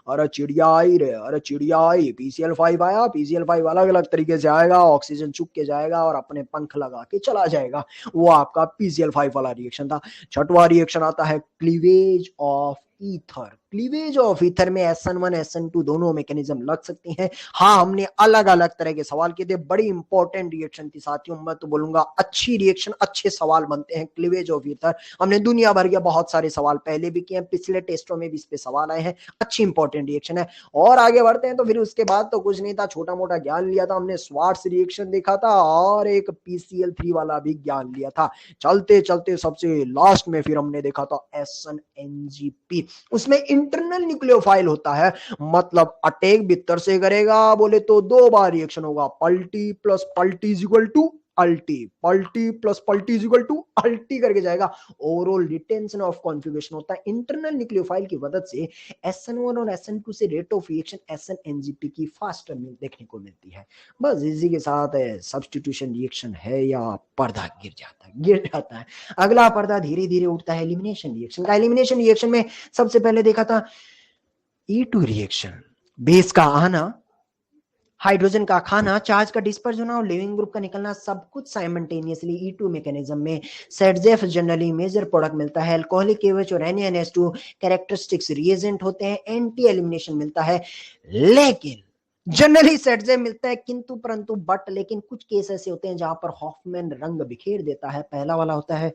S2: अरे चिड़िया आई रे, अरे चिड़िया आई। PCl5 आया, PCl5 अलग अलग तरीके से आएगा, ऑक्सीजन चुप के जाएगा और अपने पंख लगा के चला जाएगा। वो आपका PCl5 वाला रिएक्शन था। छठवां रिएक्शन आता है cleavage of ether. Cleavage of ether में SN1 SN2 दोनों मैकेनिज्म लग सकती हैं। हाँ, हमने अलग अलग तरह के सवाल किए थे, बड़ी इंपॉर्टेंट रिएक्शन थी साथियों। मैं तो बोलूंगा अच्छी रिएक्शन, अच्छे सवाल बनते हैं क्लीवेज ऑफ ईथर। हमने दुनिया भर के बहुत सारे सवाल पहले भी किए हैं, पिछले टेस्टों में भी इस पे सवाल आए हैं। अच्छी इंपॉर्टेंट रिएक्शन है। और आगे बढ़ते हैं तो फिर उसके बाद तो कुछ नहीं था, छोटा मोटा ज्ञान लिया था हमने। स्वार्ट्स रिएक्शन देखा था और एक PCl3 वाला भी ज्ञान लिया था। चलते चलते सबसे लास्ट में फिर हमने देखा था SNNGP। उसमें इंटरनल न्यूक्लियोफाइल होता है, मतलब अटैक भीतर से करेगा। बोले तो दो बार रिएक्शन होगा, पल्टी प्लस पल्टी इज इक्वल टू अल्टी, पल्टी प्लस पल्टी इज इक्वल टू अल्टी करके जाएगा। ओवरऑल रिटेंशन ऑफ कॉन्फिगरेशन होता है इंटरनल न्यूक्लियोफाइल की मदद से। SN1 और SN2 से रेट ऑफ रिएक्शन SNNGP की फास्टर देखने को मिलती है। बस इसी के साथ सब्स्टिट्यूशन रिएक्शन है या पर्दा गिर जाता है। अगला पर्दा धीरे धीरे उठता है एलिमिनेशन रिएक्शन का। एलिमिनेशन रिएक्शन में सबसे पहले देखा था E2 रिएक्शन, बेस का आना, हाइड्रोजन का खाना, चार्ज का डिस्पर्स होना और लिविंग ग्रुप का निकलना, सब कुछ साइमल्टेनियसली E2 मैकेनिज्म में। सेटजेफ जनरली मेजर प्रोडक्ट मिलता है। अल्कोहलिक KOH और NaNH2 कैरेक्टरिस्टिक्स रिएजेंट होते हैं। एंटी एलिमिनेशन मिलता है, लेकिन जनरली सेटजेफ मिलता है, किंतु परंतु बट, लेकिन कुछ केस ऐसे होते हैं जहां पर हॉफमैन रंग बिखेर देता है। पहला वाला होता है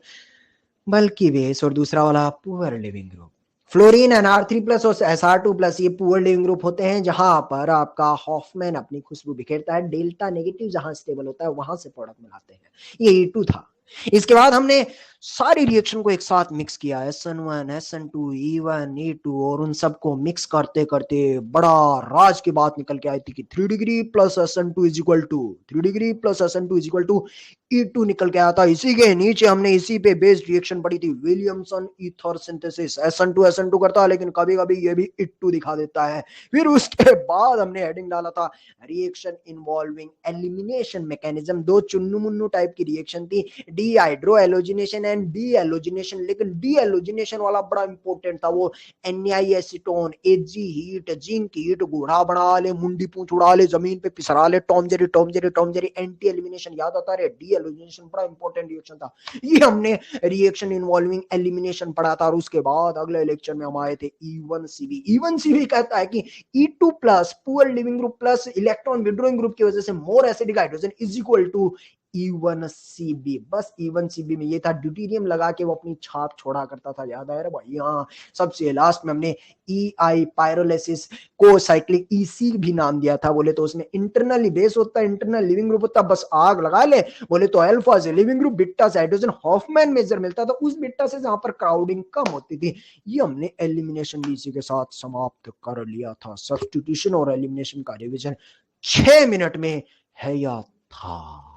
S2: बल्कि बेस और दूसरा वाला poor leaving group. Fluorine NR3+ और SR2+, ये पुअर लिविंग ग्रुप होते हैं जहां पर आपका हॉफमैन अपनी खुशबू बिखेरता है। डेल्टा नेगेटिव जहां स्टेबल होता है वहां से प्रोडक्ट मिलाते हैं। ये E2 था। इसके बाद हमने सारी रिएक्शन को एक साथ मिक्स किया, SN1 SN2 E1 E2, और उन सबको मिक्स करते करते बड़ा राज की बात निकल के आई थी कि 3 degree plus SN2 is equal to 3 degree plus SN2 is equal to E2 निकल के आया था। इसी के नीचे हमने इसी पे बेस्ड रिएक्शन पढ़ी थी, विलियमसन ईथर सिंथेसिस। SN2 करता है, लेकिन कभी कभी ये भी E2 दिखा देता है। फिर उसके बाद हमने हेडिंग डाला था रिएक्शन इन्वॉल्विंग एलिमिनेशन मैकेनिज्म। दो चुन्नू मुन्नू टाइप की रिएक्शन थी, डीहाइड्रो एलोजिनेशन एंड डी एलोजिनेशन। लेकिन डी एलोजिनेशन वाला बड़ा इंपॉर्टेंट था। वो NaI acetone, Ag heat, zinc heat, घोड़ा बना ले, मुंडी पूंछ उड़ा ले, जमीन पे पिसरा ले, Tom Jerry Tom Jerry Tom Jerry. Anti elimination याद आता है, डी एलोजिनेशन बड़ा इंपॉर्टेंट रिएक्शन था। ये हमने रिएक्शन इन्वॉल्विंग एलिमिनेशन पढ़ा था। और उसके बाद अगले लेक्चर में हम आए थे E1CV। E1CV कहता है कि E2+ poor leaving group plus electron withdrawing group की वजह से more acidic hydrogen is equal to E1CB, बस E1CB में ये था, ड्यूटीरियम लगा के वो अपनी छाप छोड़ा करता था, याद है भाई। हाँ, सबसे लास्ट में हमने EI पायरोलिसिस को साइक्लिक EC भी नाम दिया था। बोले तो उसमें इंटरनली बेस होता है, इंटरनल लिविंग ग्रुप होता है, बस आग लगा ले। बोले तो अल्फा से लिविंग ग्रुप, बीटा से हाइड्रोजन हॉफमैन मेजर मिलता था, उस बीटा से जहां पर क्राउडिंग कम होती थी। ये हमने एलिमिनेशन डीसी के साथ समाप्त कर लिया था। सब्स्टिट्यूशन और एलिमिनेशन का रिवीजन 6 मिनट में है या था।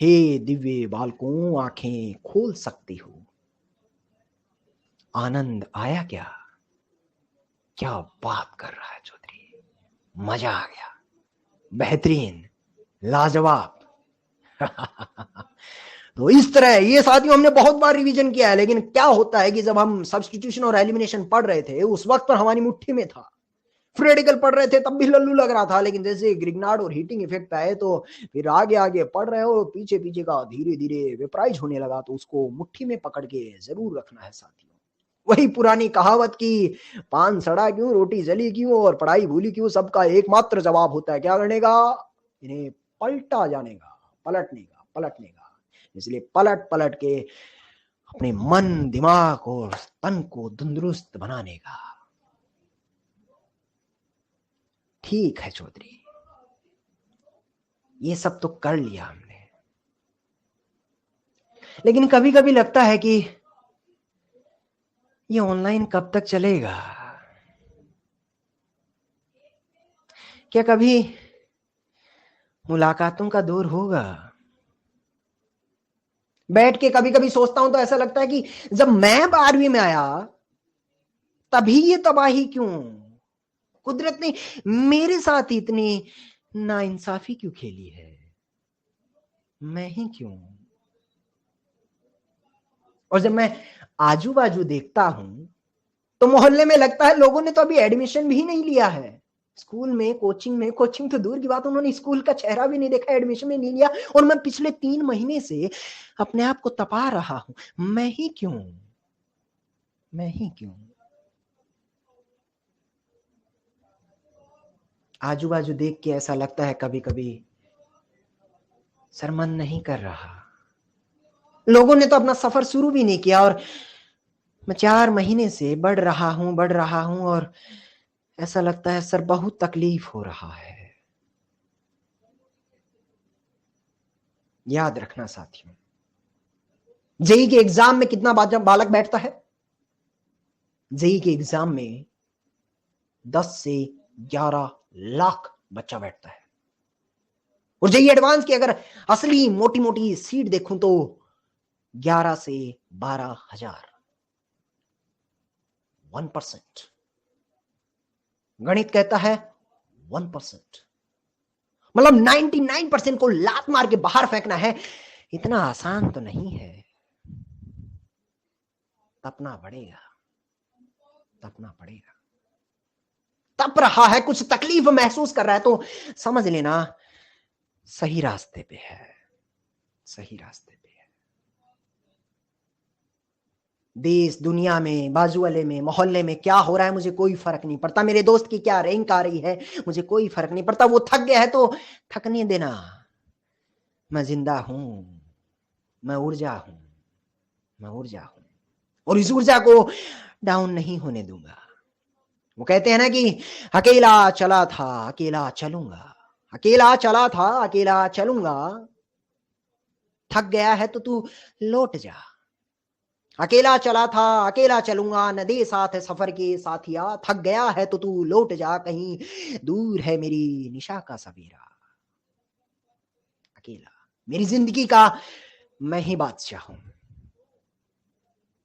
S2: हे दिव्य बालकों, आंखें खोल सकती हो। आनंद आया क्या? क्या बात कर रहा है चौधरी, मजा आ गया, बेहतरीन, लाजवाब। तो इस तरह ये साथियों हमने बहुत बार रिवीजन किया है, लेकिन क्या होता है कि जब हम सब्स्टिट्यूशन और एलिमिनेशन पढ़ रहे थे उस वक्त पर हमारी मुट्ठी में था। फ्री रेडिकल पढ़ रहे थे तब भी लल्लू लग रहा था, लेकिन जैसे ग्रिग्नार्ड और हीटिंग इफेक्ट आए तो फिर आगे आगे पढ़ रहे हो, पीछे पीछे का धीरे धीरे वेपराइज होने लगा, तो उसको मुट्ठी में पकड़ के जरूर रखना है साथियों। वही पुरानी कहावत की, पान सड़ा क्यों, रोटी जली क्यों और पढ़ाई भूली क्यों, सबका एकमात्र जवाब होता है क्या करने का, इन्हें पलटा जाने का, पलटने का। इसलिए पलट पलट के अपने मन, दिमाग और तन को तंदुरुस्त बनाने का। ठीक है चौधरी, ये सब तो कर लिया हमने, लेकिन कभी कभी लगता है कि ये ऑनलाइन कब तक चलेगा? क्या कभी मुलाकातों का दौर होगा? बैठ के कभी कभी सोचता हूं तो ऐसा लगता है कि जब मैं 12वीं में आया तभी ये तबाही क्यों? कुदरत ने मेरे साथ इतनी नाइंसाफी क्यों खेली है? मैं ही क्यों? और जब मैं आजू बाजू देखता हूं तो मोहल्ले में लगता है लोगों ने तो अभी एडमिशन भी नहीं लिया है। स्कूल में, कोचिंग तो दूर की बात, उन्होंने स्कूल का चेहरा भी नहीं देखा, एडमिशन में नहीं लिया। और मैं पिछले 3 महीने से अपने आप को तपा रहा हूं, मैं ही क्यों? आजू बाजू देख के ऐसा लगता है कभी कभी, सर मन नहीं कर रहा। लोगों ने तो अपना सफर शुरू भी नहीं किया और मैं 4 महीने से बढ़ रहा हूं और ऐसा लगता है सर बहुत तकलीफ हो रहा है। याद रखना साथियों, जेई के एग्जाम में कितना बालक बैठता है? जेई के एग्जाम में 10 से 11 लाख बच्चा बैठता है। और जेई एडवांस की अगर असली मोटी मोटी सीट देखूं तो 11 से 12,000, 1%। गणित कहता है 1%, मतलब 99% को लात मार के बाहर फेंकना है। इतना आसान तो नहीं है। तपना पड़ेगा। तप रहा है, कुछ तकलीफ महसूस कर रहा है तो समझ लेना सही रास्ते पे है। देश दुनिया में, बाजू वाले में, मोहल्ले में क्या हो रहा है मुझे कोई फर्क नहीं पड़ता। मेरे दोस्त की क्या रैंक आ रही है मुझे कोई फर्क नहीं पड़ता। वो थक गया है तो थकने देना। मैं जिंदा हूं, मैं ऊर्जा हूं और इस ऊर्जा को डाउन नहीं होने दूंगा। वो कहते हैं ना कि अकेला चला था अकेला चलूंगा, थक गया है तो तू लौट जा। अकेला चला था अकेला चलूंगा, न दे साथ सफर के साथिया, थक गया है तो तू लौट जा, कहीं दूर है मेरी निशा का सवेरा। अकेला, मेरी जिंदगी का मैं ही बादशाह हूं,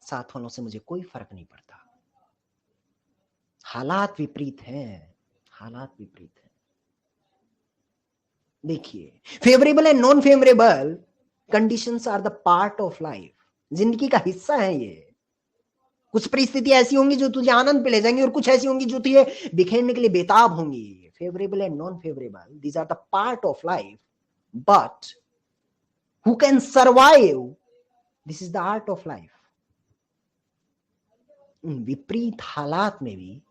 S2: साथ वालों से मुझे कोई फर्क नहीं पड़ता। हालात विपरीत हैं। देखिए, favourable and non favourable conditions are the part of life. जिंदगी का हिस्सा है ये। कुछ परिस्थिति ऐसी होंगी जो तुझे आनंद पे ले जाएंगी और कुछ ऐसी होंगी जो तुझे बिखेरने के लिए बेताब होंगी। Favourable and non favourable, these are the part of life, but who can survive, this is the art of life. उन विपरीत हालात में भी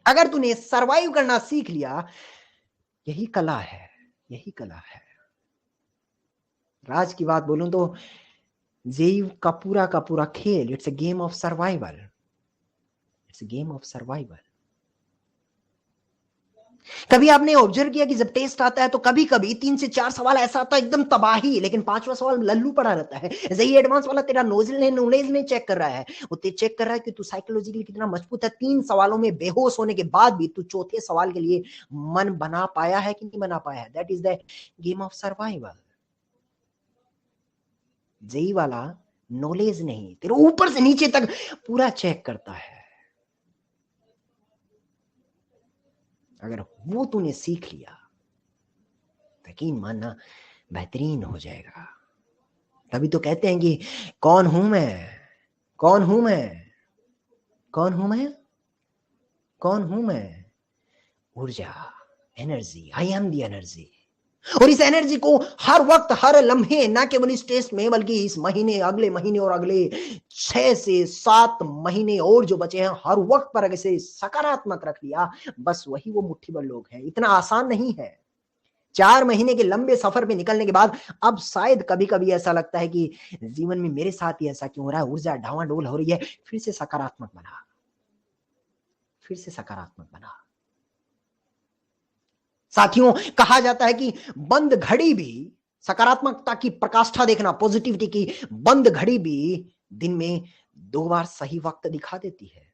S2: अगर तूने सर्वाइव करना सीख लिया, यही कला है। यही कला है। राज की बात बोलूं तो जेईई का पूरा खेल, it's a game of survival. It's a game of survival. कभी आपने ऑब्जर्व किया कि जब टेस्ट आता है तो कभी कभी 3 से 4 सवाल ऐसा आता है एकदम तबाही, लेकिन 5वां सवाल लल्लू पड़ा रहता है। जेईई एडवांस वाला तेरा नॉलेज नहीं चेक कर रहा है, वो चेक कर रहा है कि तू साइकोलॉजिकली कितना मजबूत है। 3 सवालों में बेहोश होने के बाद भी तू चौथे सवाल के लिए मन बना पाया है कि नहीं बना पाया है। That is the game of survival. JEE वाला नॉलेज नहीं, तेरे ऊपर से नीचे तक पूरा चेक करता है। अगर वो तूने सीख लिया, यकीन मानना बेहतरीन हो जाएगा। तभी तो कहते हैं कि कौन हूं मैं, कौन हूं मैं, कौन हूं मैं, कौन हूं मैं? ऊर्जा, energy. I am the energy. और इस एनर्जी को हर वक्त, हर लम्हे, ना केवल इस टेस्ट में बल्कि इस महीने, अगले महीने और अगले 6 से 7 महीने और जो बचे हैं, हर वक्त पर अगर इसे सकारात्मक रख लिया, बस वही वो मुट्ठी भर लोग हैं। इतना आसान नहीं है। 4 महीने के लंबे सफर में निकलने के बाद अब शायद कभी कभी ऐसा लगता है कि जीवन में मेरे साथ ही ऐसा क्यों हो रहा है, ऊर्जा डावाडोल हो रही है। फिर से सकारात्मक बना, फिर से सकारात्मक बना। साथियों, कहा जाता है कि बंद घड़ी भी, सकारात्मकता की प्रकाष्ठा देखना, पॉजिटिविटी की बंद घड़ी भी दिन में 2 बार सही वक्त दिखा देती है।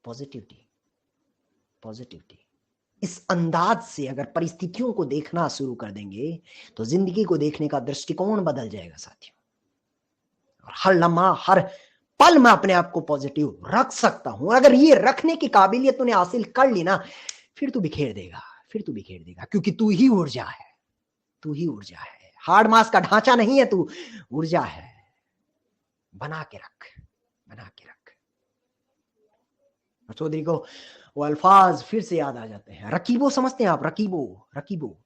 S2: Positivity, positivity. इस अंदाज से अगर परिस्थितियों को देखना शुरू कर देंगे तो जिंदगी को देखने का दृष्टिकोण बदल जाएगा साथियों। और हर लम्हा, हर पल मैं अपने आप को पॉजिटिव रख सकता हूं। अगर ये रखने की काबिलियत तूने हासिल कर ली ना, फिर तू बिखेर देगा, फिर तू बिखेर देगा, क्योंकि तू ही ऊर्जा है। तू ही ऊर्जा है। हार्ड मास का ढांचा नहीं है, तू ऊर्जा है। बना के रख, बना के रख। चौधरी को वो अल्फाज फिर से याद आ जाते हैं। रकीबो समझते हैं आप? रकीबो, रकीबो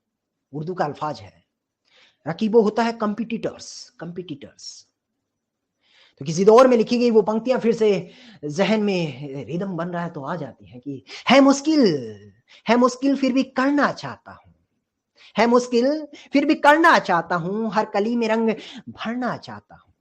S2: उर्दू का अल्फाज है। रकीबो होता है कंपिटिटर्स, कंपिटिटर्स। तो किसी दौर में लिखी गई वो पंक्तियां फिर से जहन में रिदम बन रहा है तो आ जाती है कि है मुश्किल फिर भी करना चाहता हूं, है मुश्किल फिर भी करना चाहता हूं, हर कली में रंग भरना चाहता हूं।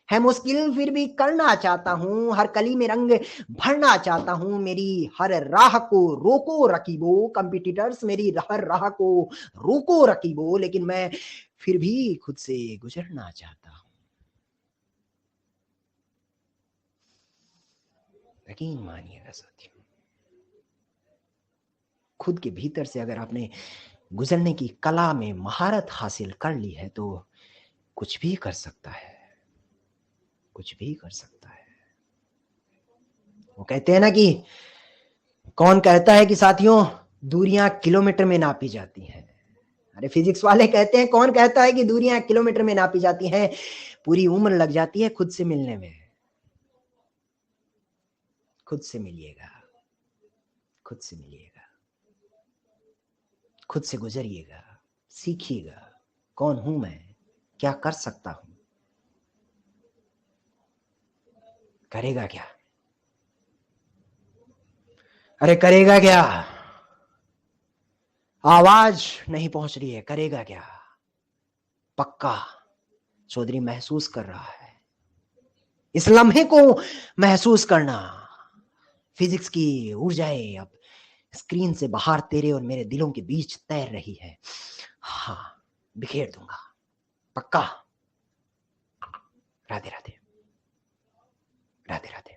S2: है मुश्किल फिर भी करना चाहता हूं, हर कली में रंग भरना चाहता हूं। मेरी हर राह को रोको रकीबो, कंपिटिटर्स मेरी हर राह को रोको रकीबो, लेकिन मैं फिर भी खुद से गुजरना चाहता हूं। यकीन मानिएगा साथियों, खुद के भीतर से अगर आपने गुजरने की कला में महारत हासिल कर ली है तो कुछ भी कर सकता है, कुछ भी कर सकता है। वो कहते हैं ना कि कौन कहता है कि साथियों दूरियां किलोमीटर में नापी जाती हैं? अरे फिजिक्स वाले कहते हैं, कौन कहता है कि दूरियां किलोमीटर में नापी जाती हैं? पूरी उम्र लग जाती है खुद से मिलने में। खुद से मिलिएगा, खुद से मिलिएगा, खुद से गुजरिएगा, सीखिएगा कौन हूं मैं, क्या कर सकता हूं। करेगा क्या? अरे करेगा क्या? आवाज नहीं पहुंच रही है, करेगा क्या? पक्का चौधरी महसूस कर रहा है। इस लम्हे को महसूस करना। फिजिक्स की ऊर्जाएं अब स्क्रीन से बाहर तेरे और मेरे दिलों के बीच तैर रही है। हाँ, बिखेर दूंगा, पक्का। राधे राधे, राधे राधे।